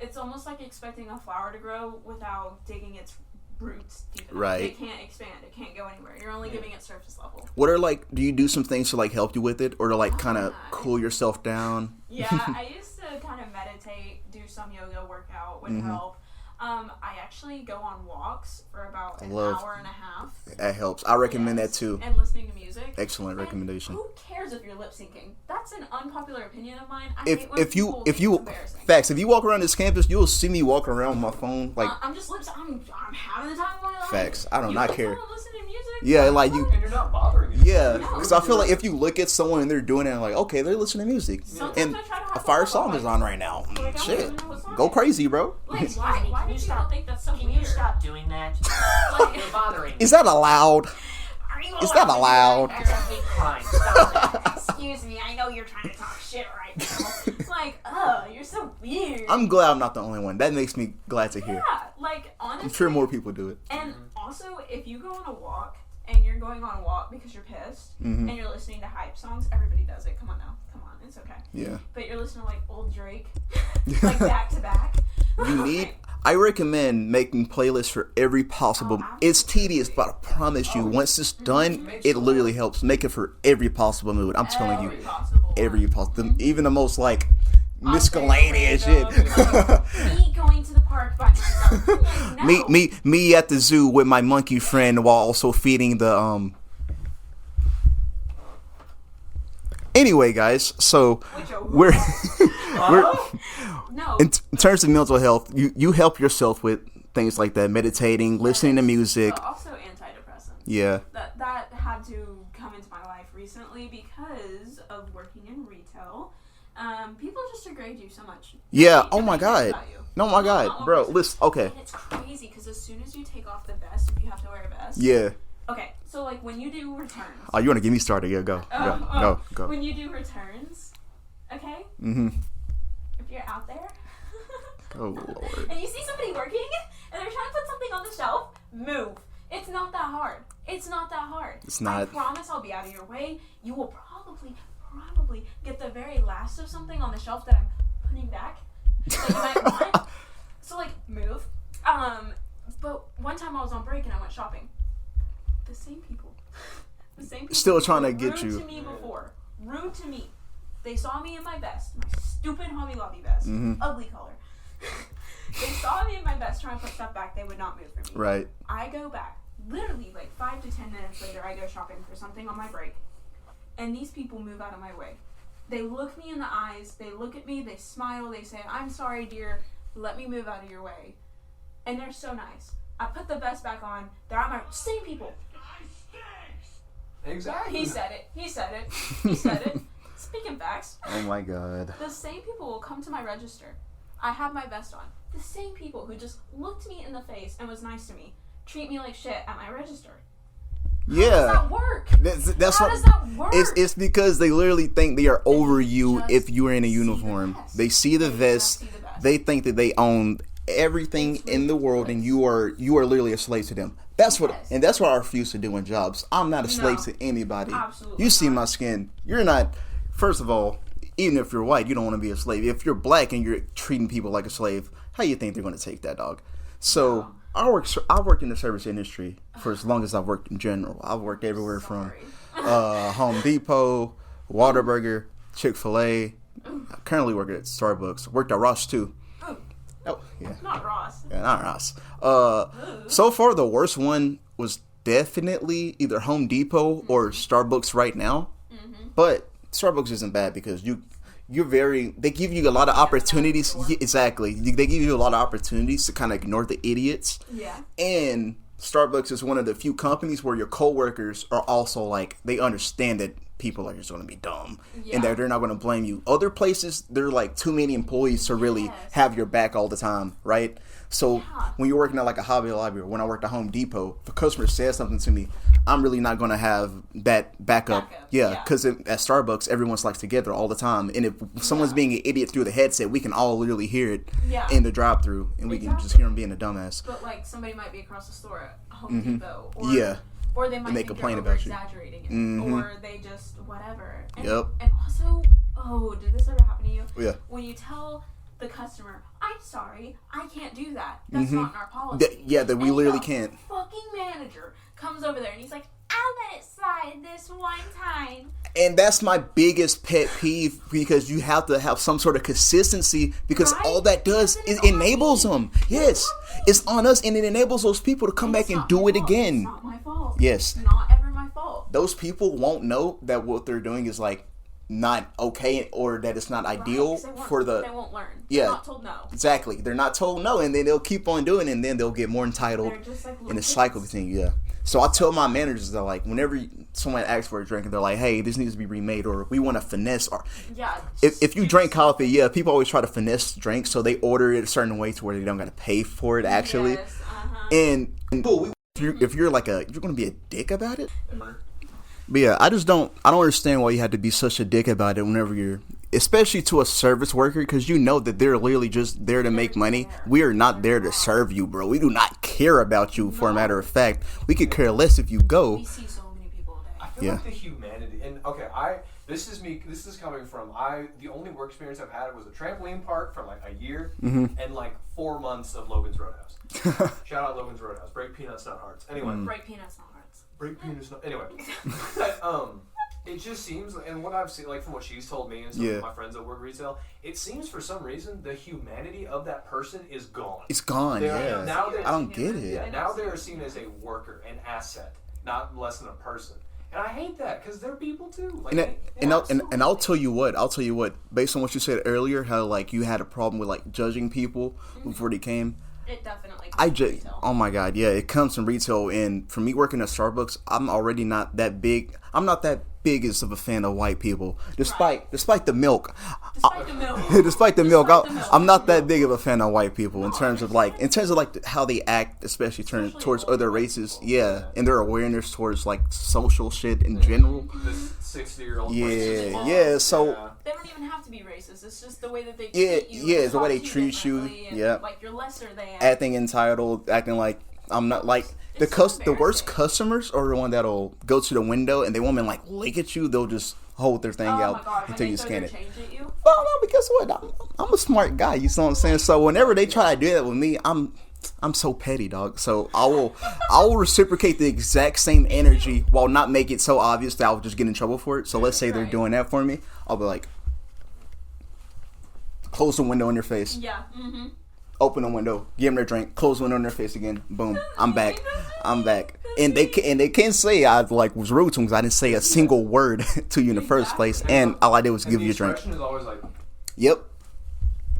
It's almost like expecting a flower to grow without digging its roots deep enough. Right. It can't expand. It can't go anywhere. You're only giving it surface level. What are like? Do you do some things to like help you with it, or to like kind of cool yourself down? Yeah, I used to kind of meditate, do some yoga workout would help. I actually go on walks for about an hour and a half. That helps. I recommend that too. And listening to music. Excellent recommendation. Who cares if you're lip syncing? That's an unpopular opinion of mine. I If hate when if you people if think you it's embarrassing. facts, if you walk around this campus, you'll see me walking around with my phone like I'm just lip syncing. I'm having the time of my life. facts. I do not care. Listen to music. Yeah, like you. And you're not bothering me. Yeah, because I feel like if you look at someone and they're doing it, like okay, they're listening to music, Sometimes and I try to a have fire a song is on right now. Like, I don't Shit, even know what song go it is. crazy, bro. Like, why do people think that's so Can weird? you stop doing that? Like, You're bothering me. Is that allowed? are you Is that allowed? That's a hate crime. Stop that. Excuse me, I know you're trying to talk shit right now. Like, you're so weird. I'm glad I'm not the only one. That makes me glad to hear. Yeah, like, honestly. I'm sure more people do it. And also, if you go on a walk, and you're going on a walk because you're pissed, and you're listening to hype songs, everybody does it. Come on now. Come on, it's okay. Yeah. But you're listening to, like, old Drake, like, back to back. You need. I recommend making playlists for every possible. It's tedious, but I promise you, once it's done, it literally helps. Make it for every possible mood. I'm telling you, every possible, even the most like miscellaneous shit. Me going to the park by myself. I'm like, no. me at the zoo with my monkey friend while also feeding the Anyway, guys, so we're No. in terms of mental health, you help yourself with things like that, meditating, listening to music. But also antidepressants. Yeah. That had to come into my life recently because of working in retail. People just degrade you so much. Yeah. They Oh my don't care God. about you. Oh my God, Not bro. one Listen. Okay. And it's crazy because as soon as you take off the vest, if you have to wear a vest. Yeah. Okay, so like when you do returns. Oh, you want to get me started? Yeah. Go. When you do returns, okay? Mhm. If you're out there. Oh Lord. And you see somebody working and they're trying to put something on the shelf, move. It's not that hard. It's not that hard. It's not. I promise I'll be out of your way. You will probably get the very last of something on the shelf that I'm putting back that you might want. So like move. But one time I was on break and I went shopping. The same people. Still trying to were get you. Rude to me before. Rude to me. They saw me in my vest, my stupid Hobby Lobby vest, ugly color. They saw me in my vest trying to put stuff back. They would not move for me. Right. I go back. Literally, like 5 to 10 minutes later, I go shopping for something on my break, and these people move out of my way. They look me in the eyes. They look at me. They smile. They say, "I'm sorry, dear. Let me move out of your way." And they're so nice. I put the vest back on. They're at my same people. Exactly. He said it. He said it. He said it. Speaking facts. Oh my God. The same people will come to my register. I have my vest on. The same people who just looked me in the face and was nice to me treat me like shit at my register. How does Yeah. that work? That's How what. does that work? It's because they literally think they are over you just if you are in a see the uniform. vest. They see the They vest. just see the vest. They think that they own everything It's in the world, and ridiculous. you are literally a slave to them. That's what, Yes. and that's what I refuse to do in jobs. I'm not a slave No. to anybody. Absolutely You see not. my skin. You're not. First of all, even if you're white, you don't want to be a slave. If you're black and you're treating people like a slave, how you think they're going to take that, dog? So I worked in the service industry for as long as I've worked in general. I've worked everywhere from Home Depot, Whataburger, Chick-fil-A. I currently work at Starbucks. Worked at Ross too. Ooh, Oh yeah. not Ross. Yeah, not Ross. So far, the worst one was definitely either Home Depot or Starbucks right now. But Starbucks isn't bad because you're very. They give you a lot of opportunities. Yeah, exactly. They give you a lot of opportunities to kind of ignore the idiots. Yeah. And Starbucks is one of the few companies where your coworkers are also like they understand that people are just going to be dumb and that they're not going to blame you. Other places, they're like too many employees to really Yes. have your back all the time, right? So Yeah. when you're working at like a Hobby Lobby or when I worked at Home Depot, if a customer says something to me, I'm really not going to have that backup. Backup, Yeah, yeah. because at Starbucks, everyone's like together all the time. And if someone's being an idiot through the headset, we can all literally hear it Yeah. in the drive-through, and we can just Exactly. hear them being a dumbass. But like somebody might be across the store at Home Depot, or Yeah. or they might they think complain you're about you. exaggerating it, Mhm. or they just whatever. And, Yep. And also, did this ever happen to you? Yeah. When you tell the customer, I'm sorry, I can't do that. That's not in our policy. That we And literally the can't. Fucking manager comes over there and he's like, I'll let it slide this one time. And that's my biggest pet peeve, because you have to have some sort of consistency, because Right? all that does Because is it's on enables me. them. Yes, it's on us, and it enables those people to come back It's and not do my it fault. again. It's not my fault. Yes. It's not ever my fault. Those people won't know that what they're doing is like not okay, or that it's not ideal Right, 'cause for they the. won't learn. Yeah. They're not told no. Exactly, they're not told no, and then they'll keep on doing it, and then they'll get more entitled, They're just like and little the cycle kids. continues. Yeah. So I tell my managers that, like, whenever someone asks for a drink and they're like, "Hey, this needs to be remade," or "We want to finesse," or Yeah. if you drink coffee, yeah, people always try to finesse drinks, so they order it a certain way to where they don't got to pay for it actually. Yes, uh-huh. And if you're gonna be a dick about it. But yeah, I don't understand why you have to be such a dick about it whenever you're, especially to a service worker, because you know that they're literally just there to make money. We are not there to serve you, bro. We do not care about you. For a matter of fact, we could care less if you go. We see so many people a I day. feel Yeah. like the humanity, and okay, this is coming from the only work experience I've had was a trampoline park for like a year and like 4 months of Logan's Roadhouse. Shout out Logan's Roadhouse. Break peanuts, not hearts. Anyway, Bright peanuts, not hearts. break peanuts, not anyway. It just seems, and what I've seen, like from what she's told me and some Yeah. of my friends that work retail, it seems for some reason the humanity of that person is gone. It's gone. They're- Yeah. now they're- I don't get it. Yeah, now they're seen as a worker, an asset, not less than a person. And I hate that because they're people too. Like, And I'll tell you what, based on what you said earlier, how like you had a problem with like judging people before they came. It definitely comes I from just, retail. oh my god, yeah, it comes from retail, and for me working at Starbucks, I'm already not that big. I'm not that biggest of a fan of white people, despite the milk. Despite the milk. Despite the milk, Despite the milk. I'm not that big of a fan of white people in terms of like how they act, especially towards older other white races. people. Yeah, and their awareness towards like social shit in general. this 60-year-old. Yeah. So. They don't even have to be racist. It's just the way that they Yeah, treat you. yeah, and it's the way talk they to treat you, differently and, yeah. Like you're lesser than. Acting entitled, acting like I'm not like It's so the worst embarrassing. customers are the one that'll go to the window and they won't even like look at you. They'll just hold their thing Oh out my god, when until they you throw scan their it. change at you. Well, no, because what? I'm a smart guy. You know what I'm saying? So whenever they try to do that with me, I'm so petty, dog. So I will reciprocate the exact same energy while not make it so obvious that I'll just get in trouble for it. So let's say they're Right. doing that for me, I'll be like, close the window in their face. Yeah. Mm-hmm. Open the window, give them their drink, close the window in their face again. Boom, I'm back. I'm back. And they can't say I like was rude to them because I didn't say a single word to you in the first place, and all I did was give the you a drink. expression is always like, Yep.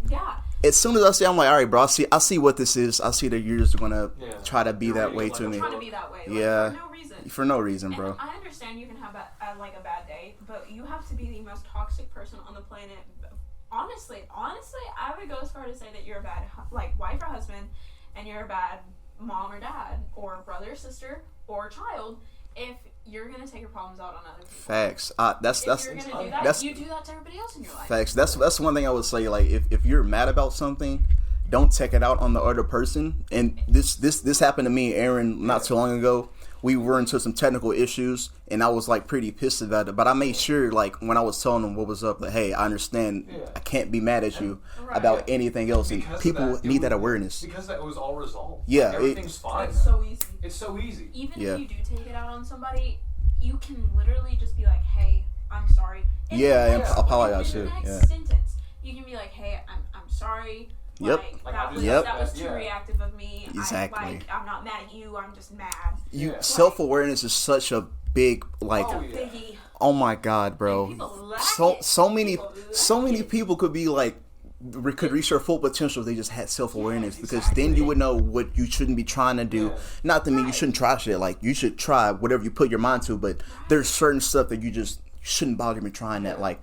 Yeah. As soon as I see, I'm like, all right, bro. I see what this is. I see that you're just gonna Yeah. try to be You're that reading way like to a me. Trying to be that way. Like, Yeah. For no reason. For no reason, bro. And I understand you can have a bad day, but you have to be the most toxic person on the planet. Honestly, I would go as far to say that you're a bad wife or husband, and you're a bad mom or dad, or brother or sister, or child, if you're gonna take your problems out on other people. Facts. That's If you're gonna do that, that's you do that to everybody else in your life. facts. That's one thing I would say. Like, if you're mad about something, don't take it out on the other person. And this happened to me and Aaron not too long ago. We were into some technical issues, and I was like pretty pissed about it. But I made sure, like, when I was telling them what was up, that hey, I understand. Yeah. I can't be mad at you Right. about anything else. And because of people that, need that it was- awareness. Because that was all resolved. Yeah, Like, everything's fine. It's so easy. It's so easy. Even Yeah. if you do take it out on somebody, you can literally just be like, "Hey, I'm sorry." And Yeah, the and next- apologize in the too, next yeah. sentence, you can be like, "Hey, I'm sorry." Yep. Like, that I was, just- that was too yeah. reactive of me. Exactly. I'm not mad at you. I'm just mad. You Yeah. self-awareness is such a big like. Oh, It's a yeah. biggie. Oh my god, bro. And people lack So it. so many People lack so many it. people could be like could reach their full potential if they just had self-awareness, Yes, because then you would know what you shouldn't be trying to do. Yeah. Not to mean you Right. shouldn't try shit, like you should try whatever you put your mind to, but there's certain stuff that you just shouldn't bother me trying that. Like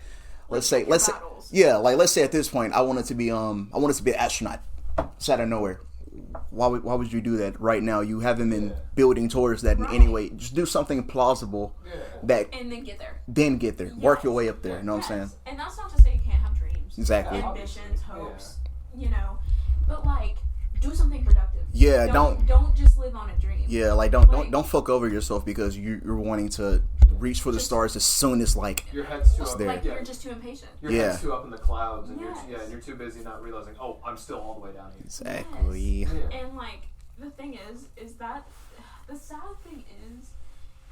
let's say your battles. let's say at this point I wanted to be an astronaut. It's out of nowhere. Why would you do that right now? You haven't been Yeah. building towards that in Right. any way. Just do something plausible Yeah. that And then get there. then get there. Work your Yes. way up there. You know what I'm Yes. saying? And that's not to say you can't have dreams. Exactly. Ambitions, Yeah. hopes, you know. But like, do something productive. Yeah, Don't just live live on a dream. Yeah, like don't fuck over yourself because you're wanting to reach for the stars as soon as like Your head's too up. there. Like Yeah. you're just too impatient. Your Yeah. head's too up in the clouds, and Yes. and you're too busy not realizing. Oh, I'm still all the way down here. exactly. Yeah. And like the thing is that the sad thing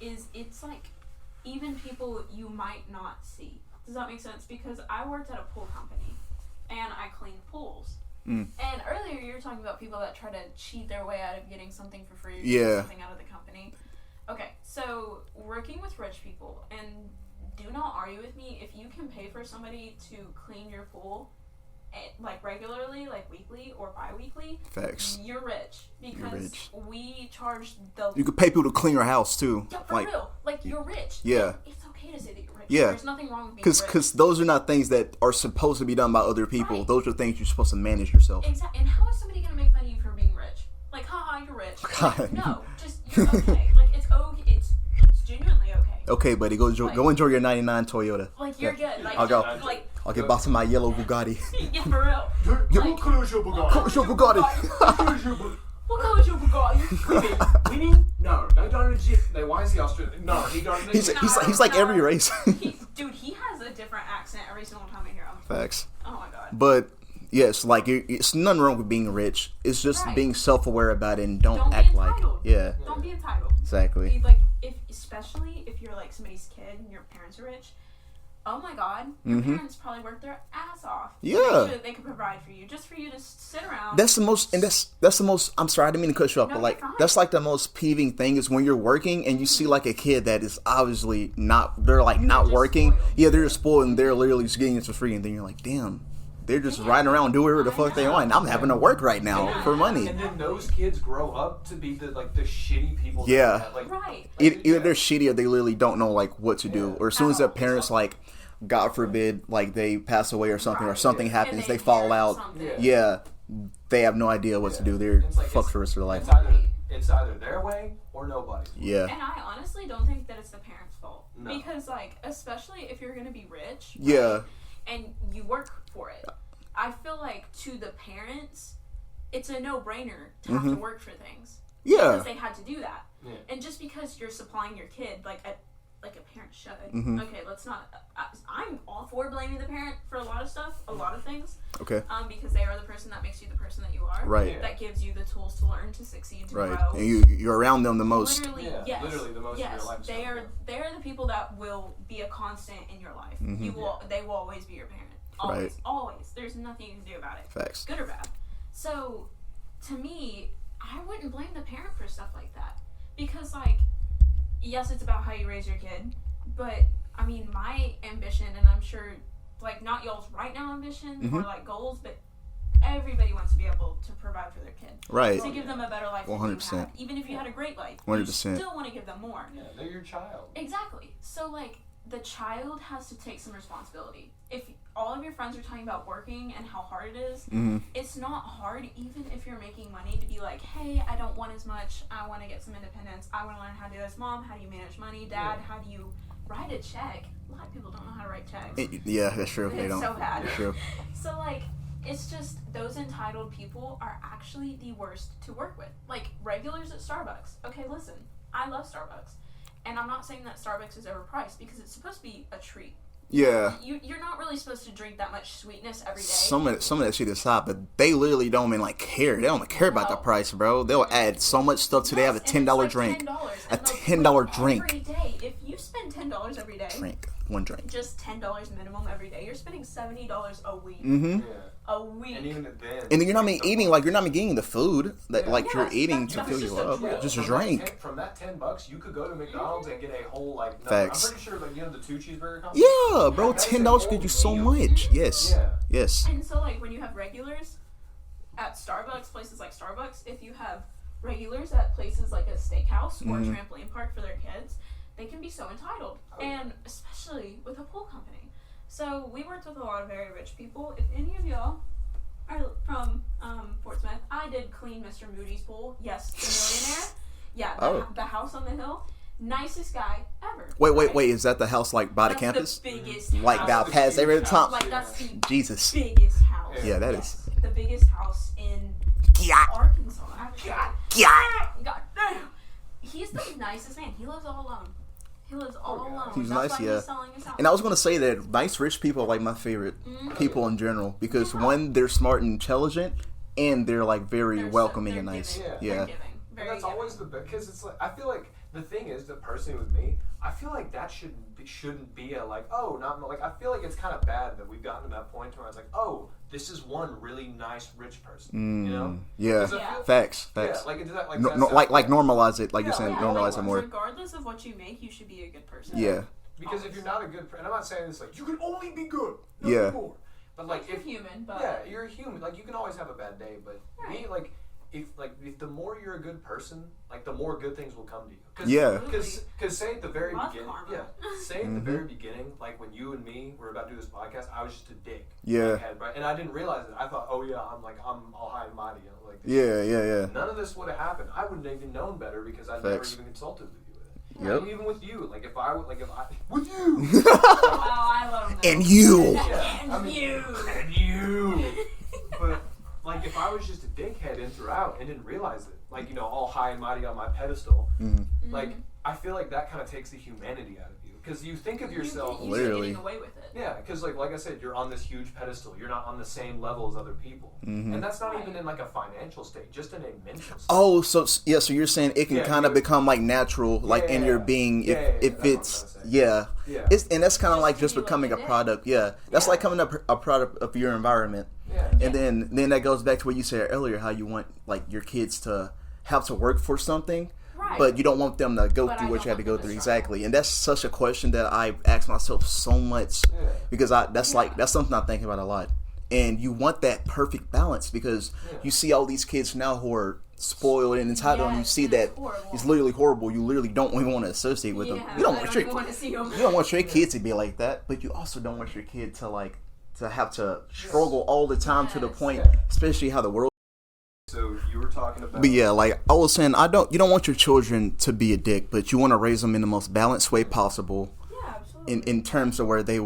is it's like even people you might not see. Does that make sense? Because I worked at a pool company and I cleaned pools. Mm. And earlier you were talking about people that try to cheat their way out of getting something for free or Yeah. getting something out of the company. Okay, so working with rich people, and do not argue with me, if you can pay for somebody to clean your pool like regularly, like weekly or bi-weekly, Facts. you're rich because rich. we charge the You could pay people to clean your house too. yeah, for Like, real. Like you're rich. Yeah. It's okay to say that you're rich. Yeah. There's nothing wrong with being rich. because those are not things that are supposed to be done by other people. Right. Those are things you're supposed to manage yourself. Exactly. And how is somebody gonna make fun of you for being rich? Like, haha, you're rich. God. Like, no, just you're okay. Like it's okay. It's genuinely okay. Okay, buddy, go enjoy your '99 Toyota. Like you're good. Like I'll go. Like I'll get back to my yellow Bugatti. yeah, for real. Like, Close your Bugatti. what color is your Bugatti? Winning? No, they done it legit. Why is he Australian? No, he done it. He's like every race. Dude, he has a different accent every single time I hear him. Facts. Oh my god. But yes, like it's nothing wrong with being rich. It's just Right. being self-aware about it and don't Don't be act like entitled. yeah, Don't be entitled. exactly. Like especially if you're like somebody's kid and your parents are rich. Oh my god, your parents probably worked their ass off. to Yeah. make sure that they could provide for you, just for you to sit around. That's the most, and that's the most. I'm sorry, I didn't mean to cut you off, No, but like you're fine. that's like the most peeving thing is when you're working and you see like a kid that is obviously not. They're like not just working. spoiled. Yeah, they're just spoiled and they're literally just getting it for free, and then you're like, damn, they're just riding around doing whatever the I fuck they know. want. I'm having to work right now Yeah. for money. And then those kids grow up to be the shitty people. Yeah. That, like, right. Either they're shitty or they literally don't know like what to do, Yeah. or as soon as their Oh, parents like, God forbid, like they pass away or something, or Right. something Yeah. happens, And they fall inherit out. something. Yeah, they have no idea what to do. They're It's like fucked for the rest of their life. It's either their way or nobody's way. Yeah, And I honestly don't think that it's the parents' fault. No. Because like, especially if you're gonna be rich. yeah, right, and you work for it. I feel like to the parents, it's a no-brainer to have to work for things. yeah. Because they had to do that. Yeah. And just because you're supplying your kid, like a parent should. Mm-hmm. Okay, let's not. I'm all for blaming the parent for a lot of stuff, a lot of things, Okay, because they are the person that makes you the person that you are. right, Yeah. That gives you the tools to learn, to succeed, to right. grow. And you're around them the most. Literally, Yeah, yes. literally the most of yes, your life. they are the people that will be a constant in your life. Mm-hmm. They will always be your parent. Always, Right. always. There's nothing you can do about it. Facts. Good or bad. So, to me, I wouldn't blame the parent for stuff like that. Because, like, yes, it's about how you raise your kid, but, I mean, my ambition, and I'm sure, like, not y'all's right now ambition Mm-hmm. or, like, goals, but everybody wants to be able to provide for their kid. Right. To give them a better life than you 100%. had. Even if you had a great life, 100%. you still want to give them more. Yeah, they're your child. Exactly. So, like, the child has to take some responsibility. If all of your friends are talking about working and how hard it is, Mm-hmm. it's not hard, even if you're making money, to be like, hey, I don't want as much. I want to get some independence. I want to learn how to do this. Mom, how do you manage money? Dad, how do you write a check? A lot of people don't know how to write checks. Yeah, that's true. They It's don't. so bad. That's true. So, like, it's just those entitled people are actually the worst to work with. Like, regulars at Starbucks. Okay, listen, I love Starbucks. And I'm not saying that Starbucks is overpriced because it's supposed to be a treat. Yeah. You're not really supposed to drink that much sweetness every day. Some of that shit is hot, but they literally don't even like care. They don't care about the No. price, bro. They'll add so much stuff to. They have a Yes, and $10 it's drink. $10, A and they'll $10 put drink. every day. If you spend $10 every day, One drink. just $10 minimum every day, you're spending $70 a week. Mm-hmm. Yeah. A week. And even then. And then you're not even eating like you're not even getting the food that Yeah. like you're Yes, eating that's to fill just you a up. drink. Just a From that drink. From that $10, you could go to McDonald's and get a whole like. Facts. I'm pretty sure like the 2 cheeseburger combo. Yeah, bro. That's a $10 whole gives you so meal. much. Yes. Yeah. Yes. And so, like, when you have regulars at Starbucks, places like Starbucks, if you have regulars at places like a steakhouse or a trampoline park for their kids, they can be so entitled. Oh, yeah. And especially with a pool company. So, we worked with a lot of very rich people. If any of y'all are from Fort Smith, I did clean Mr. Moody's pool. Yes, the millionaire. Yeah, the house on the hill. Nicest guy ever. right? Wait. Is that the house like by the That's campus? The biggest Like house. that past every time? Like, that's the Jesus. biggest house. Yeah, that Yes, the biggest house in Yeah. Arkansas. Actually. Yeah. God, he's the nicest man. He lives all alone. He lives all alone. He's That's nice, why yeah. He's selling his house. And I was gonna say that nice rich people are like my favorite people in general because one, they're smart and intelligent, and they're like very They're welcoming they're and nice. giving. Yeah. They're giving. And Very that's giving. always the best, because it's like, I feel like the thing is that personally with me, I feel like that shouldn't be a like, oh, not like, I feel like it's kind of bad that we've gotten to that point where it's like, oh, this is one really nice rich person, you know? Yeah. 'Cause I Yeah. feel- Facts. Yeah, Facts. like, is that, like, No, that's no, like normalize it, like Yeah, you're saying, yeah, normalize like, it more. Regardless of what you make, you should be a good person. Yeah. Because if you're not a good and I'm not saying this like, you can only be good, Yeah. nothing more. But like, You're if human, but yeah, you're a human. Like, you can always have a bad day, but me, Right. like, if the more you're a good person, like, the more good things will come to you. Cause, Yeah. Because say at the very Love beginning, karma. yeah, say at the very beginning, like when you and me were about to do this podcast, I was just a dick. Yeah. Like, and I didn't realize it. I thought, oh yeah, I'm all high and mighty. Like, Yeah. none of this would have happened. I wouldn't have even known better because I never Facts. even consulted with you with it. Yep. Like, even with you, like if I with you. wow, I love him. And you. Yeah, And I mean, you. And you. But, like, if I was just a dickhead in throughout and didn't realize it, like, you know, all high and mighty on my pedestal, like, I feel like that kind of takes the humanity out of you. Because you think of yourself... You're Literally. getting away with it. Yeah, because, like I said, you're on this huge pedestal. You're not on the same level as other people. And that's not even in, like, a financial state, just in a mental state. Oh, so you're saying it can Yeah, kind of you- become like natural, like in your Yeah. being, Yeah, if that's it's what I'm trying to say. Yeah. it's and that's kind of like Just just be like becoming a it is. product. Yeah, that's Yeah. like coming up a product of your environment, Yeah. and then that goes back to what you said earlier, how you want like your kids to have to work for something. Right. But you don't want them to go But through I what don't you had to want go them to through. struggle. Exactly. And that's such a question that I ask myself so much Yeah. because that's something I think about a lot. And you want that perfect balance because you see all these kids now who are spoiled and entitled, and you Yes, see and that it's horrible. it's literally horrible. You literally don't even want to associate with them. Yeah, You don't I want don't your even want to see him. you don't want your kid to be like that, but you also don't want your kid to have to struggle all the time to the Yes. point, Yeah. especially how the world. So you were talking about... But yeah, like I was saying, you don't want your children to be a dick, but you want to raise them in the most balanced way possible. Yeah, absolutely. In terms of where they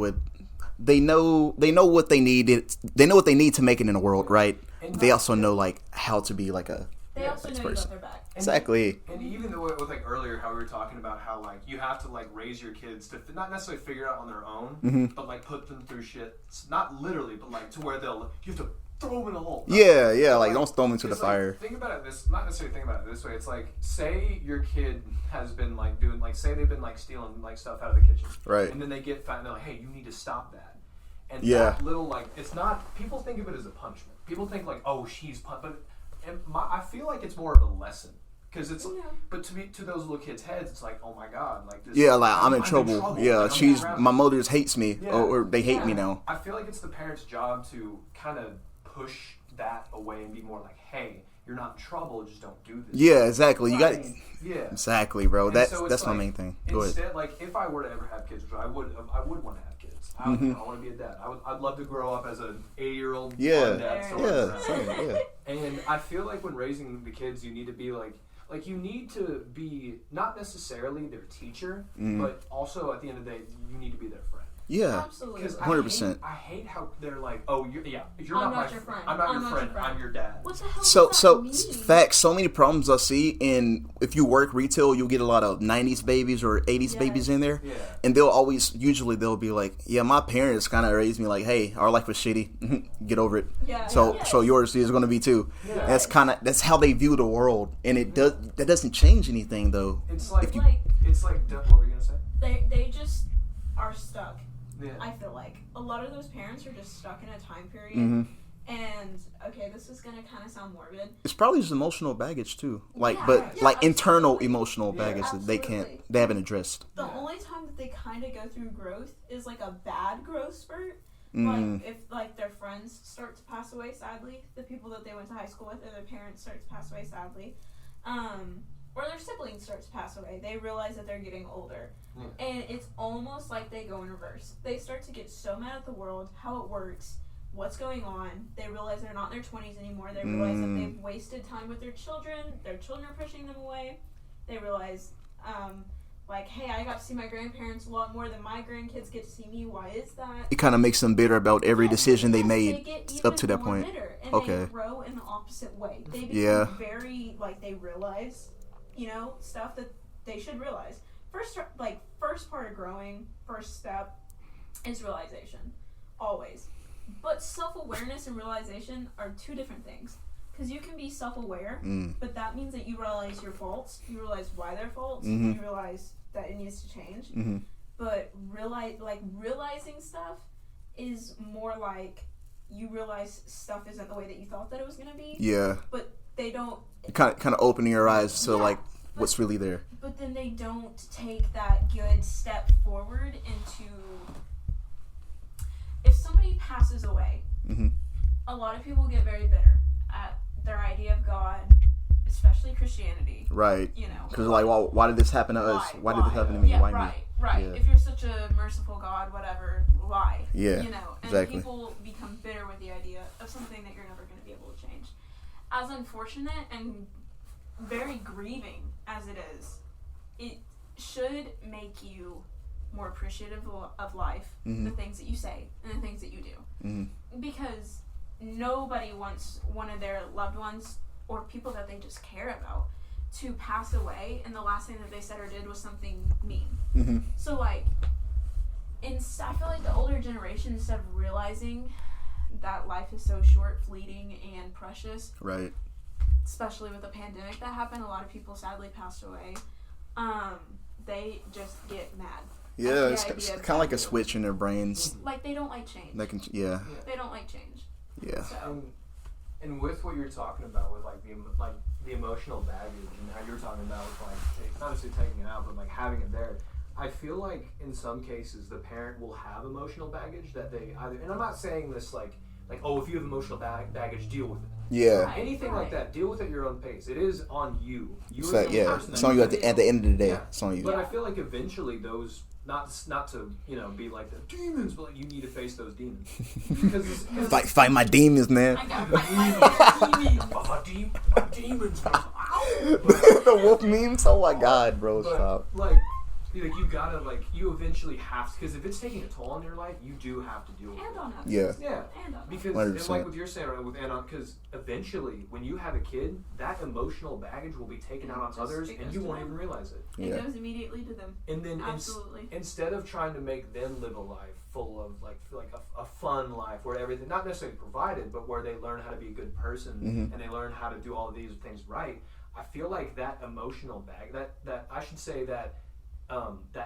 know what they need. They know what they need to make it in the world, right? And They not- also know like how to be like a they also know you person. got their back. exactly. And even the way with like earlier how we were talking about how like you have to like raise your kids to not necessarily figure it out on their own, but like put them through shit. Not literally, but like to where you have to throw them in a hole. Yeah, like don't throw them into the It's like, fire. think about it not necessarily think about it this way. It's like say your kid has been like doing like say they've been like stealing like stuff out of the kitchen, Right. And then they get found. And they're like, hey, you need to stop that. And Yeah. that little like it's not. People think of it as a punishment. People think like, oh, she's but I feel like it's more of a lesson. Because it's, Yeah. but to those little kids' heads, it's like, oh my god, like this. Yeah, like I'm in trouble. Yeah, Like, I'm around. my mother hates me, Yeah. or they hate Yeah. me now. I feel like it's the parent's job to kind of push that away and be more like, hey, you're not in trouble, just don't do this. Yeah, exactly. You got Yeah. exactly, bro. And That's so it's that's my like, main thing. Go ahead. Instead, like if I were to ever have kids, which I would want to have kids. I want to be a dad. I'd love to grow up as an 80-year-old Yeah. fun dad. Yeah. Yeah, same, yeah. And I feel like when raising the kids, you need to be like you need to be not necessarily their teacher, but also at the end of the day, you need to be their friend. Yeah. Absolutely. Because 100%. I hate how they're like, oh, you're I'm not not my your friend. I'm not I'm your not friend. your friend. I'm your dad. What the hell So does that mean? facts. So many problems I see in if you work retail, you'll get a lot of '90s babies or '80s babies in there, Yeah. and they'll be like, yeah, my parents kind of raised me like, hey, our life was shitty, get over it. Yeah. So Yeah. so yours is going to be too. Yeah. That's how they view the world, and that doesn't change anything though. It's like you- what were you gonna say? They just are stuck. Yeah. I feel like a lot of those parents are just stuck in a time period. Mm-hmm. And okay, this is gonna kind of sound morbid. It's probably just emotional baggage too, Yeah, like internal absolutely. emotional Yeah. baggage that Absolutely. they haven't addressed. The only time that they kind of go through growth is like a bad growth spurt. Mm. Like if like their friends start to pass away sadly, the people that they went to high school with, or their parents start to pass away sadly, or their siblings start to pass away. They realize that they're getting older, and it's almost like they go in reverse. They start to get so mad at the world, how it works, what's going on. They realize they're not in their 20s anymore. They realize that they've wasted time with their children. Their children are pushing them away. They realize, like, hey, I got to see my grandparents a lot more than my grandkids get to see me. Why is that? It kind of makes them bitter about every Yes, decision they yes, made get even up to that more point. bitter, and Okay. they grow in the opposite way. They become Yeah. very, like, they realize, stuff that they should realize. First part of growing, first step is realization, always. But self-awareness and realization are two different things. Because you can be self-aware, but that means that you realize your faults, you realize why they're faults, and you realize that it needs to change. But realizing stuff is more like you realize stuff isn't the way that you thought that it was going to be. Yeah. But they don't... Kind of opening your eyes to, what's really there. But then they don't take that good step forward into... If somebody passes away, a lot of people get very bitter at their idea of God, especially Christianity. Right. Because why did this happen to us? Why did this happen to me? Yeah, why right, me? right. Yeah. If you're such a merciful God, whatever, why? Yeah, And exactly. people become bitter with the idea of something that you're never going to be able to change. As unfortunate and very grieving as it is, it should make you more appreciative of life, the things that you say and the things that you do. Because nobody wants one of their loved ones or people that they just care about to pass away and the last thing that they said or did was something mean. So I feel like the older generation, instead of realizing that life is so short, fleeting, and precious, Right. especially with the pandemic that happened, a lot of people sadly passed away. They just get mad. Yeah, at it's the idea of kind of like a that. switch in their brains. Like they don't like change. They can, yeah. They don't like change. Yeah. So And with what you're talking about with the emotional baggage and how you're talking about with not necessarily taking it out, but having it there, I feel like in some cases the parent will have emotional baggage that they either, and I'm not saying this if you have emotional baggage, deal with it. Yeah. Right. Anything like that, deal with it at your own pace. It is on you. You So, as the yeah, person it's that on you you at the end of the day. Yeah. It's on you. But I feel like eventually those, not to be like the demons, but you need to face those demons. Because Fight my demons, man. I got my my demons. The wolf memes. Oh my god, bro, But, stop. you gotta you eventually have to, because if it's taking a toll on your life, you do have to deal with and it. on us. Yeah. Yeah, And on us. because 100%. and like what you're saying right, with Anna, because eventually when you have a kid, that emotional baggage will be taken out on Just- others, it and goes you to won't them. even realize it. It Yeah. goes immediately to them. And then Absolutely. instead of trying to make them live a life full of a fun life where everything not necessarily provided, but where they learn how to be a good person and they learn how to do all of these things right, I feel like that emotional that I should say that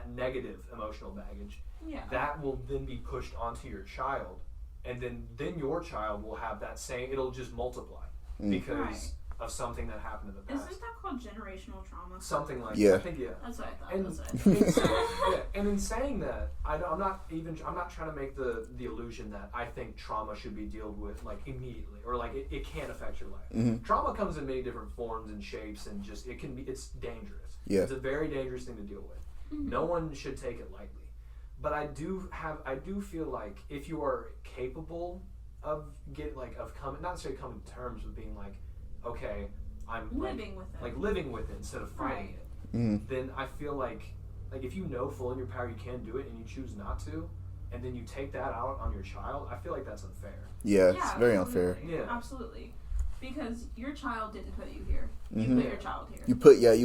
negative emotional baggage, Yeah. that will then be pushed onto your child, and then your child will have that same, it'll just multiply because Right. of something that happened in the past. Isn't that called generational trauma? Something like Yeah. that. I think, yeah. That's what I thought. And, That's what I thought. and in saying that, I'm not trying to make the illusion that I think trauma should be dealt with immediately or it can affect your life. Trauma comes in many different forms and shapes, and just it's dangerous. Yeah. It's a very dangerous thing to deal with. No one should take it lightly. But I do feel like if you are capable of coming, not necessarily coming to terms with being okay, I'm Living with it. living with it instead of fighting it, then I feel like if you know full in your power you can do it and you choose not to, and then you take that out on your child, I feel like that's unfair. Yeah, it's very unfair. absolutely. Yeah. Absolutely. Because your child didn't put you here. You Mhm. put your child here. You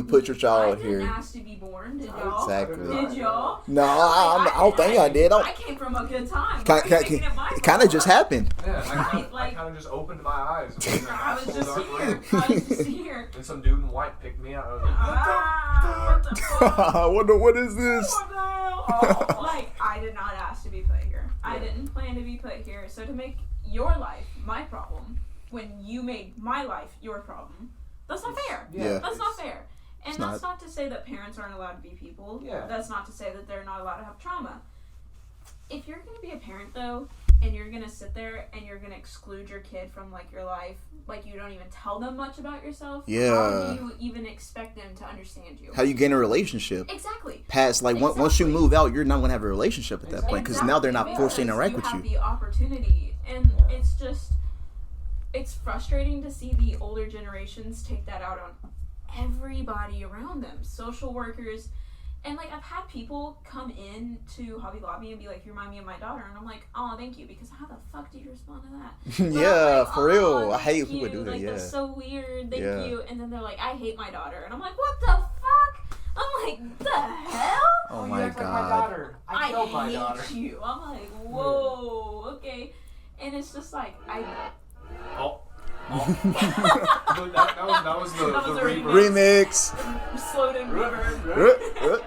put your I child didn't here. ask to be born, did y'all? Exactly. Did y'all? No, I don't think I did. I came from a good time. Why are you making it my It kind of just happened. Yeah, Right, I kind of just opened my eyes. I was just here. I was just here. And some dude in white picked me out. I was like, What the fuck? I wonder what is this? What the hell? I did not ask to be put here. I Yeah. didn't plan to be put here. So to make your life my problem, when you made my life your problem, that's not fair. Yeah. That's not fair. And It's that's not to say that parents aren't allowed to be people. Yeah. That's not to say that they're not allowed to have trauma. If you're going to be a parent, though, and you're going to sit there and you're going to exclude your kid from, your life, you don't even tell them much about yourself, Yeah. how do you even expect them to understand you? How you gain a relationship? Exactly. Past once you Exactly. move out, you're not gonna have a relationship at that point because now they're not Exactly, forced to because interact with have you. the opportunity, and Yeah. it's frustrating to see the older generations take that out on everybody around them, social workers, and I've had people come in to Hobby Lobby and be like, "You remind me of my daughter," and I'm like, "Oh, thank you," because how the fuck do you respond to that? But Yeah, I'm like, for "Oh, real. I thank hate when people you. do that. Yeah. That's so weird. Thank Yeah. you. And then they're like, "I hate my daughter," and I'm like, "What the my daughter. you. I'm like, whoa, okay. And it's just like, Oh. that was the That was a reverb. Remix. slowed in reverb.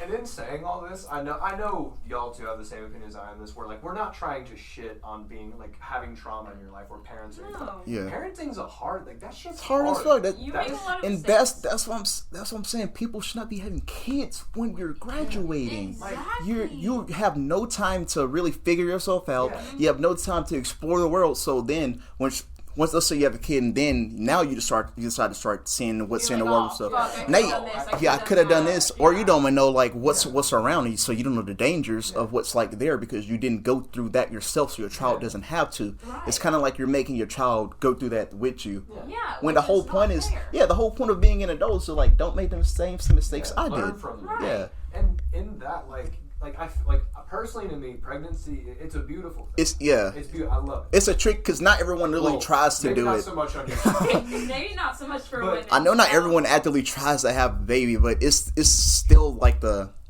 And in saying all this, I know y'all two have the same opinions I am on this, where like we're not trying to shit on being like having trauma in your life or parenting. No. Yeah. Parenting's hard. Like that shit's It's hard as fuck. You make a lot of And mistakes. that's what I'm saying. People should not be having kids when you're graduating. Exactly. You have no time to really figure yourself out. Yeah. You have no time to explore the world. So then once let's say you have a kid, and then now you decide to start seeing what's You're in the like, world oh, and stuff. fuck, I Now, could've done this, I could have done that. this, or you Yeah. don't even know like what's around you, so you don't know the dangers of what's like there because you didn't go through that yourself, so your child doesn't have to. Right. It's kind of like you're making your child go through that with you. Yeah. When the which whole not point is, fair. the whole point of being an adult, so like, don't make them same mistakes I learn did. from them. Right. Yeah, And in that, like personally to me, pregnancy, it's a beautiful thing. it's beautiful. I love it. it's a trick because not everyone really Well, tries to maybe do not it. so much on your Maybe not so much for But- women. I know not everyone actively tries to have a baby, but it's still like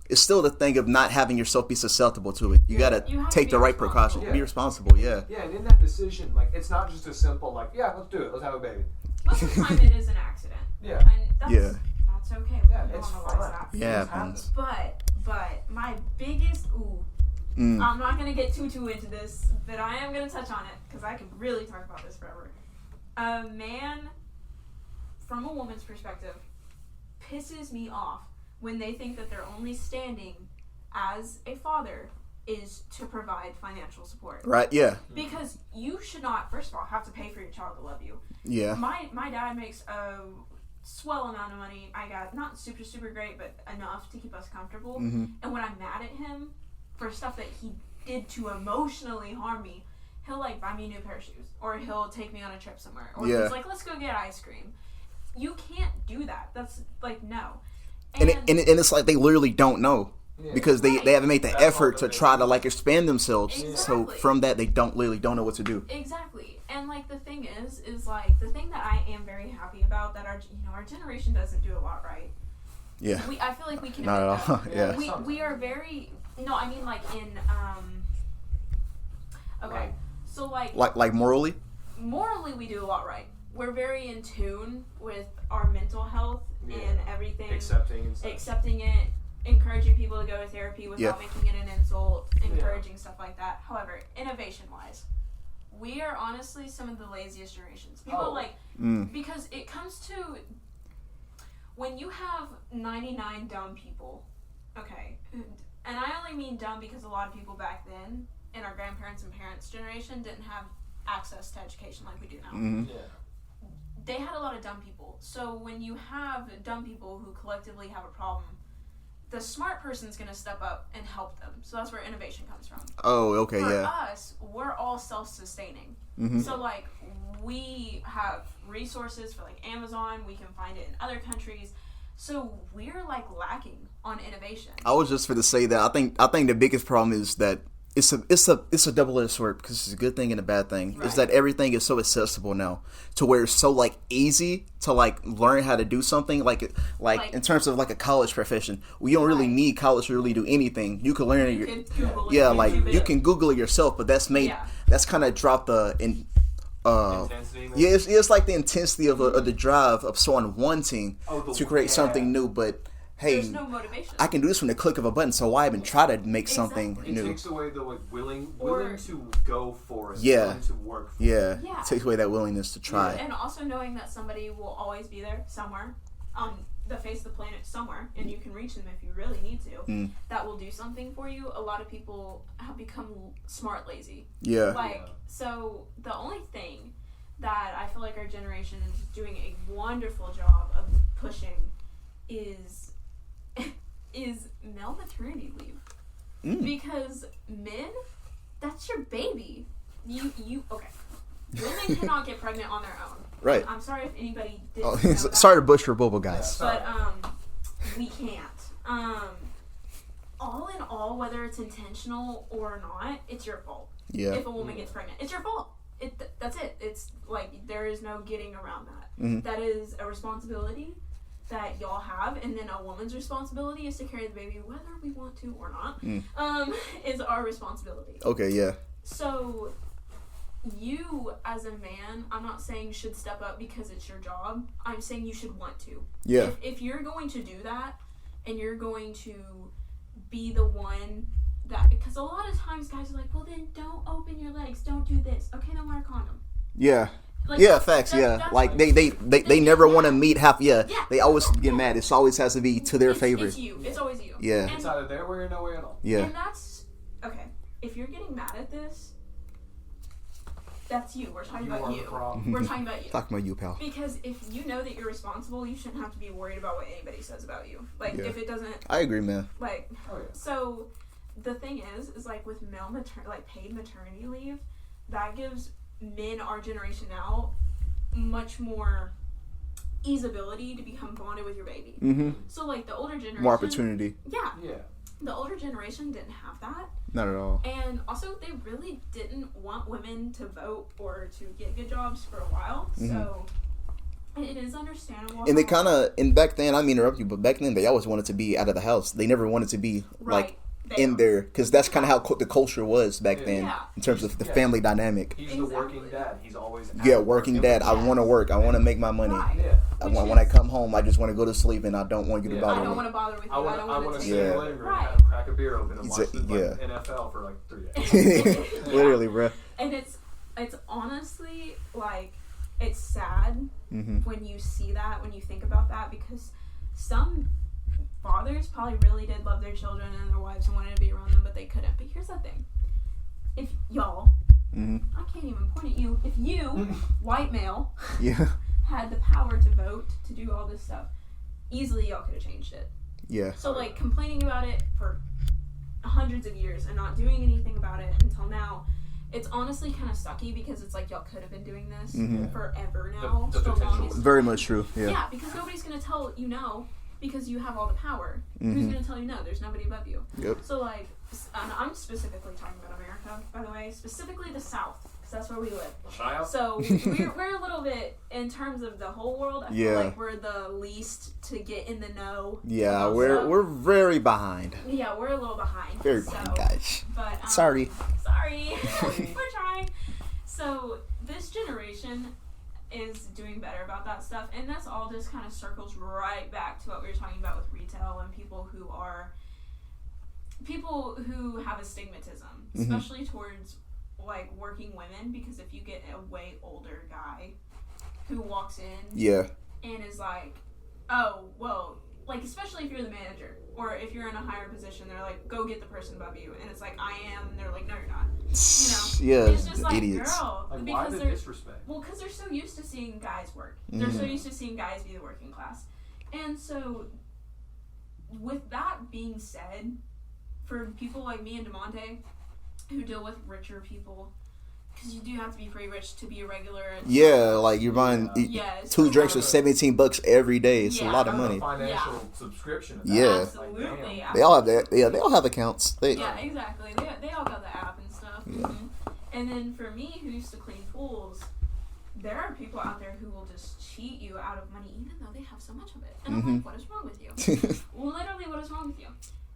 it's still the thing of not having yourself be susceptible to it. You gotta You have to take be the right responsible. precautions. Yeah. Be responsible. Yeah. Yeah, and in that decision, like it's not just a simple like, yeah, let's do it, let's have a baby. Most of the time it is an accident. Yeah. And that's, Yeah. that's okay. Yeah, We it's normalize fine. that. Yeah. Things happen. But my biggest Mm. I'm not gonna get too into this, but I am gonna touch on it because I could really talk about this forever. A man, from a woman's perspective, pisses me off when they think that their only standing as a father is to provide financial support. Right. Yeah. Because you should not, first of all, have to pay for your child to love you. Yeah. My dad makes a swell amount of money. I got not super great, but enough to keep us comfortable. Mm-hmm. And when I'm mad at him for stuff that he did to emotionally harm me, he'll like buy me a new pair of shoes, or he'll take me on a trip somewhere, or Yeah. he's like, let's go get ice cream. You can't do that. That's like no. And it's like they literally don't know. Yeah. Because they haven't made the That's effort all to that try they to do. like expand themselves. So Exactly. from that they don't know what to do. Exactly. And like the thing is like the thing that I am very happy about that our generation doesn't do a lot right. Yeah. I feel like we can Not admit at all. that. Yeah. We are very no, I mean like in okay. Right. So like Like morally. morally we do a lot right. We're very in tune with our mental health Yeah. and everything. Accepting and stuff. Accepting it, encouraging people to go to therapy without Yeah. making it an insult, encouraging stuff like that. However, innovation wise, we are honestly some of the laziest generations. People Oh. like Mm. because it comes to when you have 99 dumb people, okay, and I only mean dumb because a lot of people back then in our grandparents and parents generation didn't have access to education like we do now. Mm-hmm. Yeah. They had a lot of dumb people. So when you have dumb people who collectively have a problem, the smart person's going to step up and help them. So that's where innovation comes from. Oh, okay, For yeah. us, we're all self-sustaining. Mm-hmm. So like we have resources for like Amazon, we can find it in other countries. So we're like lacking on innovation. I was just for to say that I think the biggest problem is that it's a double-edged sword because it's a good thing and a bad thing. Is Right. that everything is so accessible now to where it's so like easy to like learn how to do something like in terms of like a college profession. We don't really Right. need college to really do anything. You can learn it. You can Google it, Yeah, like YouTube you it. can Google it yourself, but that's Yeah. kind of dropped the Intensity, maybe? yeah, it's like the intensity of the drive of someone wanting to create something new. But hey, There's no motivation. I can do this from the click of a button, so why even try to make something Exactly. It new? takes away the like willing Or- to go for it. Yeah. Willing to work for it. Yeah, Yeah. it takes away that willingness to try. And also knowing that somebody will always be there somewhere on the face of the planet somewhere, and you can reach them if you really need to, Mm. that will do something for you. A lot of people have become smart lazy. Yeah, Like, so the only thing that I feel like our generation is doing a wonderful job of pushing is male maternity leave. Mm. Because men, that's your baby. You okay. Women cannot get pregnant on their own. right. I'm sorry if anybody didn't Oh, know that, sorry to bust your bubble, guys. but we can't. All in all, whether it's intentional or not, it's your fault. Yeah, If a woman gets pregnant, it's your fault. That's it. It's like there is no getting around that. Mhm. That is a responsibility that y'all have, and then a woman's responsibility is to carry the baby whether we want to or not, is our responsibility. Okay, yeah. So you as a man, I'm not saying should step up because it's your job. I'm saying you should want to. Yeah. If you're going to do that and you're going to be the one that, because a lot of times guys are like, well then don't open your legs, don't do this. Okay, then wear a condom. Yeah. Like, Yeah, facts. Yeah, that's like they never want to meet half. Yeah, Yeah. they always get mad. It always has to be to their favor. It's you. It's always you. Yeah. And, It's either their way or no way at all. Yeah, and that's okay. If you're getting mad at this, that's you. We're talking You about are the you. problem. We're talking about you. talking about you, pal. Because if you know that you're responsible, you shouldn't have to be worried about what anybody says about you. Like, Yeah. if it doesn't, I agree, man. like, Oh yeah. so the thing is like with paid maternity leave, that gives men our generation now much more easeability to become bonded with your baby. Mm-hmm. So like the older generation, More opportunity. Yeah, Yeah. the older generation didn't have that, Not at all. and also they really didn't want women to vote or to get good jobs for a while. So it is understandable. And they how- kind of, and back then, I mean, interrupt you, but back then they always wanted to be out of the house. They never wanted to be like in there, because that's kind of how the culture was back then Yeah. in terms of the Yeah. family dynamic. He's Exactly. the working dad. He's always Yeah, at working work. dad. I want to work. I want to make my money. Right. Yeah. When I come home, I just want to go to sleep, and I don't want you to Yeah. bother I don't me. want to bother with you. I want don't to want to sit take in Yeah. the living room Right. and crack a beer open and watch Exa- the yeah. NFL for like 3 days. Literally, bruh. And it's honestly like it's sad Mm-hmm. when you see that, when you think about that, because some fathers probably really did love their children and their wives and wanted to be around them, but they couldn't. But here's the thing: if y'all, Mm-hmm. I can't even point at you. If you, white male, Yeah. had the power to vote, to do all this stuff, easily y'all could have changed it. Yeah. So like complaining about it for hundreds of years and not doing anything about it until now, it's honestly kind of sucky because it's like y'all could have been doing this Mhm. forever now. The potential longest- was- Very much true. Yeah. yeah, because nobody's gonna tell you no because you have all the power. Who's Mhm. gonna tell you no? There's nobody above you. Yep. So like, and I'm specifically talking about America, by the way, specifically the South, because that's where we live. So we're a little bit, in terms of the whole world, I Yeah. feel like we're the least to get in the know. Yeah, about we're stuff. we're very behind. Yeah, we're a little behind. Very so, behind, guys. But Sorry. sorry, we're trying. So this generation is doing better about that stuff, and that's all just kind of circles right back to what we were talking about with retail and people who have astigmatism, especially towards like working women, because if you get a way older guy who walks in Yeah. and is like, oh, well, like, especially if you're the manager or if you're in a higher position, they're like, go get the person above you. And it's like, I am. And they're like, no, you're not. Yeah, It's just like, idiots. girl. Like, why because the they're, disrespect? well, because they're so used to seeing guys work. They're so used to seeing guys be the working class. And so, with that being said, for people like me and DeMonte, who deal with richer people, because you do have to be pretty rich to be a regular. Yeah, like you're buying Yes. two drinks for $17 every day. It's Yeah. a lot of I have a money. financial subscription. Yeah. Absolutely. They all have that. Yeah, they all have accounts. They Yeah, exactly. They all got the app and stuff. Yeah. Mhm. And then for me, who used to clean pools, there are people out there who will just cheat you out of money, even though they have so much of it. And I'm like, what is wrong with you? Literally, what is wrong with you?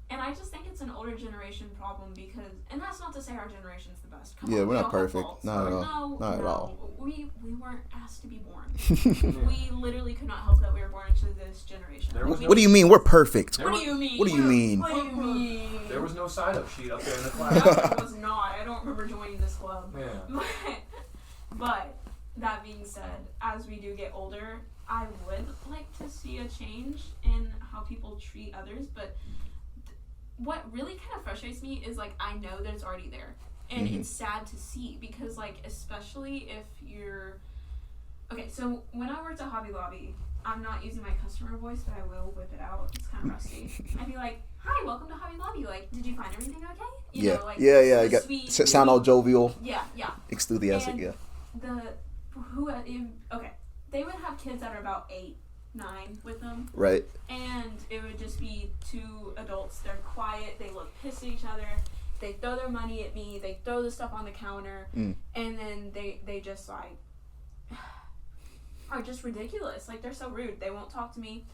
And I just think it's an older generation problem because, and that's not to say our generation's the best. Come Yeah, on, we're we not all have perfect. faults. Not at all. No, Not at no. all. We weren't asked to be born. We literally could not help that we were born into this generation. There was What do you mean? We're perfect. There What was- do you mean? What do you mean? What do you mean? There was no sign-up sheet up there in the No, class. it was not. I don't remember joining this club. Yeah. But that being said, as we do get older, I would like to see a change in how people treat others. But what really kind of frustrates me is like I know that it's already there, and it's sad to see because like especially if you're okay. So when I worked at Hobby Lobby, I'm not using my customer voice, but I will whip it out. It's kind of rusty. I'd be like, "Hi, welcome to Hobby Lobby. Like, did you find everything okay?" You Yeah, know, like yeah. the I got sweet, sound all jovial, yeah, yeah. enthusiastic. And Yeah. They would have kids that are about 8, 9 with them, Right. and it would just be two adults. They're quiet. They look pissed at each other. They throw their money at me. They throw the stuff on the counter, and then they just like are just ridiculous. Like they're so rude. They won't talk to me.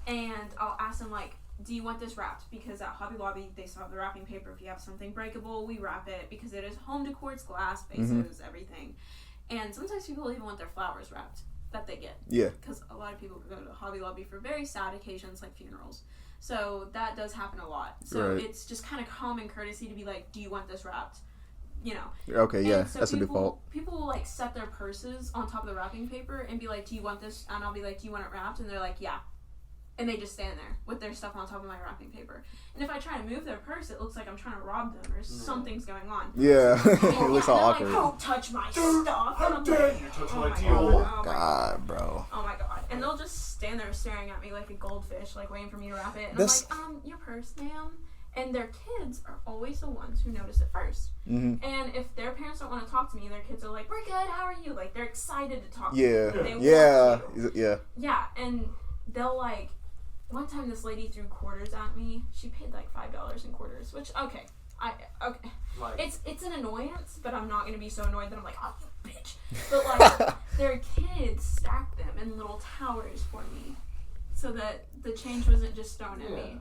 and I'll ask them like, do you want this wrapped? Because at Hobby Lobby, they still have the wrapping paper. If you have something breakable, we wrap it because it is home decor, it's glass, vases, everything. And sometimes people even want their flowers wrapped that they get. Yeah. Because a lot of people go to Hobby Lobby for very sad occasions like funerals. So that does happen a lot. So Right. it's just kind of common courtesy to be like, do you want this wrapped? You know. Okay, yeah, And so that's a default. People will like set their purses on top of the wrapping paper and be like, do you want this? And I'll be like, do you want it wrapped? And they're like, yeah. And they just stand there with their stuff on top of my wrapping paper. And if I try to move their purse, it looks like I'm trying to rob them or something's going on. Yeah, it looks all And they're awkward. Like, don't touch my stuff. And I'm dare like, you touch oh my my tea? God, Oh, oh my God, bro. Oh my God. And they'll just stand there staring at me like a goldfish, like waiting for me to wrap it. And This- I'm like, your purse, ma'am. And their kids are always the ones who notice it first. Mm-hmm. And if their parents don't want to talk to me, their kids are like, we're good, how are you? Like, they're excited to talk Yeah, to me. They yeah, want to. yeah. Yeah, and they'll like, one time this lady threw quarters at me. She paid like $5 in quarters, which, okay. Okay. Like, It's an annoyance, but I'm not going to be so annoyed that I'm like, oh, you bitch. But like, their kids stacked them in little towers for me so that the change wasn't just thrown at me.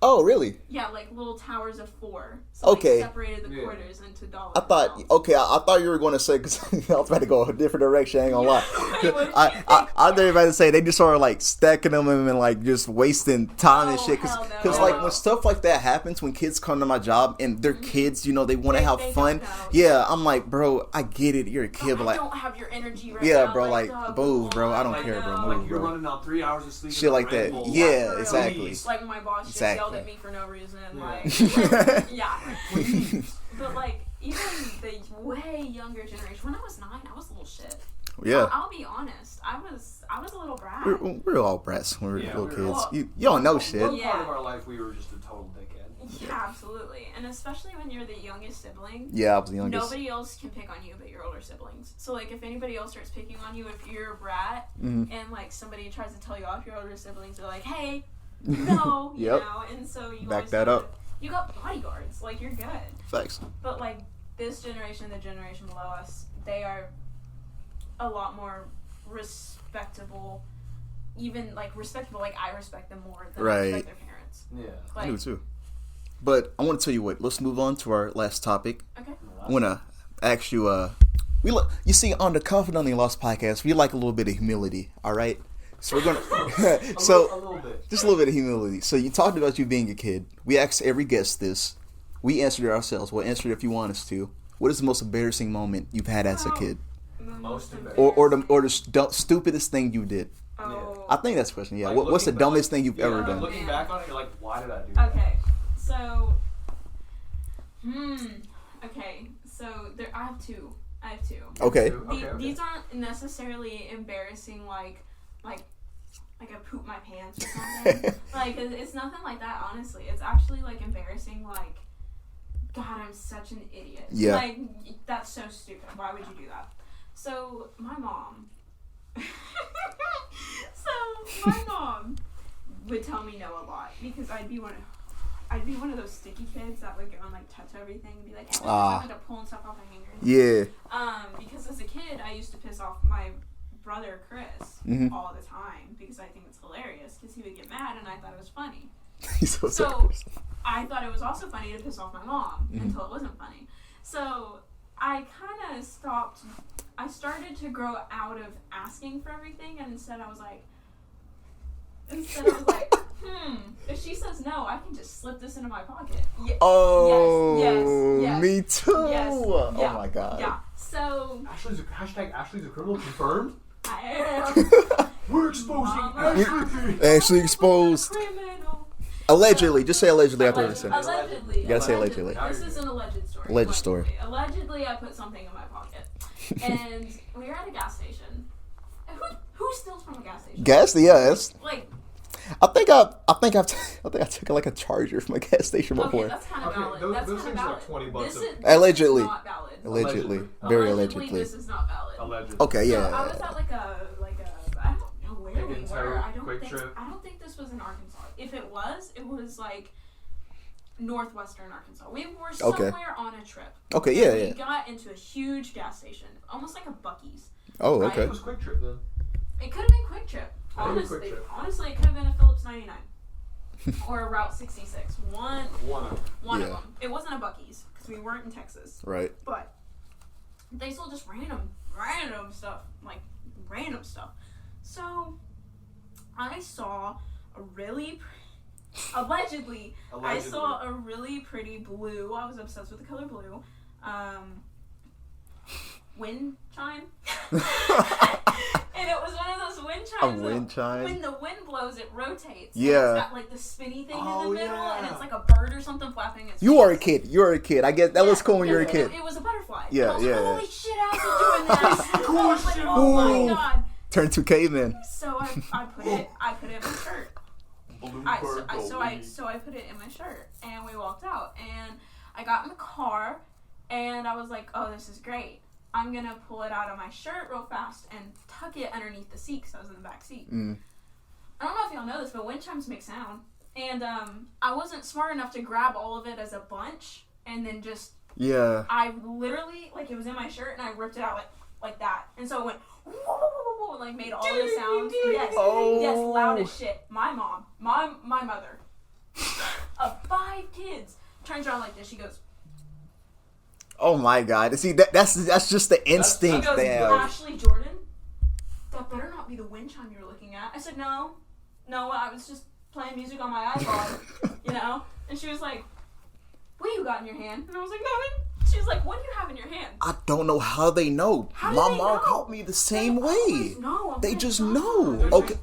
Oh, really? Yeah, like little towers of 4. So Okay. Like, separated the quarters into dollars. I thought, okay, I thought you were going to say, because I was about to go a different direction, I ain't gonna lie. I thought you were about to say they just sort of like stacking them and like just wasting time and Oh, shit. hell Because no. like when stuff like that happens, when kids come to my job and they're kids, you know, they want to have They fun. don't know. Yeah, I'm like, bro, I get it. You're a kid, but I like, don't have your energy right yeah, now. bro, like, dog, move, bro. I don't like, care, bro. no. Move, like you're bro. running on 3 hours of sleep. Shit and like Red that. Bull. Yeah, for real. exactly. Like when my boss just Exactly. yelled at me for no reason. Yeah. Like, yeah. Please. But like, even the way younger generation, when I was 9, I was a little shit. Yeah. I'll be honest. I was a little brat. We're all brats when we're Yeah, little we're kids. all- You don't know shit. One Yeah. part of our life, we were just a total dickhead. Yeah, absolutely. And especially when you're the youngest sibling. Yeah, I was the youngest. Nobody else can pick on you but your older siblings. So like if anybody else starts picking on you, if you're a brat Mhm. and like somebody tries to tell you off, your older siblings are like, hey, no, you Yep. know, and so you Back always that have up. to- you got bodyguards, like you're good. Facts. But like this generation, the generation below us, they are a lot more respectable. Even like respectable, like I respect them more than I Right. respect their parents. Yeah. I Like, do too. But I want to tell you what. Let's move on to our last topic. okay. I want to ask you. You see, on the Confidently Lost podcast, we like a little bit of humility. All right. So we're gonna. A so little bit. just a little bit of humility. So you talked about you being a kid. We asked every guest this. We answered it ourselves. We'll answer it if you want us to. What is the most embarrassing moment you've had as a kid, Most or the stupidest thing you did? Oh. I think that's the question. Yeah. Like, What's the looking back- dumbest thing you've ever Yeah, done? Looking back on it, you're like, why did I do that? Okay, so, okay, so I have two. Okay. Okay. These aren't necessarily embarrassing, like I poop my pants or something. Like, it's nothing like that, honestly. It's actually, like, embarrassing, like, God, I'm such an idiot. Yeah. Like, that's so stupid. Why would you do that? So, my mom... my mom would tell me no a lot because I'd be one of those sticky kids that would go and like touch everything and be like, hey, I'm like pulling stuff off my fingers. Yeah. Because as a kid, I used to piss off my brother Chris Mhm. all the time because I think it's hilarious because he would get mad and I thought it was funny. He's so So serious. I thought it was also funny to piss off my mom until it wasn't funny. So I kind of stopped. I started to grow out of asking for everything, and instead I was like, if she says no, I can just slip this into my pocket. Oh, yes, me too. yes, Oh yeah, my god. Yeah. So Ashley's a criminal confirmed. I am We're exposing Mama. Ashley. Actually exposed. criminal. Allegedly. Just say allegedly after Allegedly. everything. Allegedly. You gotta say allegedly. This is an alleged story. Alleged story. Allegedly, I put something in my pocket, and we were at a gas station. And who steals from a gas station? Gas? Yes. Like, I think I took like a charger from a gas station okay, before. that's kind of Okay, valid. those- That's those kind of things are valid. like $20 This is Allegedly. not valid. Allegedly. Allegedly. Very Allegedly, allegedly. this is not valid. Allegedly. Okay, So I yeah. was at like a I don't know where Like we in were. Terre, I don't Quick think Trip? I don't think this was in Arkansas. If it was like northwestern Arkansas. We were Okay. somewhere on a trip. Okay, yeah, And yeah. We got into a huge gas station, almost like a Oh, right? okay. It was Quick Trip then. It could have been Quick Trip. I think it was Honestly, Quick Trip. honestly, it could have been a Phillips $1.99 or Route 66. One Yeah. of them. It wasn't a Buc-ee's because we weren't in Texas, Right. but they sold just random stuff, like random stuff. So I saw a really allegedly I saw a really pretty blue. I was obsessed with the color blue. Wind chime. And it was one of those wind chimes. A wind chime? When the wind blows, it rotates. Yeah. And it's got like the spinny thing in the middle, yeah. and it's like a bird or something flapping its You wings. were a kid. You were a kid. I guess that was cool when you were a kid. It was a butterfly. Yeah, I was yeah, like, yeah. holy shit, how's it doing that? I was like, shit. oh my Ooh. god. Turn to caveman. So I put it in my shirt. So I put it in my shirt, and we walked out, and I got in the car, and I was like, oh, this is great. I'm gonna pull it out of my shirt real fast and tuck it underneath the seat because I was in the back seat. Mm. I don't know if y'all know this, but wind chimes make sound, and I wasn't smart enough to grab all of it as a bunch, and then just Yeah. I literally like it was in my shirt, and I ripped it out like that, and so it went whoa, whoa, whoa, whoa, and like made all the sounds. Yes, Oh. yes, loud as shit. My mom, my mother, of 5 kids, turns around like this. She goes, Oh my God. See, that's just the instinct she goes, they have. Ashley Jordan, that better not be the wind chime you're looking at. I said, no, I was just playing music on my iPod, you know? And she was like, what do you got in your hand? And I was like, nothing. She was like, what do you have in your hand? I don't know how they know. How do My they mom know? caught me the same way. No, They just know. Okay.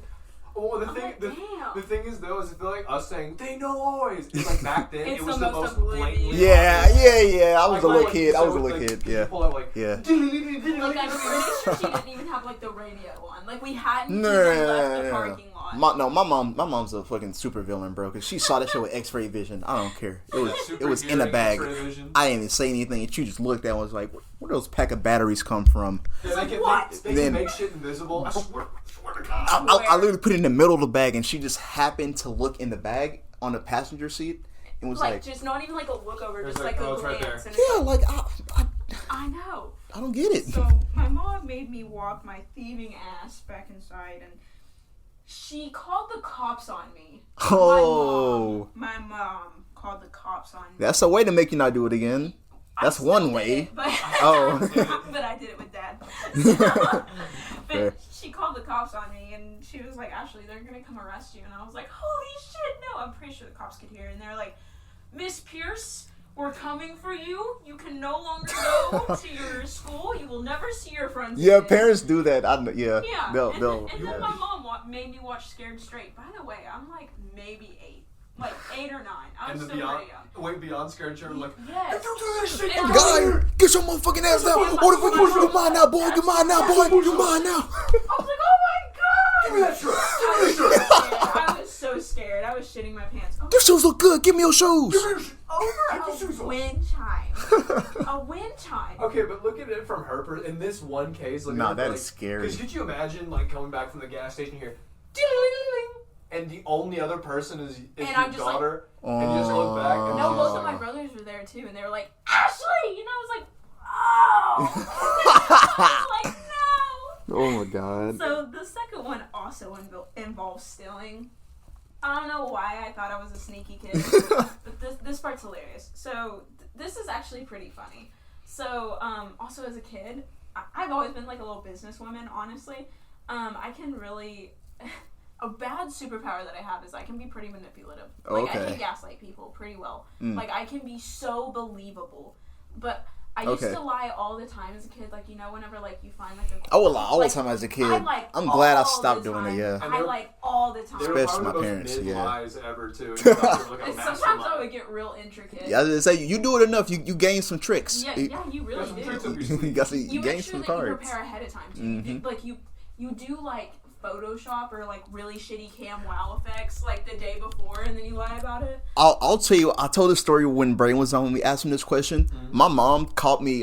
Well, the I'm thing, like, the, damn. the thing is though, is I feel like us saying they know always. It's like back then, It's it was the the most most blatantly. oblivious. Yeah. I was Like, a little like, kid. I so, was a little like, kid. you Yeah. pull out, like, Yeah. Like, I'm pretty sure she didn't even have, like, the radio on. Like, we hadn't even left the parking lot. My mom's a fucking super villain, bro. Cause she saw that shit with X-ray vision. I don't care. It was in a bag. I didn't even say anything. And she just looked at it and was like, "Where those pack of batteries come from?" Yeah, they can, What? They Then- can make shit invisible. I swear to God. I literally put it in the middle of the bag, and she just happened to look in the bag on the passenger seat and was Like, like, just not even, like, a look over, It's just, like, like, oh, a it's right glance. there. And it's "Yeah, like I know. I don't get it." So, my mom made me walk my thieving ass back inside, and she called the cops on me. Oh. My mom called the cops on me. That's a way to make you not do it again. That's I one still way. did it, but Oh. but I did it with Dad. Fair. But she called the cops on me, and she was like, Ashley, they're gonna come arrest you. And I was like, holy shit, no. I'm pretty sure the cops could hear. And they're like, Miss Pierce, we're coming for you. You can no longer go to your school. You will never see your friends Yeah, again." parents do that. Yeah. Yeah. They'll. And then Yeah. my mom made me watch Scared Straight. By the way, I'm like maybe 8. Like 8 or 9. I And was the still beyond, pretty young. beyond scared children, like, Yes. you do this shit, And you I got was- Guy, get your motherfucking ass down. What if we push you mine now, boy? You mine now, boy. You mine now. I was like, oh my god! Give me that shirt. I was so scared. I was so scared. I was shitting my pants. Oh, Your shoes look good. Give me your shoes. over a wind chime. A wind chime. Okay, but look at it from her in this one case. Nah, that is scary. Because could you imagine, like, coming back from the gas station here, ding-a-ling-a-ling, and the only other person is And your I'm just like- daughter, and you just look back, and No, she's both of like, my brothers were there too, and they were like, Ashley! You know, I was like, oh! I was like, no! Oh my god. So the second one also involves stealing. I don't know why I thought I was a sneaky kid, but this part's hilarious. So this is actually pretty funny. So also as a kid, I've always been like a little businesswoman. Honestly, I can really a bad superpower that I have is I can be pretty manipulative. Like I Okay. can gaslight people pretty well. Like I can be so believable, but. I used Okay. to lie all the time as a kid, like, you know, whenever, like, you find, like, a... I would lie all like, the time as a kid. I like I'm glad I all stopped the doing time. it. Yeah. And I they're- like all the time. they were Especially probably my the parents, most yeah. lies ever, too. And you thought you were like a And master sometimes I liar. would get real intricate. Yeah, I was gonna say you do it enough, you gain some tricks. Yeah, you really Got some tricks do. up your sleeve. you got some, You you gain make sure some that you cards. prepare ahead of time, too. You do, like, you do, like, Photoshop or, like, really shitty cam wow effects, like, the day before, and then you lie about it. I'll tell you. I told this story when Braden was on. When we asked him this question, my mom caught me.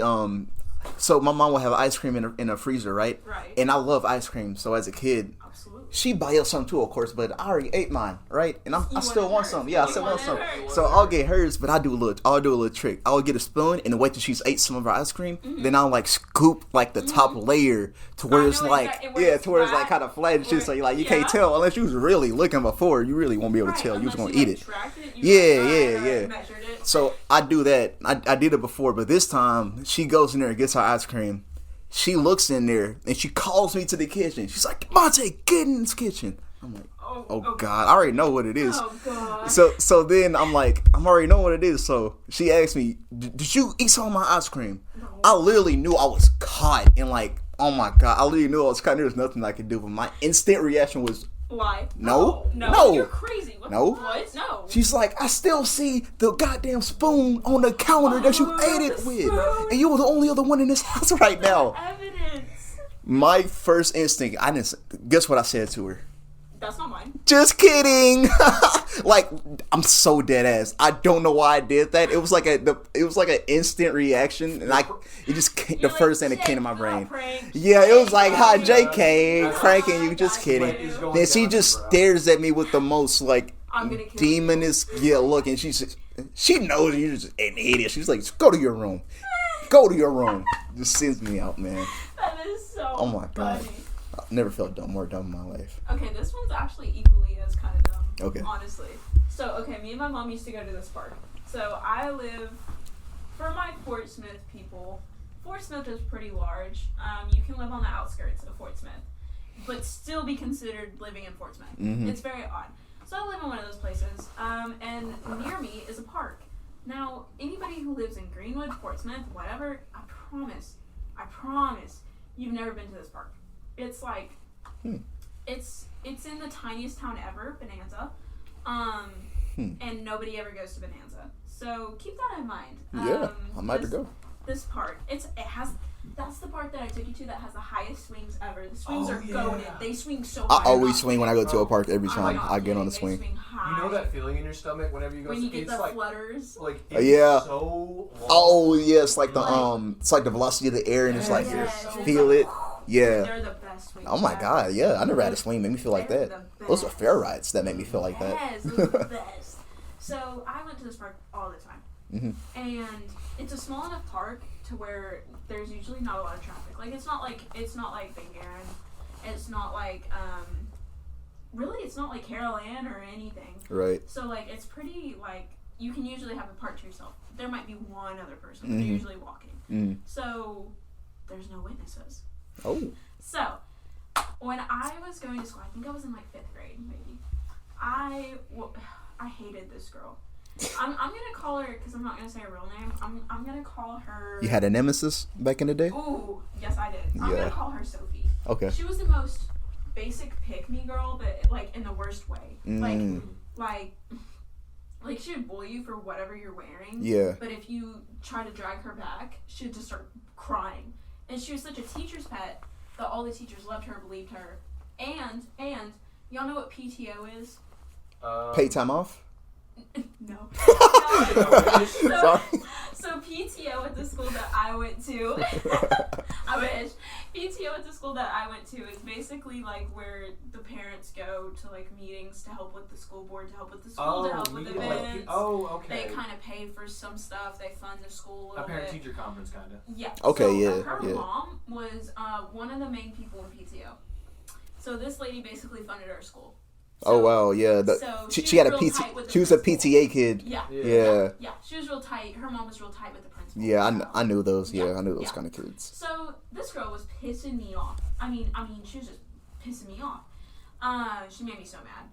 So my mom would have ice cream in a freezer, right? Right. And I love ice cream. So as a kid, Absolutely. she buy us some too, of course, but I already ate mine, right? And I still wanted want hers. some. Yeah, I You still want wanted some. hers. So I'll get hers, but I'll do a little trick. I'll get a spoon and wait till she's ate some of our ice cream. Then I'll like scoop like the top layer to where I it's know like exactly where it's to where it's like flat. kind of flat and shit. So you like you Yeah. can't tell unless you was really looking before. You really won't be able to Right, tell. You was unless gonna eat like, it. tracked it, Yeah. Measured it. So I do that. I did it before, but this time she goes in there and gets her ice cream. She looks in there and she calls me to the kitchen. She's like, Monte, get in this kitchen. I'm like, oh God, I already know what it is. Oh God. So then I'm like, I'm already know what it is. So she asked me, did you eat some of my ice cream? No. I literally knew I was caught and like, oh my God, I literally knew I was caught. There was nothing I could do. But my instant reaction was, Lie. No. No. You're crazy. What? No. What? No. she's like, I still see the goddamn spoon on the counter that you ate it with. And you were the only other one in this house right now. Evidence. My first instinct, I didn't, guess what I said to her? That's not mine. Just kidding. Like, I'm so dead ass. I don't know why I did that. It was like an instant reaction, and it just came, the You're first like, thing that came to my "Jake, brain. prank." Yeah, it was like, hi, JK, That's- pranking you, just That's kidding. what it is going Then she down, just bro. stares at me with the most like I'm gonna kill you. demonous look, and she knows you're just an idiot. She's like, go to your room. Go to your room. Just sends me out, man. That is so Oh my God. funny. I've never felt more dumb in my life. Okay, this one's actually equally as kind of dumb. Okay. Honestly. So, okay, me and my mom used to go to this park. So, I live, for my Fort Smith people, Fort Smith is pretty large. You can live on the outskirts of Fort Smith, but still be considered living in Fort Smith. Mhm. It's very odd. So, I live in one of those places, and near me is a park. Now, anybody who lives in Greenwood, Fort Smith, whatever, I promise, you've never been to this park. It's like, it's in the tiniest town ever, Bonanza, and nobody ever goes to Bonanza. So keep that in mind. Yeah, I might have to go. This park, that's the park that I took you to that has the highest swings ever. The swings are yeah. goated. They swing so I high. always swing when I go to a park every I'm time not I get on the kidding, they swing. high. You know that feeling in your stomach whenever you go. when you get it's the like, flutters. like it's Yeah. so long. Oh yeah, it's like the Like- it's like the velocity of the air, and it's like Yes, you it's feel like, it. Yeah. They're the best swings. Oh my ever. God, yeah. I never had a swing make me feel like They're that. the Those are best. fair rides that make me feel like Yes, those are the best. So I went to this park all the time, Mhm. and it's a small enough park to where there's usually not a lot of traffic. Like it's not like Big Aaron. It's not like really it's not like Carol Ann or anything. Right. So like it's pretty like you can usually have a park to yourself. There might be one other person. But Mhm. they're usually walking. Mm. So there's no witnesses. Oh. So, when I was going to school, I think I was in like 5th grade, maybe. I hated this girl. I'm gonna call her because I'm not gonna say her real name. I'm gonna call her. You had a nemesis back in the day? Ooh, yes, I did. I'm Yeah. gonna call her Sophie. Okay. She was the most basic pick me girl, but like in the worst way. Like she would bully you for whatever you're wearing. Yeah. But if you try to drag her back, she'd just start crying. And she was such a teacher's pet that all the teachers loved her, believed her. And y'all know what PTO is? Pay time off? No. Sorry. So PTO at the school that I went to, I wish. PTO at the school that I went to is basically like where the parents go to like meetings to help with the school board, to help with the school, to help with events. Okay. They kind of pay for some stuff. They fund the school a A little bit. parent-teacher conference, kind of. Yeah. Okay, so, yeah, Her yeah. mom was one of the main people in PTO. So this lady basically funded our school. Oh So- wow, yeah. so She was had a real PT. tight with the She was a principal. PTA kid. Yeah. Yeah. Yeah. She was real tight. Her mom was real tight with the principal. Yeah, so. I knew those. Yeah, Yeah, I knew those yeah. kind of kids. So this girl was pissing me off. I mean, she was just pissing me off. She made me so mad.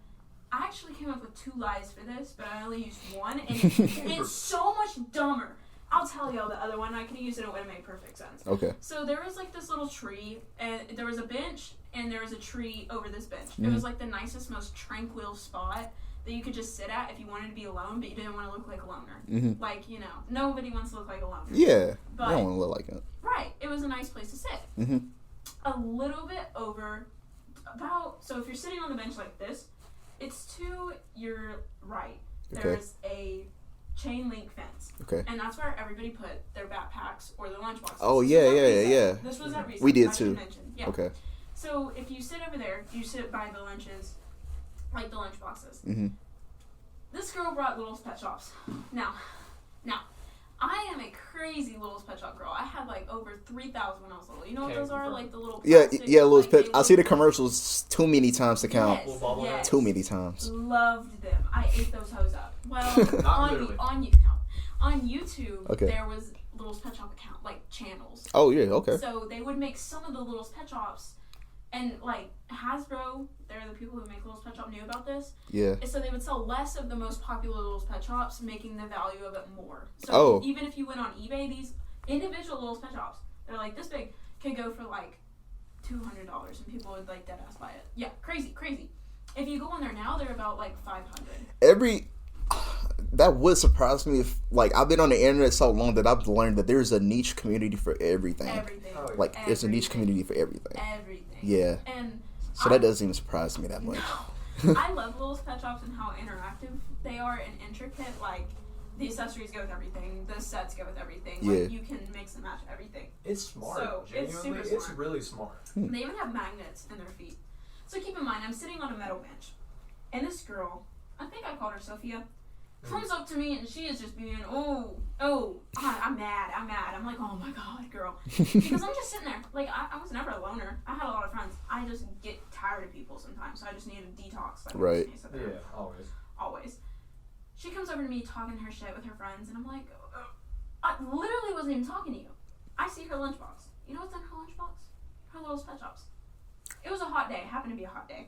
I actually came up with 2 lies for this, but I only used one, and it's so much dumber. I'll tell y'all the other one. I could have used it. It would have made perfect sense. Okay. So there was like this little tree, and there was a bench, and there was a tree over this bench. It was like the nicest, most tranquil spot that you could just sit at if you wanted to be alone, but you didn't want to look like a loner. Mhm. Like, nobody wants to look like a loner. Yeah. But- I don't want to look like that. Right. It was a nice place to sit. Mhm. A little bit over, so if you're sitting on the bench like this, it's to your right. Okay. There's a chain link fence. Okay. And that's where everybody put their backpacks or their lunchboxes. Oh, This yeah, was at yeah, recess. yeah. This was at recess. We did I should too. mention. Yeah. Okay. So if you sit over there, you sit by the lunches, like the lunch boxes. Mm-hmm. This girl brought Little's Pet Shops. Now, I am a crazy Little's Pet Shop girl. I had like over 3,000 when I was little. You know what those are? Like the little plastic, Little's like, Pet. they I see the look- commercials too many times to count. Yes, Little bobbleheads. yes. Too many times. Loved them. I ate those hoes up. Well, Not literally. on YouTube, Okay. there was Little's Pet Shop account, like channels. Oh yeah, okay. So they would make some of the Little's Pet Shops, and like Hasbro, they're the people who make Little's Pet Shop, knew about this. Yeah. And so they would sell less of the most popular Little's Pet Shops, making the value of it more. So Oh. even if you went on eBay, these individual Little's Pet Shops, they're like this big, could go for like $200, and people would like dead ass buy it. Yeah, crazy. If you go on there now, they're about like $500. That would surprise me if, like, I've been on the internet so long that I've learned that there's a niche community for everything. Everything. Oh, yeah. Like, there's a niche Everything. community for everything. Everything. Yeah. And So that doesn't even surprise me that much. I love Little's Pet Shops and how interactive they are and intricate. Like, the accessories go with everything. The sets go with everything. Yeah. Like, you can mix and match everything. It's smart. So, it's Genuinely, super it's smart. really smart. They even have magnets in their feet. So keep in mind, I'm sitting on a metal bench. And this girl, I think I called her Sophia, comes up to me and she is just being, I'm mad. I'm like, oh my God, girl. Because I'm just sitting there. Like, I was never a loner. I had a lot of friends. I just get tired of people sometimes. So I just need a detox. Like, Right. I just need to sit there. Yeah, always. Always. She comes over to me talking her shit with her friends, and I'm like, I literally wasn't even talking to you. I see her lunchbox. You know what's in her lunchbox? Her Little's Pet Shops. It was a hot day. It happened to be a hot day.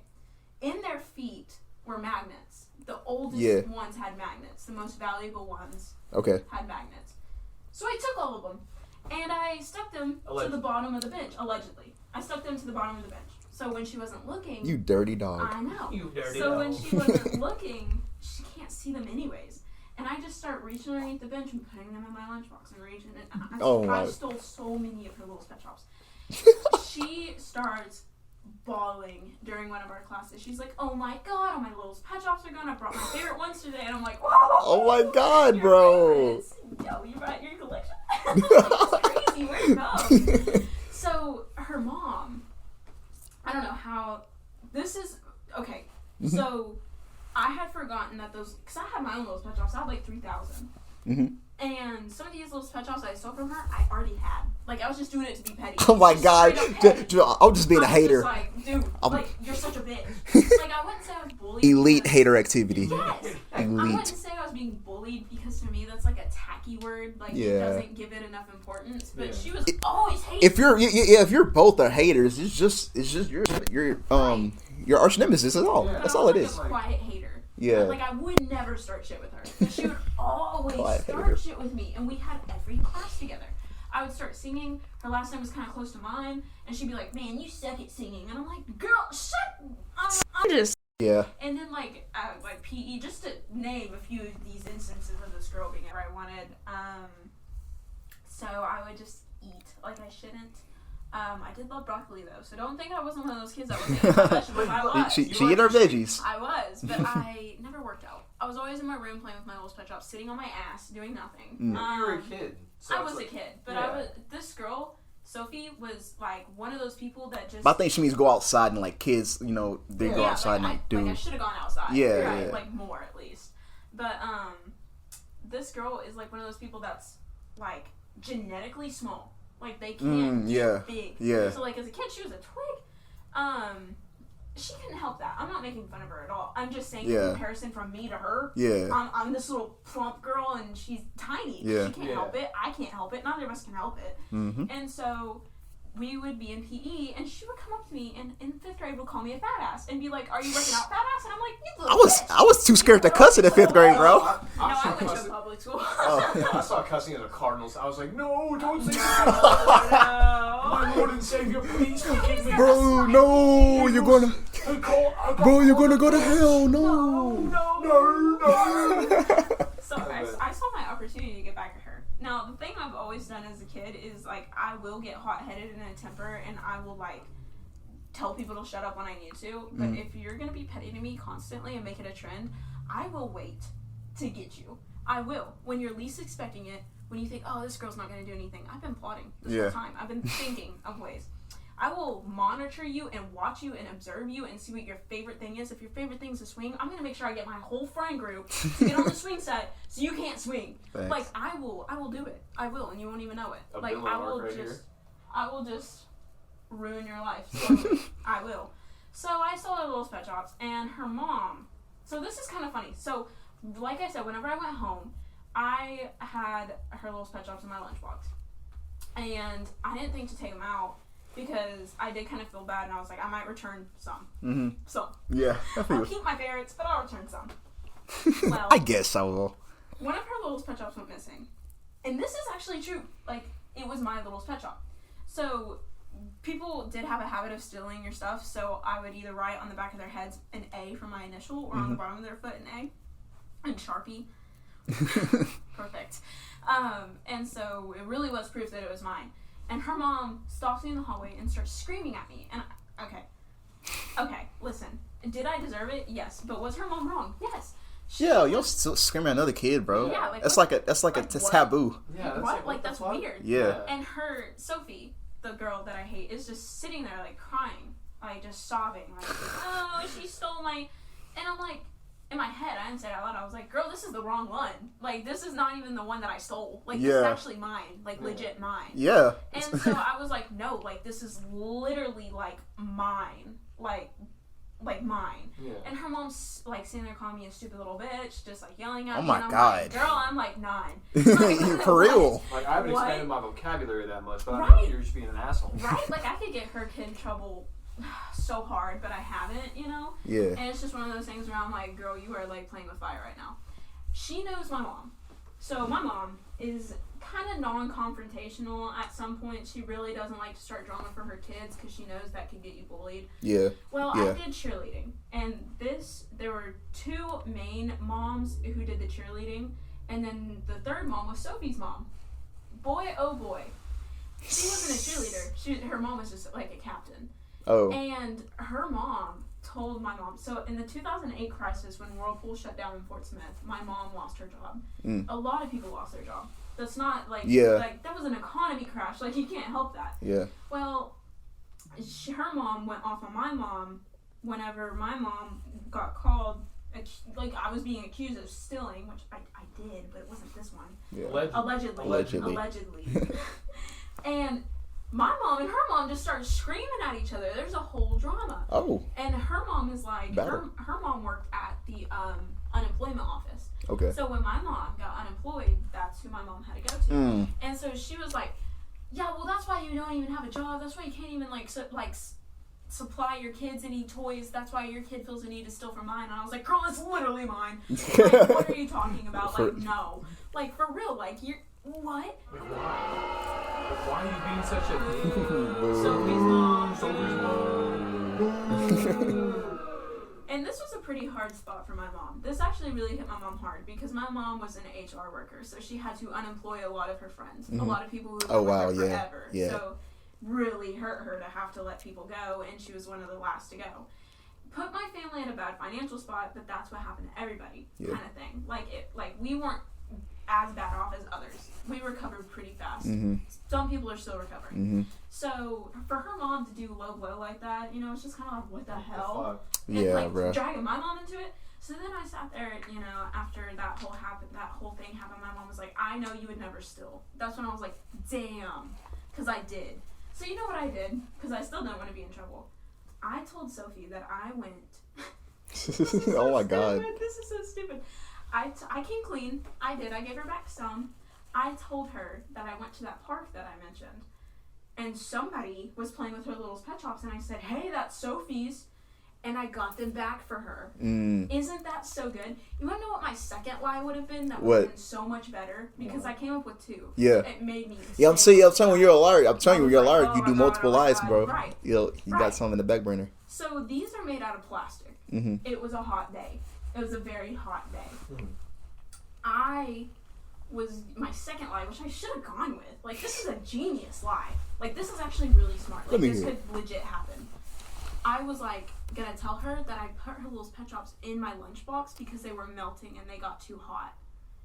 In their feet were magnets. The oldest Yeah. ones had magnets. The most valuable ones Okay. had magnets. So I took all of them, and I stuck them to Allegedly. the bottom of the bench. Allegedly. I stuck them to the bottom of the bench. So when she wasn't looking... You dirty dog. I know. You dirty So dog. when she wasn't looking, she can't see them anyways. And I just start reaching underneath the bench and putting them in my lunchbox and reaching it. And I stole so many of her Little's Pet Shops. She starts bawling during one of our classes. She's like, oh my God, all my Little's Pet Shops are gone. I brought my favorite ones today. And I'm like, whoa. Oh my God, your bro. favorites. Yo, you brought your collection? It's crazy. Where'd it go? So her mom, I don't know how, this is, okay, so I had forgotten that those, because I had my own Little's Pet Shops, I had like 3,000. Mhm. And some of these Little's Pet Shops I stole from her, I already had. Like, I was just doing it to be petty. Oh my Just God. straight up petty. I'm just being a I was hater. Just like, dude, I'm- like, you're such a bitch. Like, I wouldn't say I was bullied. Elite because- hater activity. Yes. I wouldn't Elite. say I was being bullied because to me that's like a tacky word. Like, Yeah. it doesn't give it enough importance. But Yeah. she was always hating. If you're if you're both are haters, it's just your arch nemesis. That's all. Yeah. That's all it I was is. like a quiet hater. Yeah. Like, I would never start shit with her. But she would always Quiet start hater. shit with me. And we had every class together. I would start singing. Her last name was kind of close to mine. And she'd be like, man, you suck at singing. And I'm like, girl, shut I'm just... Yeah. And then, like PE, just to name a few of these instances of this girl being where I wanted. So I would just eat like I shouldn't. I did love broccoli though, so don't think I wasn't one of those kids that wasn't eating my vegetables. I was. She eat her veggies. I was, but I never worked out. I was always in my room playing with my Little's Pet Shop, sitting on my ass, doing nothing. Mm. You were a kid. So I it's was a like- kid, but yeah. this girl, Sophie, was like one of those people that just. But I think she means go outside and like kids, they go Yeah, outside and I like do. should have gone outside. Yeah, right? yeah. Like more at least. But this girl is like one of those people that's like genetically small. Like they can't yeah, get big. yeah. So like as a kid she was a twig. She couldn't help that. I'm not making fun of her at all. I'm just saying Yeah. in comparison from me to her. Yeah. I'm this little plump girl and she's tiny. Yeah. She can't Yeah. help it. I can't help it. Neither of us can help it. Mm-hmm. And so we would be in PE, and she would come up to me, and in 5th grade would call me a fat ass, and be like, "Are you working out, fat ass?" And I'm like, "You little bitch." I was too scared to cuss in the 5th grade, bro. No, I saw went to cussing- public school. Oh. I saw cussing as a Cardinals. I was like, no, don't say No. that. My Lord and Savior, please forgive me. Bro, no, you're gonna, I bro, you're gonna go to hell. No. No. So I saw my opportunity to get back at her. Now, the thing I've always done as a kid is, like, I will get hot-headed and in a temper, and I will, like, tell people to shut up when I need to. But if you're going to be petty to me constantly and make it a trend, I will wait to get you. I will. When you're least expecting it, when you think, oh, this girl's not going to do anything. I've been plotting this Yeah. whole time. I've been thinking of ways. I will monitor you and watch you and observe you and see what your favorite thing is. If your favorite thing is to swing, I'm gonna make sure I get my whole friend group to get on the swing set so you can't swing. Thanks. Like I will do it. I will, and you won't even know it. A Like Billy I Mark will right just, here. I will just ruin your life. Slowly. I will. So I saw her little pet shops, and her mom. So this is kind of funny. So, like I said, whenever I went home, I had her little pet shops in my lunchbox, and I didn't think to take them out because I did kind of feel bad, and I was like, I might return some. Mm-hmm. So Yeah. I I'll feel. keep my ferrets, but I'll return some. Well, I guess I will. one of her little pet shops went missing, and this is actually true. Like it was my little pet shop. So people did have a habit of stealing your stuff. So I would either write on the back of their heads an A for my initial, or on the bottom of their foot an A, and Sharpie. Perfect. And so it really was proof that it was mine. And her mom stops me in the hallway and starts screaming at me. And okay, listen. Did I deserve it? Yes. But was her mom wrong? Yes. Yeah, you'll still scream at another kid, bro. Yeah, like, that's what- like a like what? taboo. Yeah, that's What? Like the that's fuck? weird. Yeah. And her, Sophie, the girl that I hate, is just sitting there like crying, like just sobbing, like, oh, she stole my, and I'm like, in my head, I didn't say it out loud, I was like, girl, this is the wrong one. Like, this is not even the one that I stole. Like, this is Yeah. actually mine. Like, legit mine. Yeah. And so I was like, no, like, this is literally, like, mine. Like mine. Yeah. And her mom's, like, sitting there calling me a stupid little bitch, just, like, yelling at Oh me. my and I'm God. Like, girl, I'm, like, 9. For real. Like I haven't What? expanded my vocabulary that much, but I Right. know you're just being an asshole. Right? Like, I could get her kid in trouble so hard, but I haven't, you know? Yeah. And it's just one of those things where I'm like, girl, you are, like, playing with fire right now. She knows my mom. So my mom is kind of non-confrontational. At some point, she really doesn't like to start drama for her kids because she knows that could get you bullied. Yeah. Well, Yeah. I did cheerleading. And there were two main moms who did the cheerleading. And then the third mom was Sophie's mom. Boy, oh boy. She wasn't a cheerleader. Her mom was just like a captain. Oh. And her mom told my mom. So in the 2008 crisis, when Whirlpool shut down in Fort Smith, my mom lost her job. Mm. A lot of people lost their job. That's not like, Yeah. like that was an economy crash. Like, you can't help that. Yeah. Well, her mom went off on my mom whenever my mom got called. Like, I was being accused of stealing, which I did, but it wasn't this one. Yeah. Allegedly. And my mom and her mom just started screaming at each other. There's a whole drama. Oh. And her mom is like, Better. her mom worked at the unemployment office. Okay. So when my mom got unemployed, that's who my mom had to go to. Mm. And so she was like, yeah, well, that's why you don't even have a job. That's why you can't even, supply your kids any toys. That's why your kid feels the need to steal from mine. And I was like, girl, it's literally mine. Like, what are you talking about? Like, no. Like, for real. Like, you're... What? Like, why? Like, why are you being such a... Sophie's mom. And this was a pretty hard spot for my mom. This actually really hit my mom hard because my mom was an HR worker, so she had to unemploy a lot of her friends, a lot of people who Oh, were wow, with her yeah, forever. yeah. So really hurt her to have to let people go, and she was one of the last to go. Put my family in a bad financial spot, but that's what happened to everybody, Yeah. kind of thing. Like we weren't as bad off as others. We recovered pretty fast. Mm-hmm. Some people are still recovering. Mm-hmm. So for her mom to do low blow like that, you know, it's just kind of like, what the hell? Fuck. And Yeah, like bro. dragging my mom into it. So then I sat there, you know, after that whole thing happened, my mom was like, I know you would never steal. That's when I was like, damn, because I did. So you know what I did? Because I still don't want to be in trouble. I told Sophie that I went. This is so Oh my stupid. God. This is so stupid. I came clean. I did. I gave her back some. I told her that I went to that park that I mentioned, and somebody was playing with her little pet shops, and I said, hey, that's Sophie's, and I got them back for her. Mm. Isn't that so good? You want to know what my second lie would have been? That What? would have been so much better, because I came up with two. Yeah. It made me Yeah, I'm say- telling you, you're a liar. I'm telling you, you're a I was liar. like, You oh do my God, multiple oh my lies, God. bro. Right. You got Right. something in the back burner. So these are made out of plastic. Mm-hmm. It was a hot day. It was a very hot day. Mhm. My second lie, which I should have gone with. Like, this is a genius lie. Like, this is actually really smart. Like, Let me this hear could legit happen. I was, like, gonna tell her that I put her little pet shops in my lunchbox because they were melting and they got too hot.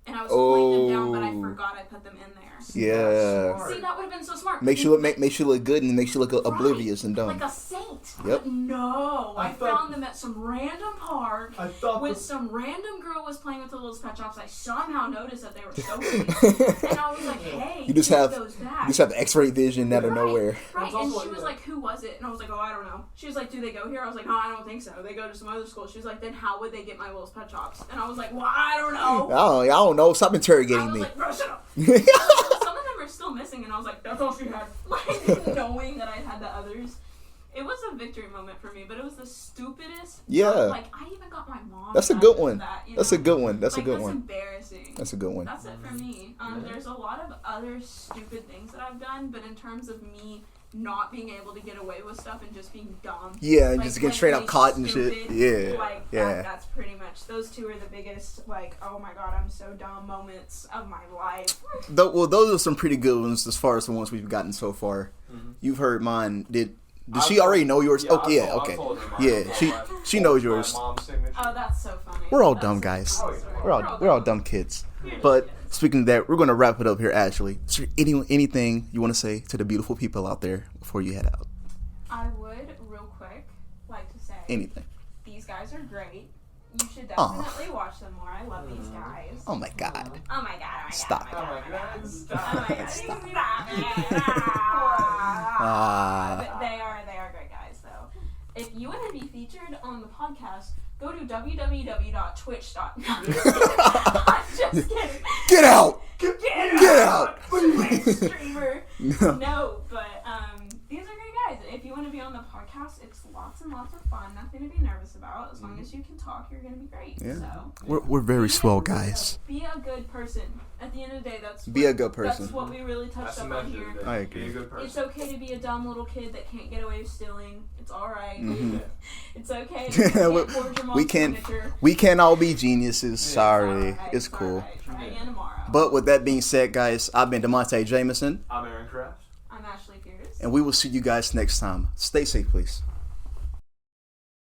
and I was pulling them down, but I forgot I put them in there. Yeah. See, that would have been so smart. Makes you look good and makes you look oblivious and dumb. Like a saint. Yep. But no, I found them at some random park when some random girl was playing with the little pet shops. I somehow noticed that they were soaking, and I was like, "Hey, you just have those back." you just have the X-ray vision out of nowhere. Right, and she was like, "Who was it?" And I was like, "Oh, I don't know." She was like, "Do they go here?" I was like, "No, I don't think so. They go to some other school." She was like, "Then how would they get my Will's Pet Shops?" And I was like, "Well, I don't know." I don't know. Stop I interrogating was me. like, "Bro, shut up." Some of them are still missing, and I was like, "That's all she had." Like knowing that I had the others. It was a victory moment for me, but it was the stupidest. Yeah. Like, I even got my mom. That's a good one. That's a good one. That's like, a good that's one. embarrassing. That's a good one. That's it for me. There's a lot of other stupid things that I've done, but in terms of me not being able to get away with stuff and just being dumb. Yeah, and like, just getting straight up caught and shit. stupid, Yeah. Like, that's pretty much, those two are the biggest, like, oh my god, I'm so dumb moments of my life. Well, those are some pretty good ones as far as the ones we've gotten so far. You've heard mine. Did she already know yours? Yeah, okay. Yeah, she knows yours. My mom's signature. Oh, that's so funny. We're all That's dumb so guys. funny. We're all dumb kids. We're just But kids. speaking of that, we're going to wrap it up here, Ashley. Is there anything you want to say to the beautiful people out there before you head out? I would, real quick, like to say, Anything. these guys are great. You should Aw. definitely watch them more. I love these guys. Oh my God. Oh my god, Stop. oh my god, oh my god. Stop. Oh my god, stop it. Ah. But they are great guys, though. If you want to be featured on the podcast, go to www.twitch.com. I'm just kidding. Get out! Get out! Twitch streamer. No, but these are great guys. If you want to be on the podcast, it's lots and lots of fun. Nothing to be nervous about. As long as you can talk, you're gonna be great. Yeah. So We're very swell guys. be a good person. At the end of the day, that's Be a good person. That's what we really touched That's the up on message here. of the day. I agree. Be a good person. It's okay to be a dumb little kid that can't get away with stealing. It's alright. Mhm. It's okay. If you can't forge your mom's We can signature. we can't all be geniuses. It's Sorry. alright, It's cool. alright. Try again tomorrow. But with that being said, guys, I've been DeMonte Jameson, I'm Aaron Kraft. I'm Ashley Pierce. and we will see you guys next time. Stay safe, please.